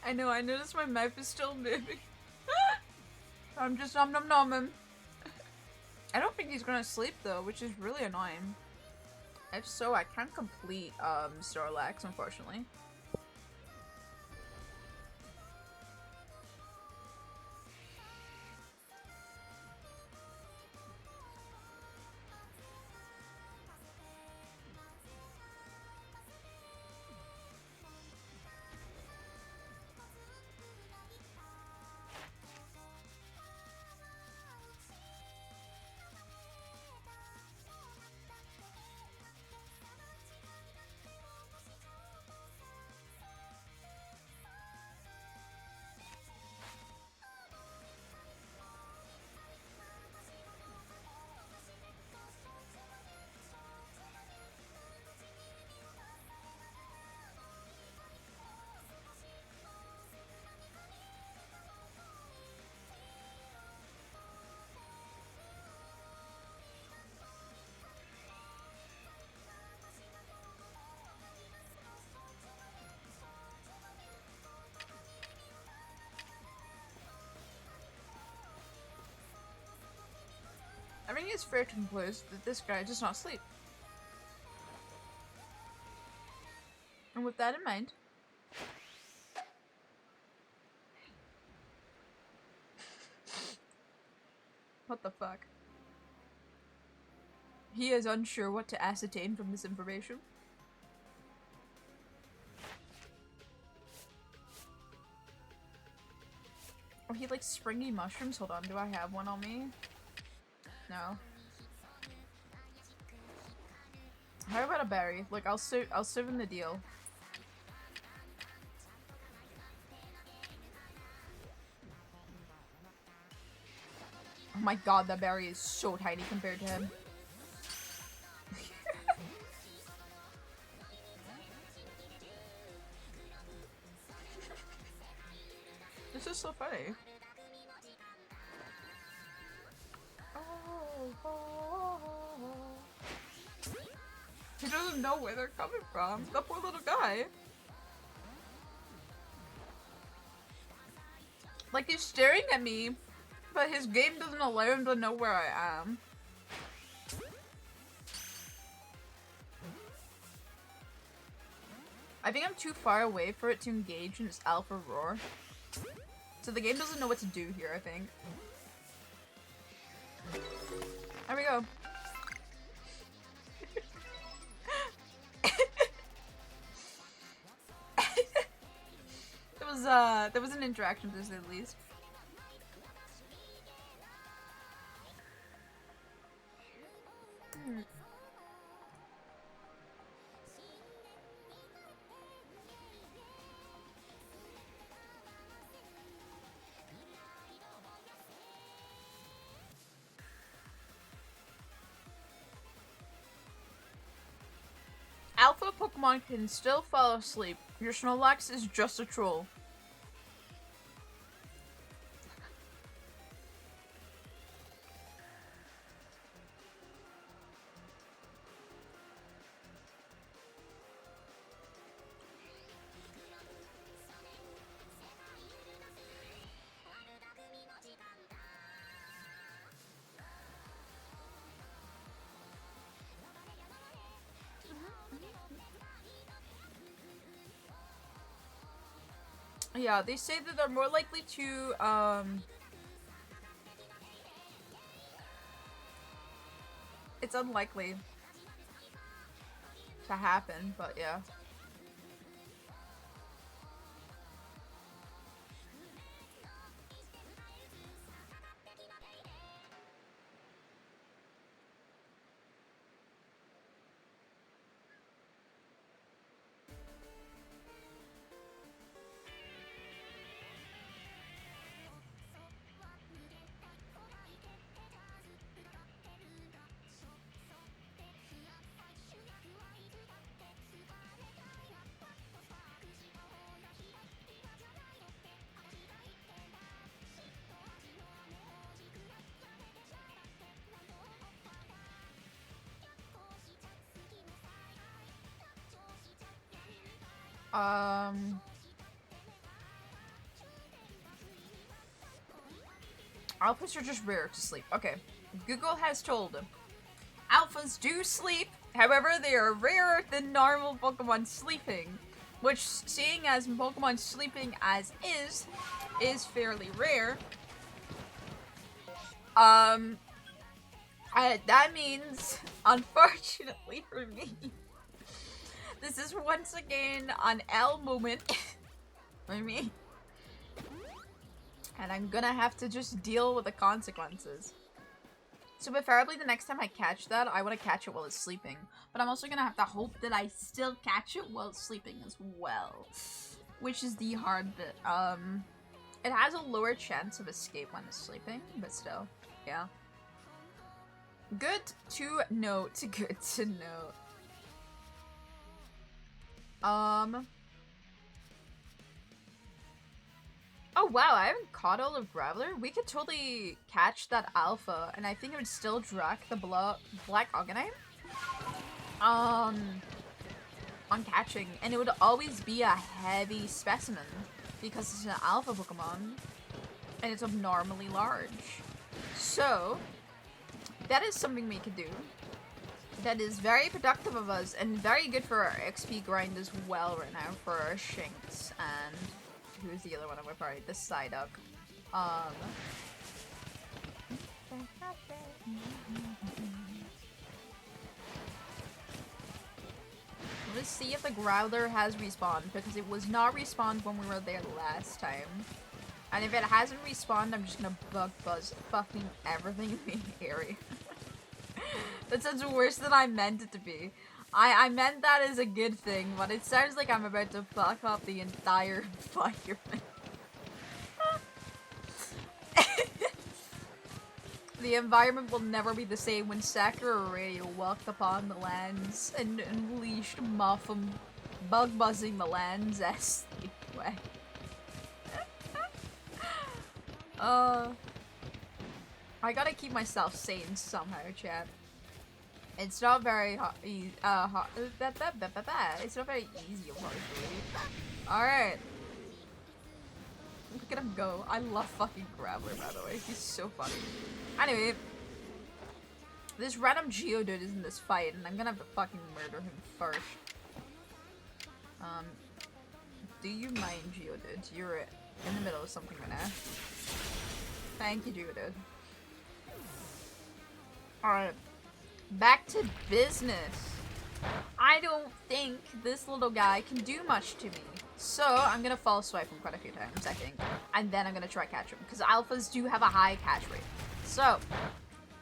I know, I noticed my mouth is still moving. I'm just nom-nom-nomming. I don't think he's gonna sleep though, which is really annoying. If so, I can't complete Snorlax, unfortunately. I think it's fair to conclude that this guy does not sleep. And with that in mind, what the fuck? He is unsure what to ascertain from this information. Oh, he likes springy mushrooms? Hold on, do I have one on me? No. How about a berry? Look, I'll serve him the deal. Oh my god, that berry is so tiny compared to him. This is so funny. He doesn't know where they're coming from. The poor little guy. Like, he's staring at me, but his game doesn't allow him to know where I am. I think I'm too far away for it to engage in its alpha roar. So the game doesn't know what to do here, I think. There we go. There was an interaction to say the least. Alpha Pokemon can still fall asleep. Your Snorlax is just a troll. Yeah, they say that they're more likely to, it's unlikely to happen, but yeah. Alphas are just rare to sleep. Okay. Google has told him. Alphas do sleep, however, they are rarer than normal Pokemon sleeping. Which, seeing as Pokemon sleeping as is fairly rare. That means, unfortunately for me, this is once again an L moment for me. And I'm gonna have to just deal with the consequences. So preferably the next time I catch that, I want to catch it while it's sleeping. But I'm also gonna have to hope that I still catch it while it's sleeping as well. Which is the hard bit. It has a lower chance of escape when it's sleeping, but still, yeah. Good to note, good to note. Oh wow, I haven't caught all of Graveler. We could totally catch that alpha, and I think it would still drac the Black Arcanine. On catching, and it would always be a heavy specimen because it's an alpha Pokemon, and it's abnormally large. So, that is something we could do. That is very productive of us, and very good for our XP grind as well right now, for our Shinx, and who's the other one of my party? The Psyduck. Let's see if the Growler has respawned, because it was not respawned when we were there last time. And if it hasn't respawned, I'm just gonna bug buzz fucking everything in the area. That sounds worse than I meant it to be. I meant that as a good thing, but it sounds like I'm about to fuck up the entire environment. The environment will never be the same when Sakura Radio walked upon the lands and unleashed Muffum, bug buzzing the lands as they way. I gotta keep myself sane somehow, chat. It's not very it's not very easy, unfortunately. Alright. Look at him go. I love fucking Graveler, by the way. He's so funny. Anyway. This random Geodude is in this fight, and I'm gonna have to fucking murder him first. Do you mind, Geodude? You're in the middle of something right now. Thank you, Geodude. Alright. Back to business. I don't think this little guy can do much to me. So, I'm gonna false swipe him quite a few times, I think. And then I'm gonna try catch him. Because alphas do have a high catch rate. So,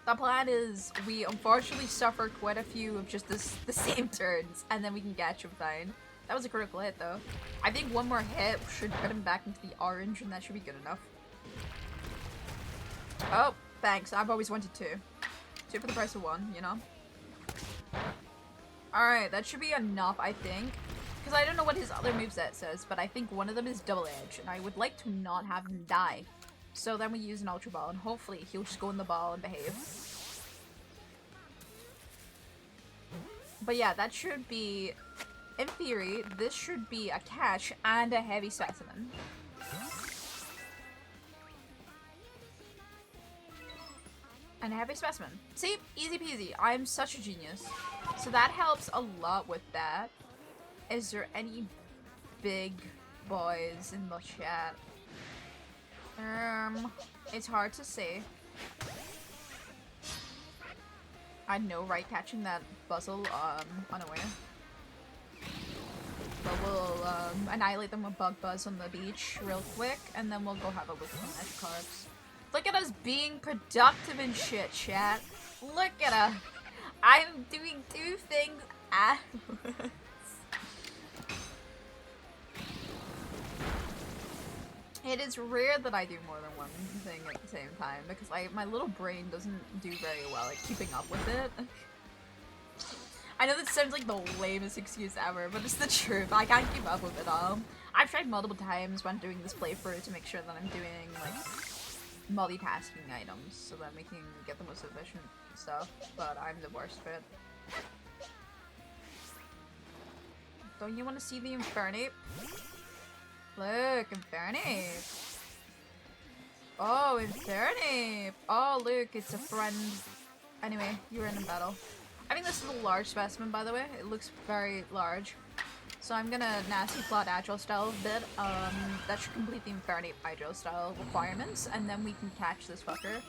the plan is we unfortunately suffer quite a few of just the same turns. And then we can catch him fine. That was a critical hit, though. I think one more hit should put him back into the orange, and that should be good enough. Oh, thanks. I've always wanted two. Two for the price of one, you know? Alright, that should be enough, I think. Because I don't know what his other moveset says, but I think one of them is double edge, and I would like to not have him die. So then we use an Ultra Ball, and hopefully he'll just go in the ball and behave. But yeah, that should be... In theory, this should be a catch and a heavy specimen. And a heavy specimen. See? Easy peasy. I'm such a genius. So that helps a lot with that. Is there any big boys in the chat? It's hard to say. I know, right? Catching that Buzzle, unaware. But we'll, annihilate them with Bug Buzz on the beach real quick, and then we'll go have a look at the Magikarps. Look at us being productive and shit, chat. Look at us. I'm doing two things at once. It is rare that I do more than one thing at the same time, because my little brain doesn't do very well at keeping up with it. I know that sounds like the lamest excuse ever, but it's the truth. I can't keep up with it all. I've tried multiple times when doing this playthrough to make sure that I'm doing, like, multitasking items so that we can get the most efficient stuff, but I'm the worst for it. Don't you want to see the Infernape? Look, Infernape! Oh, Infernape! Oh, look, it's a friend. Anyway, you're in a battle. I think this is a large specimen, by the way. It looks very large. So I'm gonna nasty plot Agile style a bit. That should complete the Infernape Agile style requirements, and then we can catch this fucker.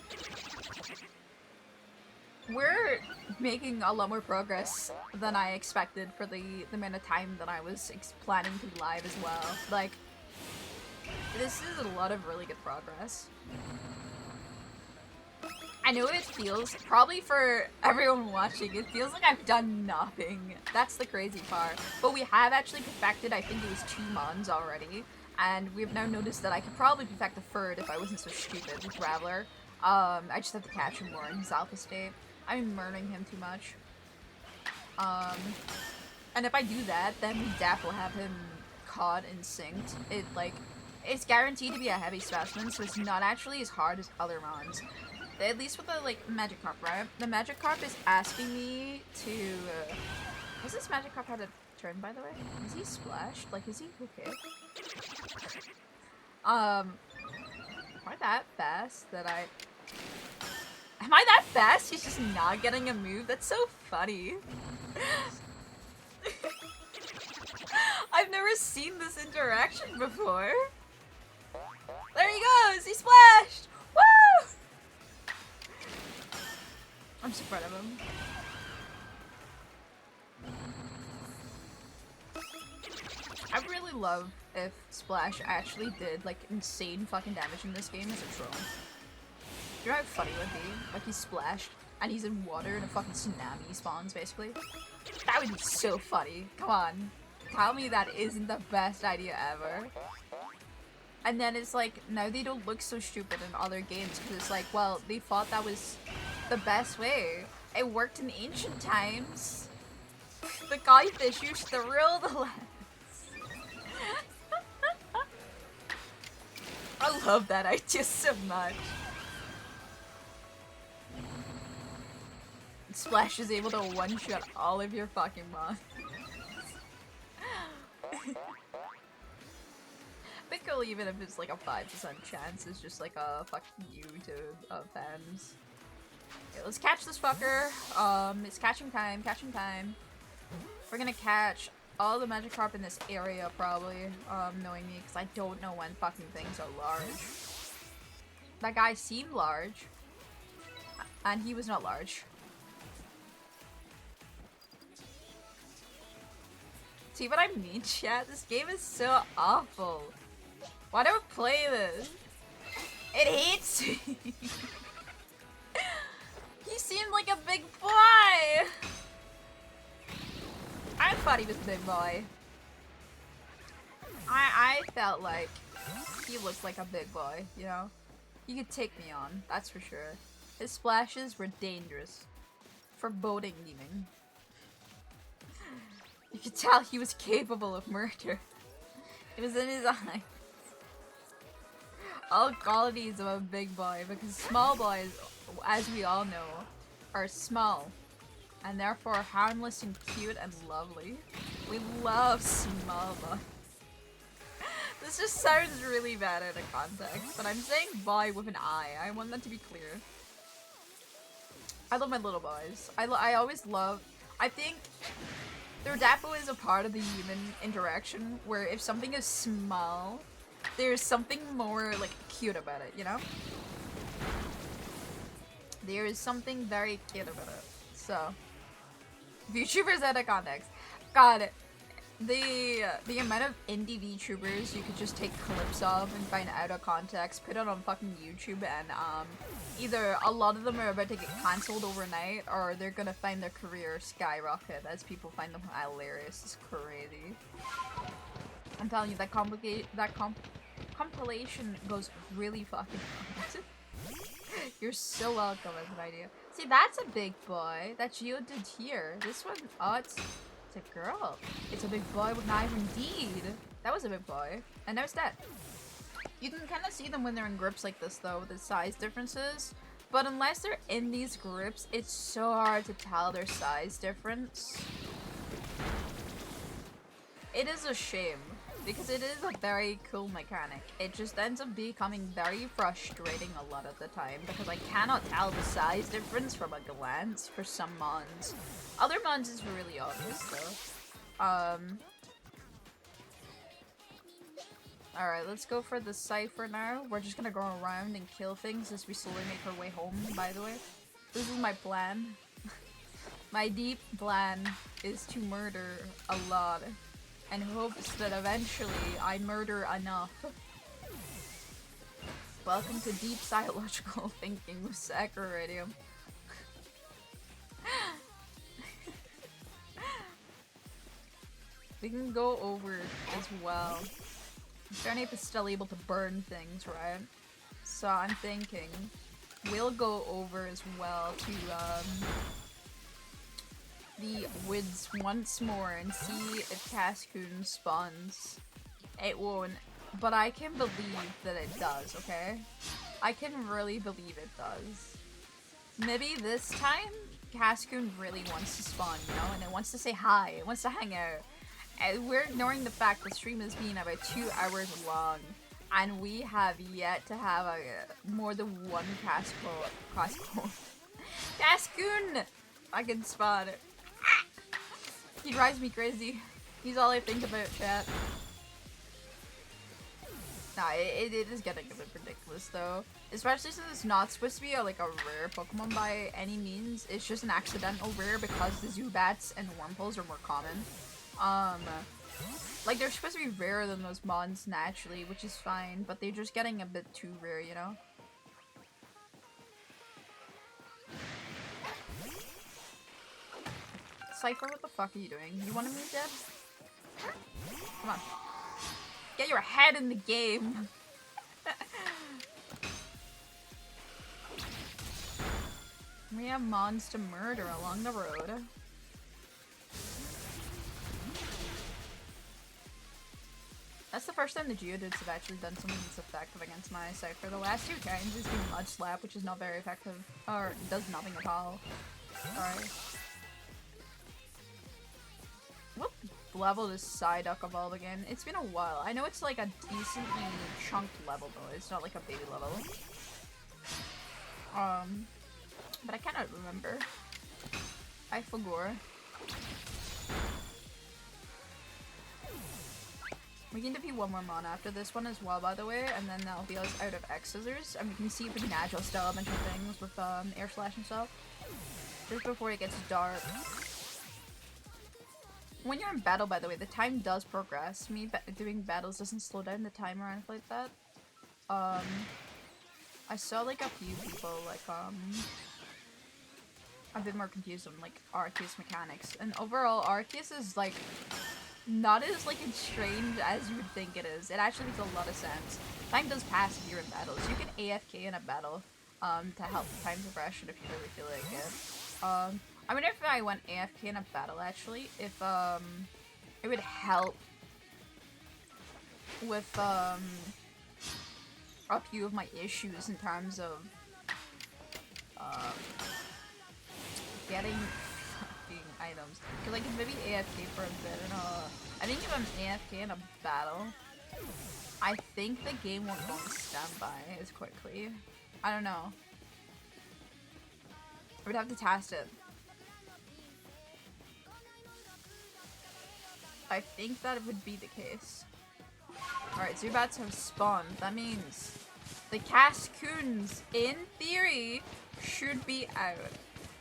We're making a lot more progress than I expected for the amount of time that I was planning to be live as well. Like, this is a lot of really good progress. I know it feels, probably for everyone watching, it feels like I've done nothing. That's the crazy part. But we have actually perfected, I think it was 2 mons already. And we've now noticed that I could probably perfect the third if I wasn't so stupid with Graveler. I just have to catch him more in his alpha state. I'm murdering him too much. And if I do that, then we definitely have him caught and synced. It's guaranteed to be a heavy specimen, so it's not actually as hard as other mons. At least with the, like, Magikarp, right? The Magikarp is asking me to... has this Magikarp had a turn, by the way? Is he splashed? Like, is he okay? Am I that fast that I... Am I that fast? He's just not getting a move? That's so funny. I've never seen this interaction before. There he goes! He splashed! Woo! I'm so proud of him. I really love if Splash actually did, like, insane fucking damage in this game as a troll. Do you know how funny it would be? Like, he's splashed, and he's in water, and a fucking tsunami spawns, basically. That would be so funny. Come on. Tell me that isn't the best idea ever. And then it's like, now they don't look so stupid in other games, because it's like, well, they thought that was the best way. It worked in ancient times. The Kaifish used to rule the lands. I love that idea so much. Splash is able to one-shot all of your fucking mons. Bit cool even if it's like a 5% chance, it's just like a fuck you to fans. Okay, let's catch this fucker. It's catching time, catching time. We're gonna catch all the Magikarp in this area probably, knowing me, because I don't know when fucking things are large. That guy seemed large, and he was not large. See what I mean, chat? This game is so awful. Why do I play this? It hates me. He seemed like a big boy. I thought he was a big boy. I felt like he looked like a big boy, you know? He could take me on, that's for sure. His splashes were dangerous. Foreboding even. You could tell he was capable of murder. It was in his eyes. All qualities of a big boy, because small boys, as we all know, are small. And therefore harmless and cute and lovely. We love small boys. This just sounds really bad in a context, but I'm saying boy with an I. I want that to be clear. I love my little boys. I always love... I think their Dapo is a part of the human interaction where if something is small, there's something more like cute about it, you know? There is something very cute about it. So, VTubers out of context. God, the amount of indie VTubers you could just take clips of and find out of context, put it on fucking YouTube, and either a lot of them are about to get cancelled overnight, or they're gonna find their career skyrocket as people find them hilarious. It's crazy. I'm telling you, that compilation goes really fucking hard. You're so welcome as an idea. See, that's a big boy that Geo did here. This one, oh, it's a girl. It's a big boy with knife indeed. That was a big boy. And now it's dead. You can kind of see them when they're in grips like this though, with the size differences. But unless they're in these grips, it's so hard to tell their size difference. It is a shame. Because it is a very cool mechanic. It just ends up becoming very frustrating a lot of the time because I cannot tell the size difference from a glance for some mons. Other mons is really obvious though. Alright, let's go for the cipher now. We're just gonna go around and kill things as we slowly make our way home, by the way. This is my plan. My deep plan is to murder a lot. And hopes that eventually I murder enough. Welcome to deep psychological thinking with Sakura Radio. We can go over as well. Starnape is still able to burn things, right? So I'm thinking we'll go over as well to the woods once more and see if Cascoon spawns. It won't, but I can believe that it does, okay? I can really believe it does. Maybe this time, Cascoon really wants to spawn, you know? And it wants to say hi, it wants to hang out. And we're ignoring the fact the stream has been about 2 hours long, and we have yet to have more than one Cascoon. Cascoon! I can spot it. He drives me crazy. He's all I think about, chat. Nah, it is getting a bit ridiculous though. Especially since it's not supposed to be a rare Pokemon by any means. It's just an accidental rare because the Zubats and Wurmples are more common. Like they're supposed to be rarer than those mons naturally, which is fine, but they're just getting a bit too rare, you know? Cypher, what the fuck are you doing? You wanted me dead? Come on. Get your head in the game! We have mons to murder along the road. That's the first time the Geodudes have actually done something that's effective against my Cypher. The last 2 times has been Mud Slap, which is not very effective, or does nothing at all. Sorry. What level does Psyduck evolve again? It's been a while. I know it's like a decently chunked level though. It's not like a baby level. But I cannot remember. I forgot. We can defeat one more mon after this one as well, by the way, and then that'll be us out of X scissors, and we can see if we can agile style a bunch of things with air slash and stuff. Just before it gets dark. When you're in battle, by the way, the time does progress. Doing battles doesn't slow down the time or anything like that. I saw like a few people like a bit more confused on like Arceus mechanics, and overall Arceus is like not as like strange as you would think it is. It actually makes a lot of sense. Time does pass if you're in battles. You can AFK in a battle to help time progression if you really feel like it. I wonder if I went AFK in a battle actually, if it would help with a few of my issues in terms of getting fucking items. Cause I can maybe AFK for a bit and I think if I'm AFK in a battle, I think the game won't go on standby as quickly. I don't know. I would have to test it. I think that would be the case. Alright, Zubats have spawned. That means the Cascoons, in theory, should be out.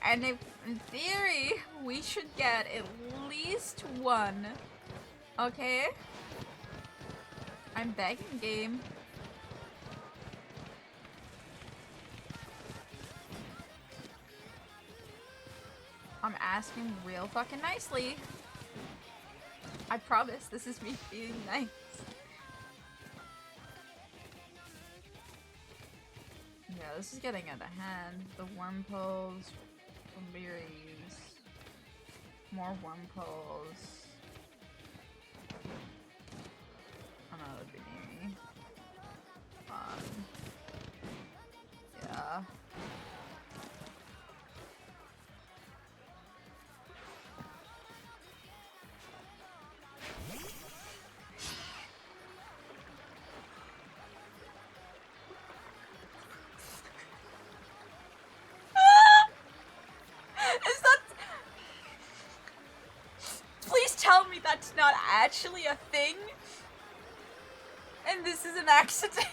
And if, in theory, we should get at least one. Okay? I'm back in game. I'm asking real fucking nicely. I promise this is me being nice. Yeah, this is getting out of hand. The worm poles, berries, more worm poles. Oh no, that would be near me. Yeah. That's not actually a thing, and this is an accident.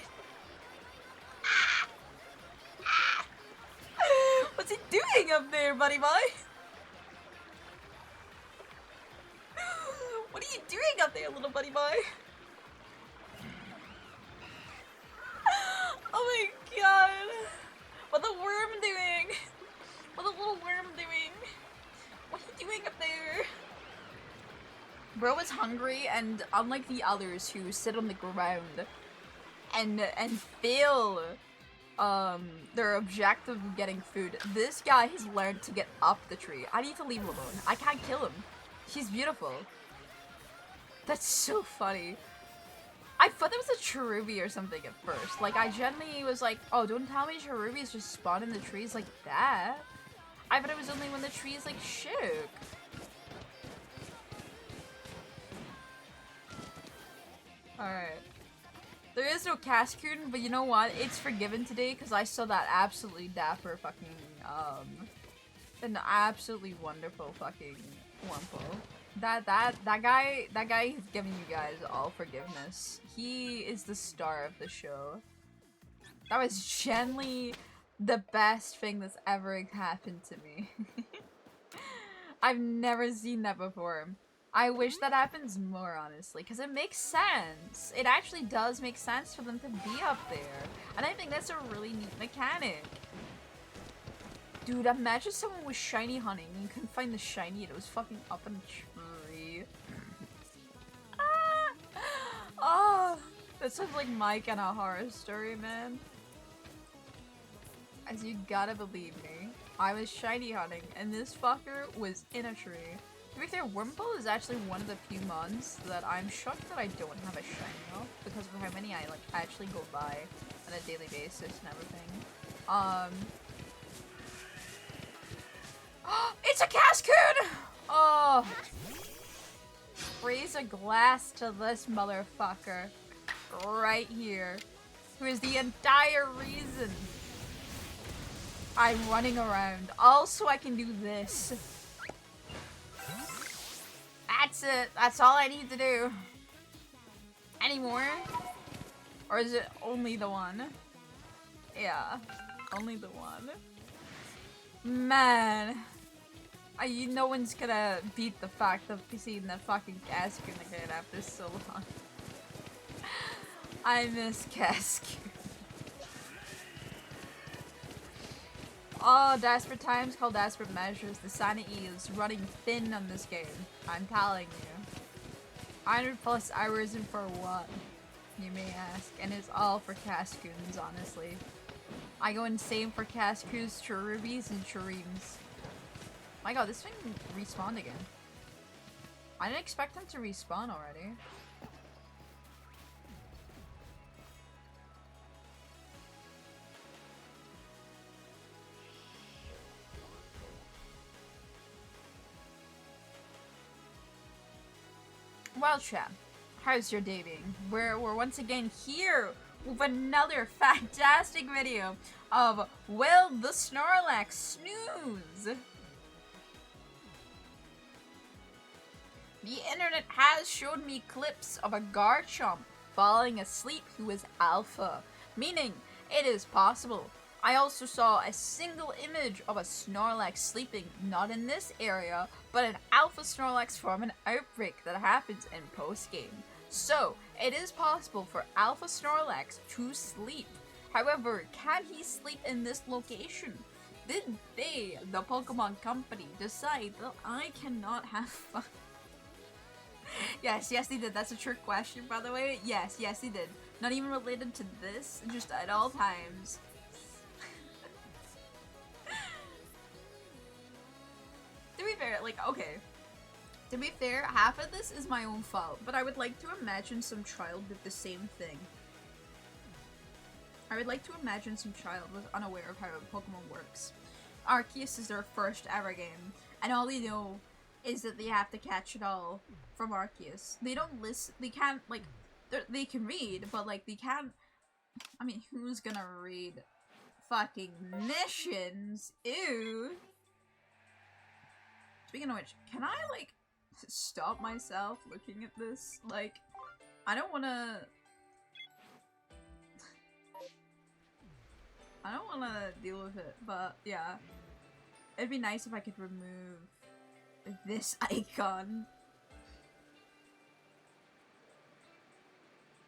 What's he doing up there, buddy boy? What are you doing up there, little buddy boy? Oh my god. What the worm doing? What the little worm doing? What are you doing up there? Bro is hungry, and unlike the others who sit on the ground and fail their objective of getting food, this guy has learned to get up the tree. I need to leave him alone. I can't kill him. She's beautiful. That's so funny. I thought that was a cherubi or something at first. Like, I genuinely was like, oh, don't tell me cherubis just spawn in the trees like that. I thought it was only when the trees like shook. Alright. There is no Cascoon, but you know what? It's forgiven today because I saw that absolutely dapper fucking, an absolutely wonderful fucking Wurmple. That guy is giving you guys all forgiveness. He is the star of the show. That was genuinely the best thing that's ever happened to me. I've never seen that before. I wish that happens more, honestly, because it makes sense. It actually does make sense for them to be up there. And I think that's a really neat mechanic. Dude, imagine someone was shiny hunting and you couldn't find the shiny and it was fucking up in a tree. Ah! Oh, that sounds like my kind of horror story, man. As you gotta believe me, I was shiny hunting and this fucker was in a tree. To be fair, Wurmple is actually one of the few mons that I'm shocked that I don't have a shiny of because of how many I like actually go by on a daily basis and everything. a Cascoon! Oh. Raise a glass to this motherfucker. Right here. Who is the entire reason I'm running around. Also, I can do this. That's it. That's all I need to do. Any more? Or is it only the one? Yeah. Only the one. Man. No one's gonna beat the fact of seeing the fucking Cascoon again after so long. I miss Cascoon. Oh, desperate times call desperate measures. The sanity is running thin on this game. I'm telling you. 100 plus hours and for what? You may ask. And it's all for Cascoons, honestly. I go insane for Cascoons, Cherubies, and Chereems. My god, this thing respawned again. I didn't expect them to respawn already. Well, chat, how's your day being? We're once again here with another fantastic video of Will the Snorlax Snooze? The internet has showed me clips of a Garchomp falling asleep who is alpha, meaning it is possible. I also saw a single image of a Snorlax sleeping, not in this area, but an alpha Snorlax from an outbreak that happens in post-game. So, it is possible for alpha Snorlax to sleep. However, can he sleep in this location? Did they, the Pokemon Company, decide that I cannot have fun? Yes, they did. That's a trick question, by the way. Yes, they did. Not even related to this, just at all times. To be fair, okay. To be fair, half of this is my own fault, but I would like to imagine some child did the same thing. I would like to imagine some child was unaware of how Pokemon works. Arceus is their first ever game, and all they know is that they have to catch it all from Arceus. They don't listen, they can't, they can read, but, they can't, I mean, who's gonna read fucking missions? Ew! Speaking of which, can I, stop myself looking at this? I don't wanna deal with it, but yeah. It'd be nice if I could remove this icon.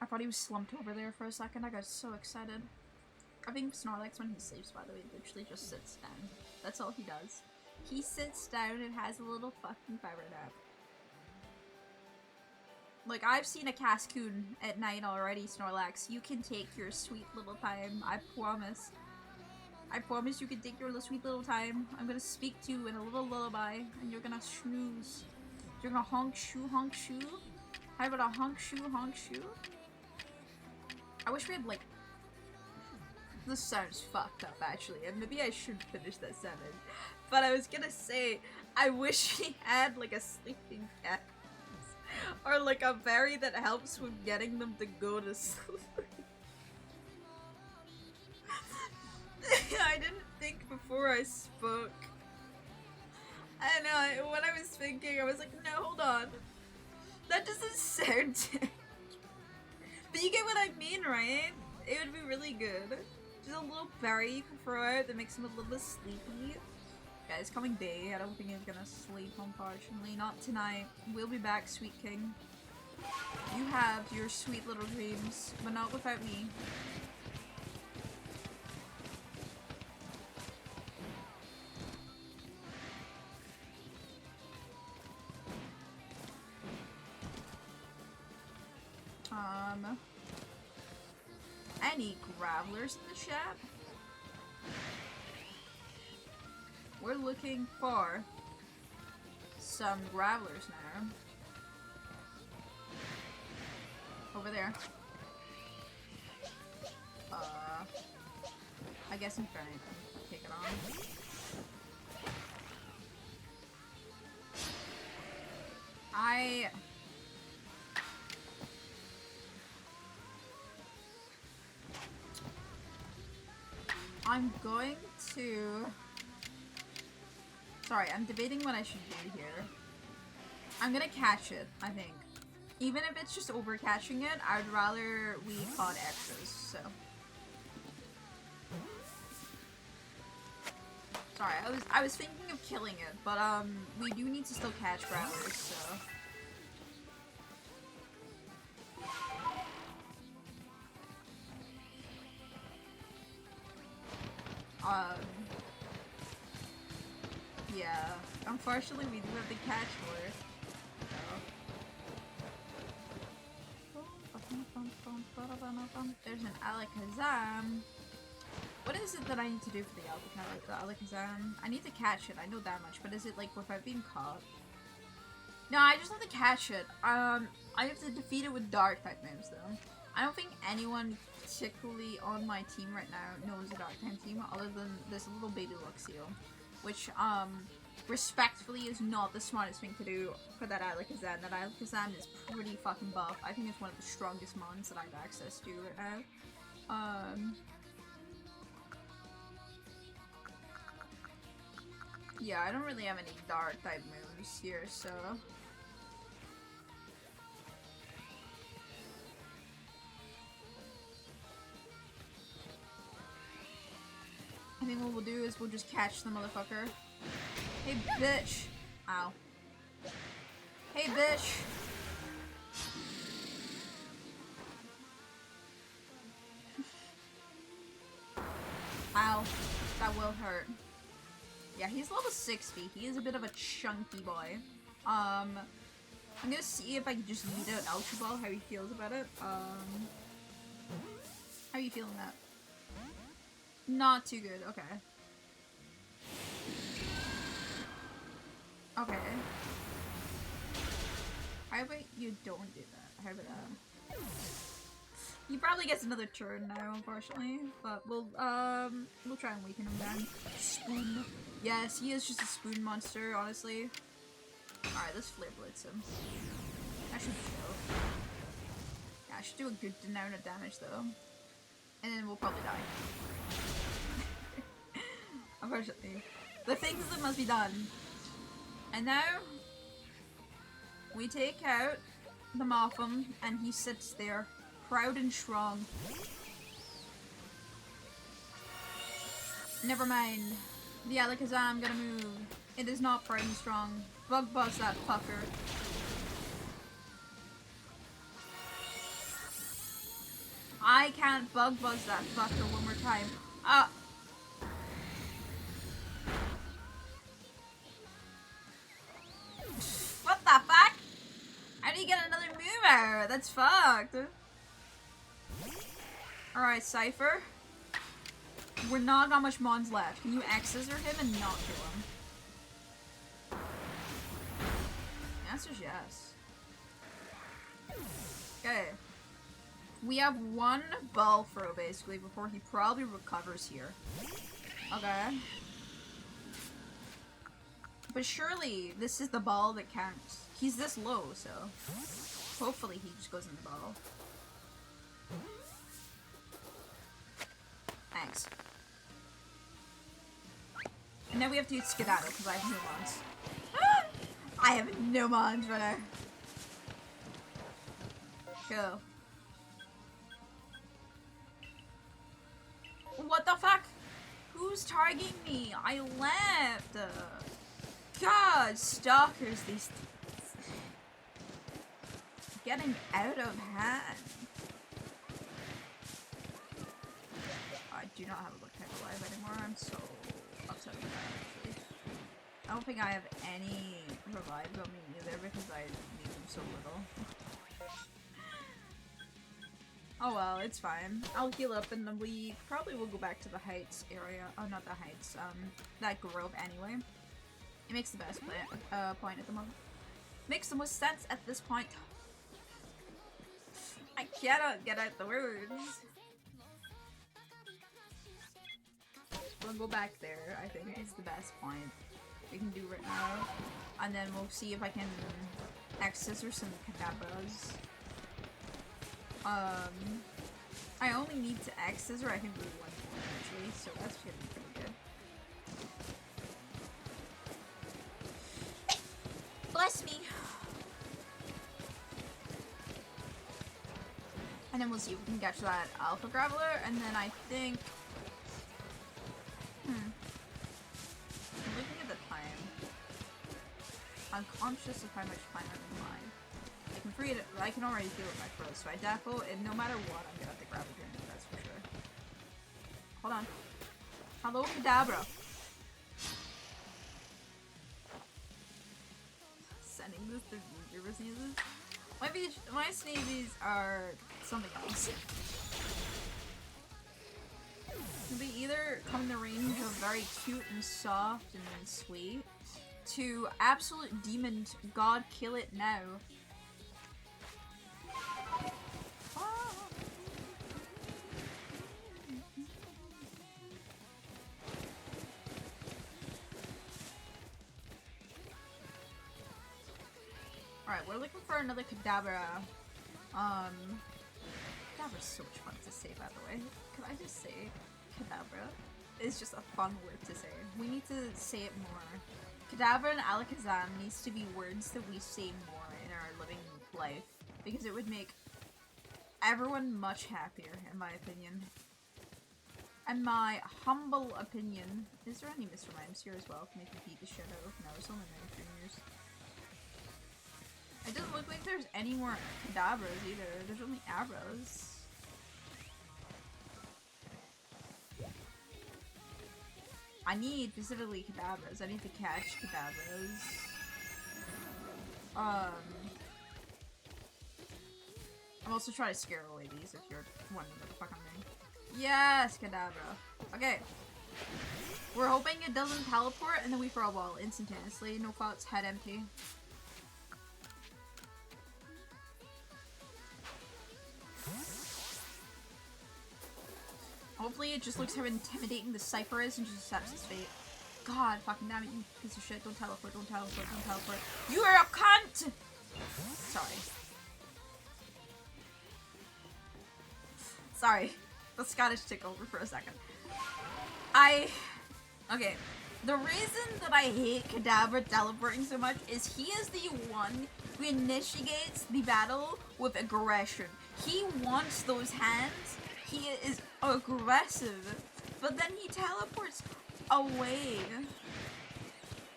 I thought he was slumped over there for a second. I got so excited. I think Snorlax, when he sleeps, by the way, literally just sits down. That's all he does. He sits down and has a little fucking power nap. I've seen a Cascoon at night already, Snorlax. You can take your sweet little time. I promise. I promise you can take your sweet little time. I'm gonna speak to you in a little lullaby, and you're gonna snooze. You're gonna honk shoo, honk shoo. How about a honk shoo, honk shoo? I wish we had, this sounds fucked up, actually, and maybe I should finish that sentence. But I was gonna say, I wish we had, a sleeping cat. Or, a berry that helps with getting them to go to sleep. I didn't think before I spoke. I know, when I was thinking, I was like, no, hold on. That doesn't sound But you get what I mean, right? It would be really good. Just a little berry you can throw out that makes him a little bit sleepy. Guys, coming day, I don't think he's gonna sleep, unfortunately. Not tonight. We'll be back, Sweet King. You have your sweet little dreams, but not without me. Any Gravelers in the chat? We're looking for some Gravelers now. Over there. I guess I'm trying to take it on. I'm going to... Sorry, I'm debating what I should do here. I'm gonna catch it, I think. Even if it's just overcatching it, I'd rather we caught extras, so. Sorry, I was thinking of killing it, but we do need to still catch growlers, so. Yeah. Unfortunately, we do have to catch more. There's an Alakazam. What is it that I need to do for the Alakazam? I need to catch it, I know that much, but is it like without being caught? No, I just have to catch it. I have to defeat it with dark type moves though. I don't think anyone particularly on my team right now knows the dark type team other than this little baby Luxio, which respectfully is not the smartest thing to do for that Alakazam. That Alakazam is pretty fucking buff. I think it's one of the strongest mons that I have access to right now. Yeah, I don't really have any dark type moves here, so. I think what we'll do is we'll just catch the motherfucker. Hey, bitch! Ow. Hey, bitch! Ow. That will hurt. Yeah, he's level 60. He is a bit of a chunky boy. I'm gonna see if I can just eat out Ultra Ball, how he feels about it. How are you feeling that? Not too good, okay. Okay. How about you don't do that? How about that? He probably gets another turn now, unfortunately, but we'll try and weaken him down. Spoon. Yes, he is just a spoon monster, honestly. Alright, let's Flare Blitz him. That should kill. Yeah, I should do a good amount of damage though. And then we'll probably die. Unfortunately. The things that must be done. And now we take out the Motham and he sits there, proud and strong. Never mind. The Alakazam gonna move. It is not proud and strong. Bug buzz that fucker. I can't bug buzz that fucker one more time. What the fuck? How do you get another move out? That's fucked. Alright, Cypher. We're not got much mons left. Can you X-scissor him and not kill him? The answer's yes. Okay. We have one ball throw basically before he probably recovers here. Okay. But surely this is the ball that counts. He's this low, so hopefully he just goes in the ball. Thanks. And now we have to skedaddle because I have no mons. I have no mons right now. Go. What the fuck? Who's targeting me? I left. God, stalkers, these getting out of hand. I do not have a look type alive anymore. I'm so upset with that, actually. I don't think I have any revives on me either because I need them so little. Oh well, it's fine. I'll heal up and then we probably will go back to the Heights area. Oh, not the Heights. That grove anyway. It makes the best point at the moment. Makes the most sense at this point. I cannot get out the words. We'll go back there, I think is the best point we can do right now. And then we'll see if I can X-scissor some Kadabras. I only need to access or I can do one more actually, so that's gonna be pretty good. Bless me! And then we'll see if we can catch that Alpha Graveler, and then I think... I'm looking at the time. I'm conscious of how much time I'm in line. I can already feel it in my throat, so I defo, and no matter what, I'm gonna have to grab a drink, that's for sure. Hold on. Hello, Kadabra! Sending this to VTuber sneezes? My sneezes are something else. They either come in the range of very cute and soft and sweet, to absolute demon, god kill it now. Alright, we're looking for another Kadabra. Kadabra's so much fun to say, by the way. Could I just say Kadabra? It's just a fun word to say. We need to say it more. Kadabra and Alakazam needs to be words that we say more in our living life, because it would make everyone much happier, in my opinion. And my humble opinion. Is there any Mr. Mimes here as well? Can make me beat the shit out of? No, it's only 9 years. It doesn't look like there's any more Kadabras either. There's only Abras. I need specifically Kadabras. I need to catch Kadabras. I'm also trying to scare away these if you're wondering what the fuck I'm doing. Yes, Kadabra. Okay. We're hoping it doesn't teleport and then we throw a ball instantaneously. No thoughts, head empty. Hopefully it just looks how intimidating the Cypher is and just accepts his fate. God fucking damn it, you piece of shit. Don't teleport, don't teleport, don't teleport. You are a cunt! Sorry. Sorry. The Scottish took over for a second. Okay. The reason that I hate Kadabra teleporting so much is he is the one who initiates the battle with aggression. He wants those hands. He is aggressive, but then he teleports away.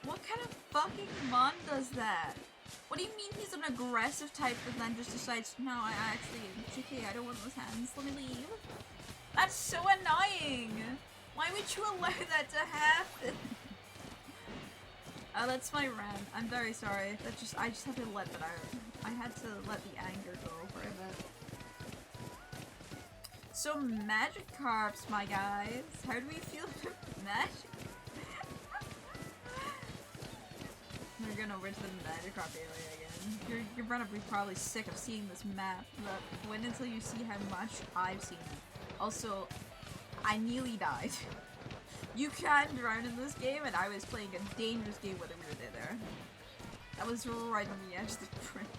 What kind of fucking mon does that? What do you mean he's an aggressive type but then just decides, no, I actually am JK, I don't want those hands, let me leave? That's so annoying! Why would you allow that to happen? That's my rant. I'm very sorry. I just had to let that out. I had to let the anger go for a bit. So Magikarps, my guys. How do we feel about Magic? We're going over to the Magikarp area again. You're gonna be probably sick of seeing this map, but wait until you see how much I've seen it. Also, I nearly died. You can drown in this game, and I was playing a dangerous game whether we were there. That was right on the edge of the print.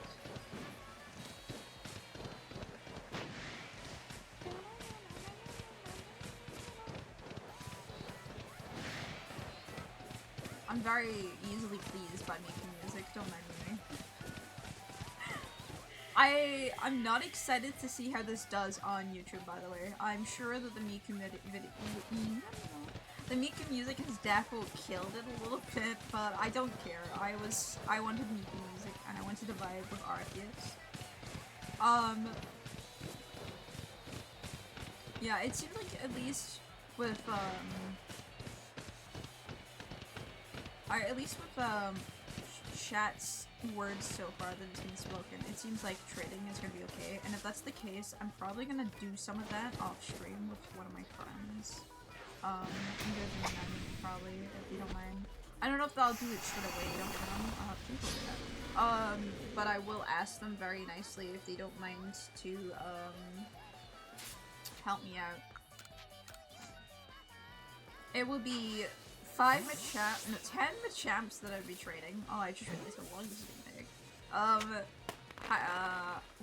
I'm very easily pleased by making music, don't mind me. I'm not excited to see how this does on YouTube, by the way. I'm sure that the Miku music has definitely killed it a little bit, but I don't care. I wanted Miku music, and I wanted to vibe with Arceus. Yeah, it seems like at least with, chat's words so far that has been spoken, it seems like trading is gonna be okay, and if that's the case, I'm probably gonna do some of that off stream with one of my friends. You guys will mind, probably, if you don't mind. I don't know if I'll do it straight away, don't know. I'll have people do that. But I will ask them very nicely if they don't mind to, help me out. It will be 10 Machamps that I'd be trading. Oh, I just realized how long this is gonna take.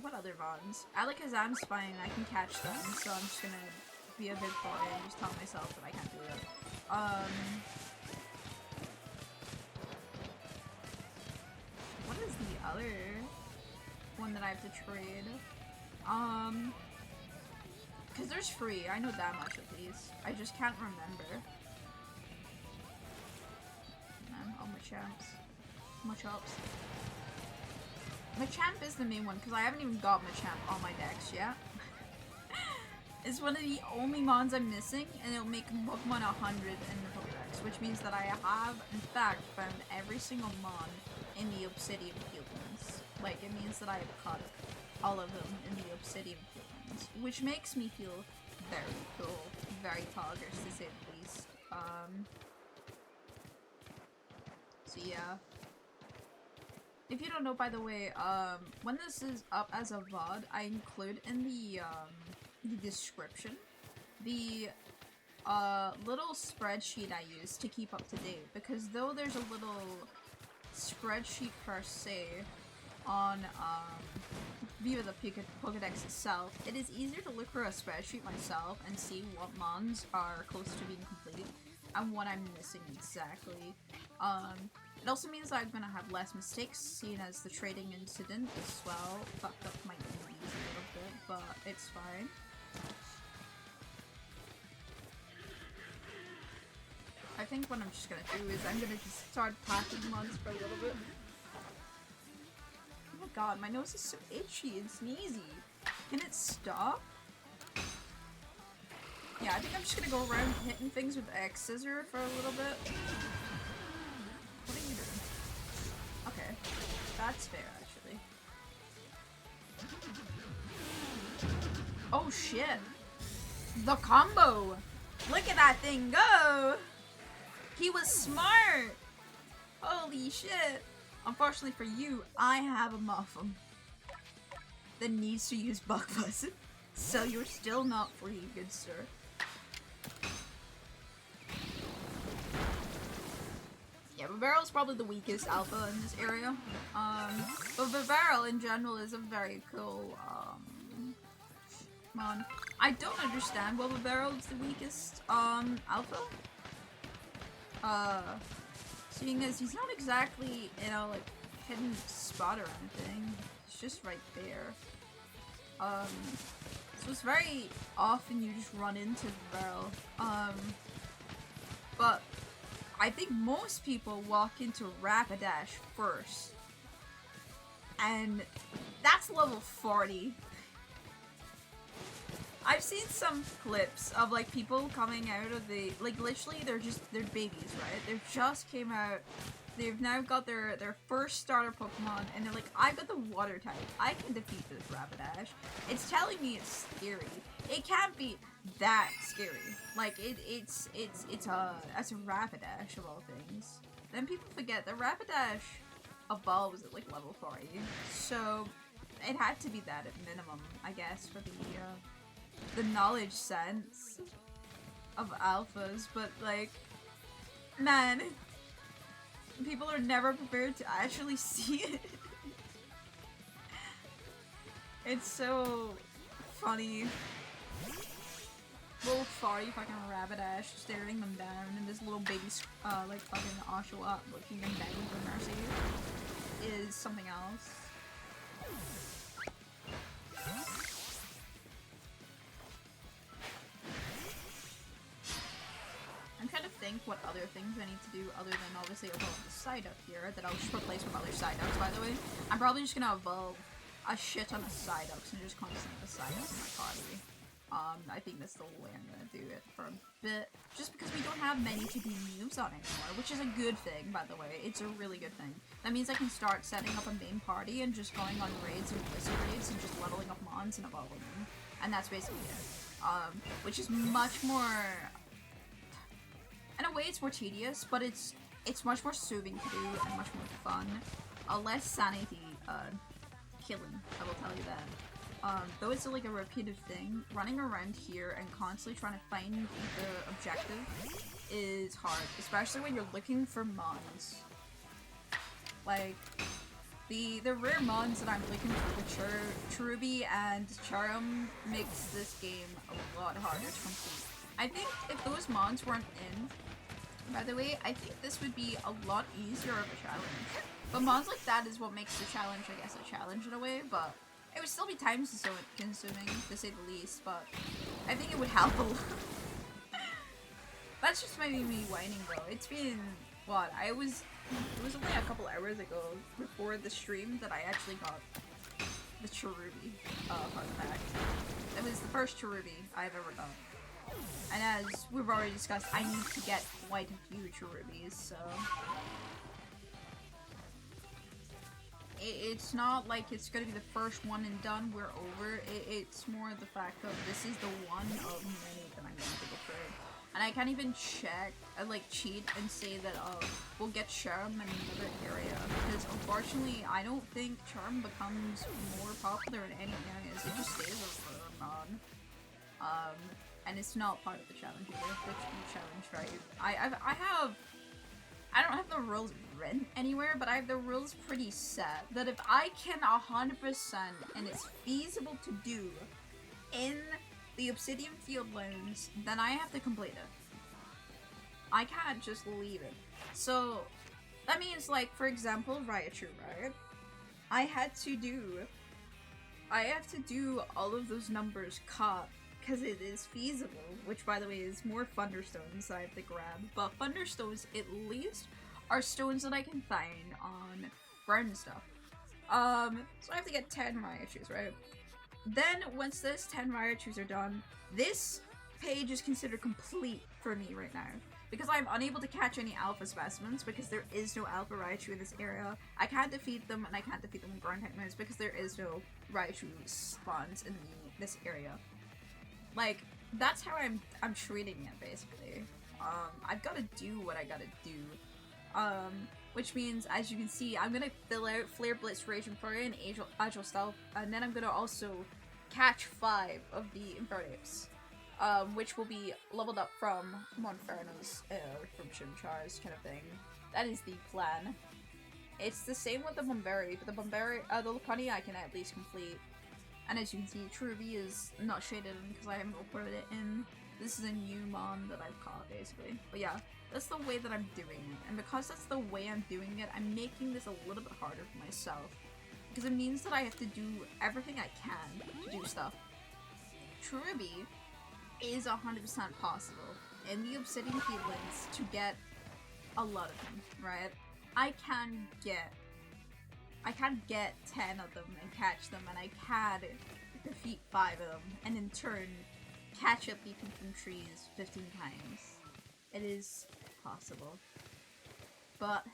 What other mons? Alakazam's fine, I can catch them, so I'm just gonna be a bit boy and just tell myself that I can't do it. What is the other one that I have to trade? Because there's free, I know that much at least. I just can't remember. Oh, Machamps. Machops. Machamp is the main one, because I haven't even got Machamp on my decks yet. It's one of the only mons I'm missing, and it'll make Pokemon 100 in the Pokedex, which means that I have, in fact, found every single mon in the Obsidian Fieldlands. Like, it means that I have caught all of them in the Obsidian Fieldlands, which makes me feel very cool, very poggers, to say the least. So yeah. If you don't know, by the way, when this is up as a VOD, I include in the description the little spreadsheet I use to keep up to date, because though there's a little spreadsheet per se on via the Pokedex itself, it is easier to look for a spreadsheet myself and see what mons are close to being complete and what I'm missing exactly. It also means that I'm gonna have less mistakes, seeing as the trading incident as well fucked up my EVs a little bit, but it's fine. I think what I'm just gonna do is I'm gonna just start packing mons for a little bit. Oh my god, my nose is so itchy and sneezy. Can it stop? Yeah, I think I'm just gonna go around hitting things with X Scissor for a little bit. What are you doing? Okay, that's fair, actually. Oh shit! The combo! Look at that thing go! He was smart! Holy shit! Unfortunately for you, I have a Muffin that needs to use Buck Buzz, so you're still not free, good sir. Yeah, Vivarel is probably the weakest alpha in this area. But Vivarel in general is a very cool, mon. I don't understand why Vivarel is the weakest, alpha. Seeing as he's not exactly in a, like, hidden spot or anything. It's just right there. So it's very often you just run into Vivarel. But I think most people walk into Rapidash first. And that's level 40. I've seen some clips of like people coming out of the, like literally they're babies, right? They just came out, they've now got their first starter Pokemon and they're like, I got the water type, I can defeat this Rapidash. It's telling me it's scary. It can't be that scary. Like it's a Rapidash of all things. Then people forget that Rapidash evolves at like level 40. So it had to be that at minimum, I guess, for the knowledge sense of alphas, but like, man, people are never prepared to actually see it. It's so funny. Little farty fucking Rapidash staring them down, and this little baby, like fucking Oshawott looking and begging for mercy is something else. I'm trying to think what other things I need to do other than obviously evolve the Psyduck here, that I'll just replace with other Psyducks, by the way. I'm probably just gonna evolve a shit ton of Psyducks and just constantly have a Psyduck in my party. I think that's the way I'm gonna do it for a bit, just because we don't have many to be moves on anymore, which is a good thing, by the way. It's a really good thing. That means I can start setting up a main party and just going on raids and blizzard raids and just leveling up mons and evolving them. And that's basically it. Which is much more... In a way, it's more tedious, but it's much more soothing to do and much more fun. Less sanity killing, I will tell you that. Though it's like a repeated thing, running around here and constantly trying to find the objective is hard, especially when you're looking for mons. Like, The rare mons that I'm looking for, which are Cherubi and Charm, makes this game a lot harder to complete. I think if those mons weren't in, by the way, I think this would be a lot easier of a challenge. But mons like that is what makes the challenge, I guess, a challenge in a way, but it would still be time consuming, to say the least, but I think it would help a lot. That's just maybe me whining though. It's been, what, it was only a couple hours ago before the stream that I actually got the Cherubi fun fact. It was the first Cherubi I've ever got. And as we've already discussed, I need to get quite a few Cherubis, so... It's not like it's gonna be the first one and done, we're over. It's more the fact of this is the one of many that I'm going to go through. And I can't even check, like cheat and say that we'll get Charm in another area. Because unfortunately, I don't think Charm becomes more popular in any areas. It just stays a rare mon. And it's not part of the challenge either. The challenge, right? I don't have the rules written anywhere, but I have the rules pretty set that if I can 100% and it's feasible to do in the Obsidian Fieldlands, then I have to complete it. I can't just leave it. So that means, like, for example, Raichu, right? I have to do all of those numbers caught because it is feasible, which by the way is more Thunderstones I have to grab, but Thunderstones at least are stones that I can find on ground stuff. So I have to get 10 Raichus, right? Then once this 10 Raichus are done, this page is considered complete for me right now. Because I'm unable to catch any alpha specimens, because there is no alpha Raichu in this area. I can't defeat them, and I can't defeat them in ground type moves because there is no Raichu spawns in this area. Like, that's how I'm treating it, basically. I've gotta do what I gotta do. Which means, as you can see, I'm gonna fill out Flare Blitz, Raging Flurry, and Agile Stealth, and then I'm gonna also catch 5 of the Infernape, which will be leveled up from Monferno's, from Chimchar's kind of thing. That is the plan. It's the same with the Bomberry, but the Lucario I can at least complete. And as you can see, Cherubi is not shaded in because I haven't uploaded it in. This is a new mon that I've caught, basically. But yeah, that's the way that I'm doing it. And because that's the way I'm doing it, I'm making this a little bit harder for myself. Because it means that I have to do everything I can to do stuff. Cherubi is 100% possible in the Obsidian Fieldlands to get a lot of them, right? I can get 10 of them and catch them, and I can defeat 5 of them, and in turn, catch up the from trees 15 times. It is possible. But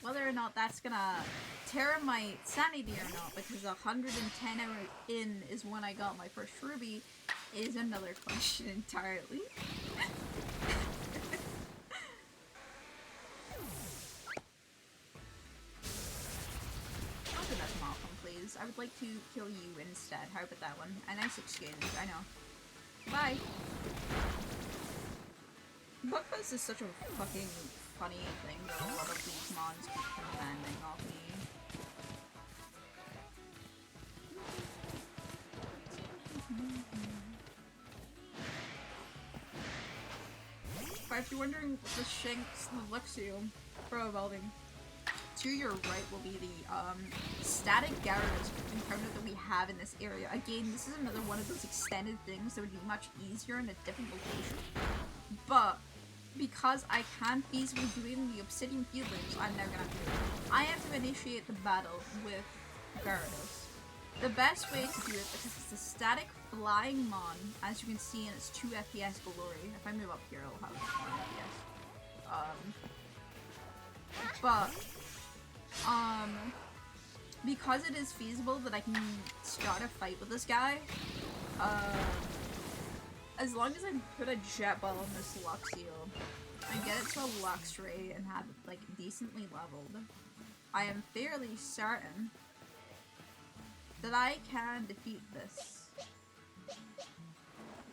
whether or not that's gonna tear my sanity or not, because 110 hours in is when I got my first Ruby, is another question entirely. I'll do that Malcolm, please. I would like to kill you instead. How about that one? A nice exchange, I know. Bye! Bugfuzz is such a fucking funny thing that a lot of these mons keep commanding off me. But if you're wondering what the Shanks Luxio for evolving, to your right will be the static Gyarados encounter that we have in this area. Again, this is another one of those extended things that would be much easier in a different location. But because I can't feasibly do it in the Obsidian Fieldlands, I'm never gonna do it. I have to initiate the battle with Gyarados. The best way to do it, because it's a static flying mon, as you can see, and it's 2 FPS glory. If I move up here, I'll have 1 FPS. Because it is feasible that I can start a fight with this guy, as long as I put a jet ball on this Luxio and get it to a Luxray and have it, like, decently leveled, I am fairly certain that I can defeat this.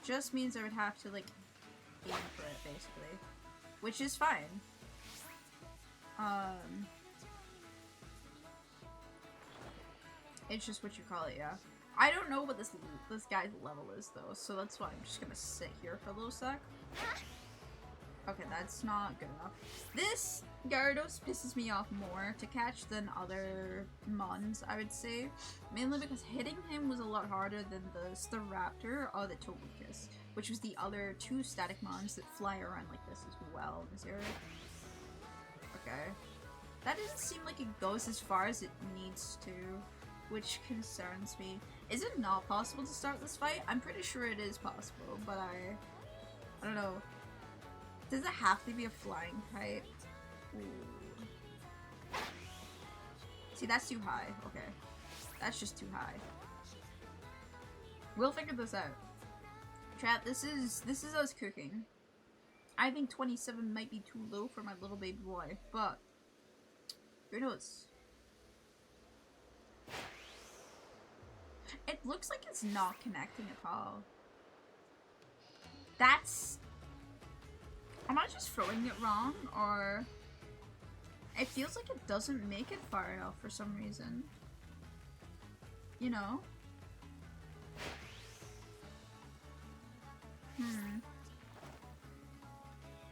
Just means I would have to, like, aim for it, basically. Which is fine. It's just what you call it, yeah. I don't know what this guy's level is though, so that's why I'm just gonna sit here for a little sec. Okay, that's not good enough. This Gyarados pisses me off more to catch than other mons, I would say. Mainly because hitting him was a lot harder than the Staraptor or the Togekiss, which was the other two static mons that fly around like this as well in this area. Okay. That doesn't seem like it goes as far as it needs to, which concerns me. Is it not possible to start this fight? I'm pretty sure it is possible, but I don't know. Does it have to be a flying type? Ooh. See, that's too high. Okay. That's just too high. We'll figure this out. Chat, this is us cooking. I think 27 might be too low for my little baby boy, but who knows? It looks like it's not connecting at all. That's... Am I just throwing it wrong, or... It feels like it doesn't make it far enough for some reason. You know?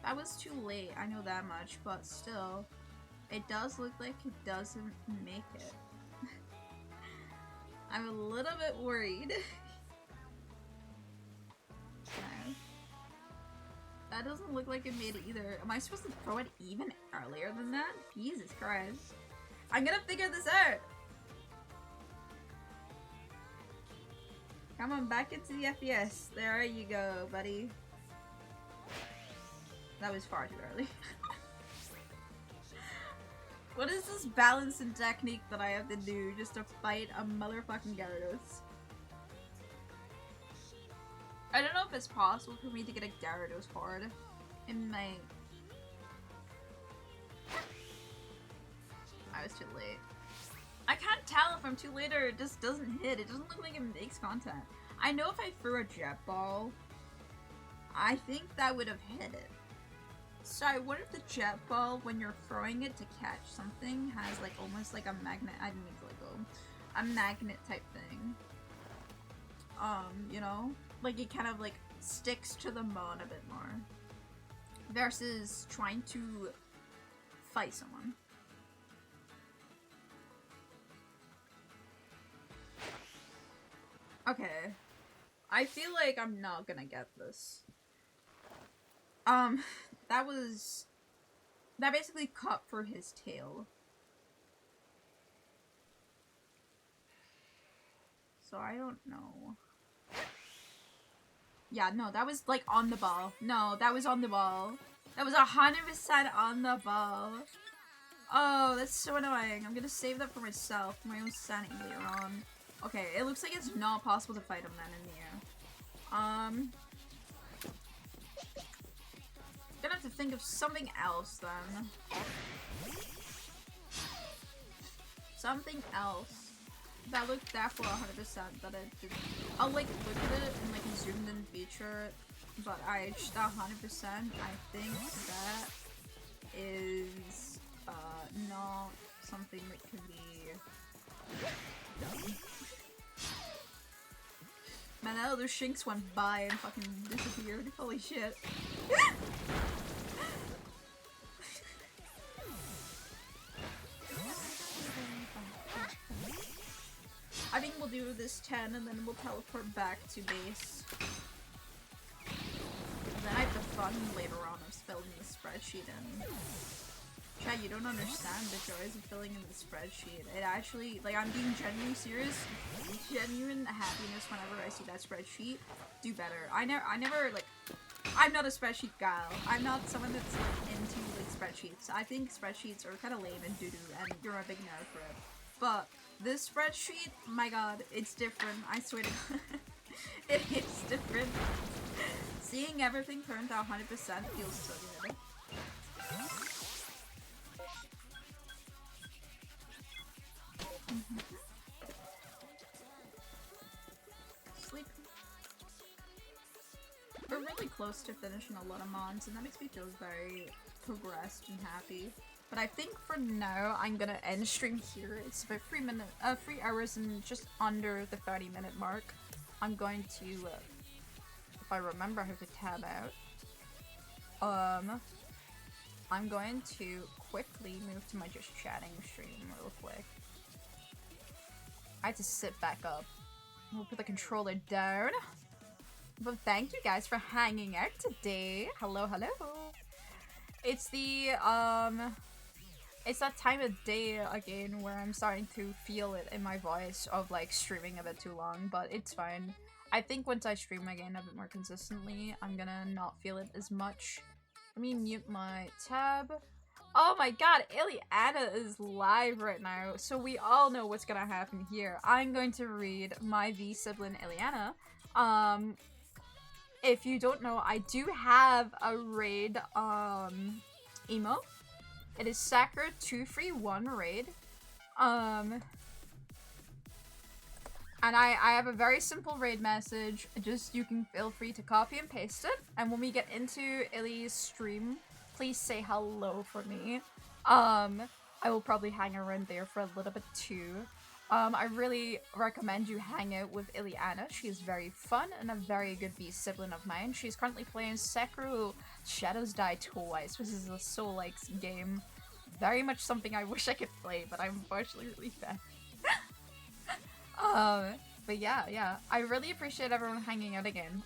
That was too late, I know that much, but still. It does look like it doesn't make it. I'm a little bit worried. Okay. That doesn't look like it made it either. Am I supposed to throw it even earlier than that? Jesus Christ. I'm gonna figure this out! Come on, back into the FPS. There you go, buddy. That was far too early. What is this balance and technique that I have to do just to fight a motherfucking Gyarados? I don't know if it's possible for me to get a Gyarados hard. It might. I was too late. I can't tell if I'm too late or it just doesn't hit. It doesn't look like it makes contact. I know if I threw a jet ball, I think that would have hit it. So I wonder if the jet ball, when you're throwing it to catch something, has like almost like a magnet. I didn't mean to let go. A magnet type thing. You know? Like it kind of like sticks to the mon a bit more. Versus trying to fight someone. Okay. I feel like I'm not gonna get this. That basically cut for his tail. So I don't know. Yeah, no, that was like on the ball. No, that was on the ball. That was 100% on the ball. Oh, that's so annoying. I'm gonna save that for myself, for my own sanity later on. Okay, it looks like it's not possible to fight him then in the air. Gonna have to think of something else then. Something else that looked that for 100% that it didn't. I'll like look at it in like a zoomed in feature, but I just 100%. I think that is not something that can be done. Man, that other Shinx went by and fucking disappeared. Holy shit. I think we'll do this 10 and then we'll teleport back to base. And then I have the fun later on of filling the spreadsheet in. Chat, you don't understand the joys of filling in the spreadsheet. It actually, like, I'm being genuinely serious. Genuine happiness whenever I see that spreadsheet. Do better. I never, like, I'm not a spreadsheet gal. I'm not someone that's, like, into, like, spreadsheets. I think spreadsheets are kind of lame and doo-doo, and you're a big nerd for it. But this spreadsheet, my god, it's different. I swear to god. It's different. Seeing everything turn to 100% feels so good. Sleep. We're really close to finishing a lot of mons, and that makes me feel very progressed and happy. But I think for now, I'm gonna end stream here. It's about 3 hours and just under the 30-minute mark. I'm going to, if I remember how to tab out, I'm going to quickly move to my just chatting stream real quick. I had to sit back up. We'll put the controller down. But thank you guys for hanging out today. Hello, hello. It's the, it's that time of day again where I'm starting to feel it in my voice of like streaming a bit too long, but it's fine. I think once I stream again a bit more consistently, I'm gonna not feel it as much. Let me mute my tab. Oh my god, Ileana is live right now, so we all know what's gonna happen here. I'm going to read my V-sibling Ileana. If you don't know, I do have a raid, emo. It is Sakura 231 raid. And I have a very simple raid message. Just, you can feel free to copy and paste it. And when we get into Illy's stream, please say hello for me. I will probably hang around there for a little bit too. I really recommend you hang out with Ileana. She is very fun and a very good sibling of mine. She's currently playing Sakura Shadows Die Twice, which is a Soul-like game. Very much something I wish I could play, but I'm unfortunately really bad. But yeah, I really appreciate everyone hanging out again.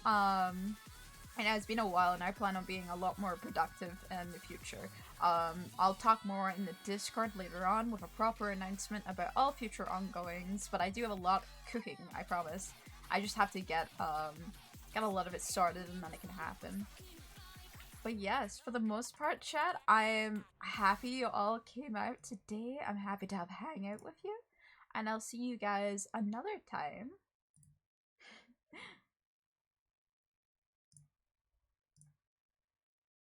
I know it's been a while and I plan on being a lot more productive in the future. I'll talk more in the Discord later on with a proper announcement about all future ongoings, but I do have a lot cooking, I promise. I just have to get a lot of it started and then it can happen. But yes, for the most part, chat, I'm happy you all came out today. I'm happy to have a hangout with you. And I'll see you guys another time.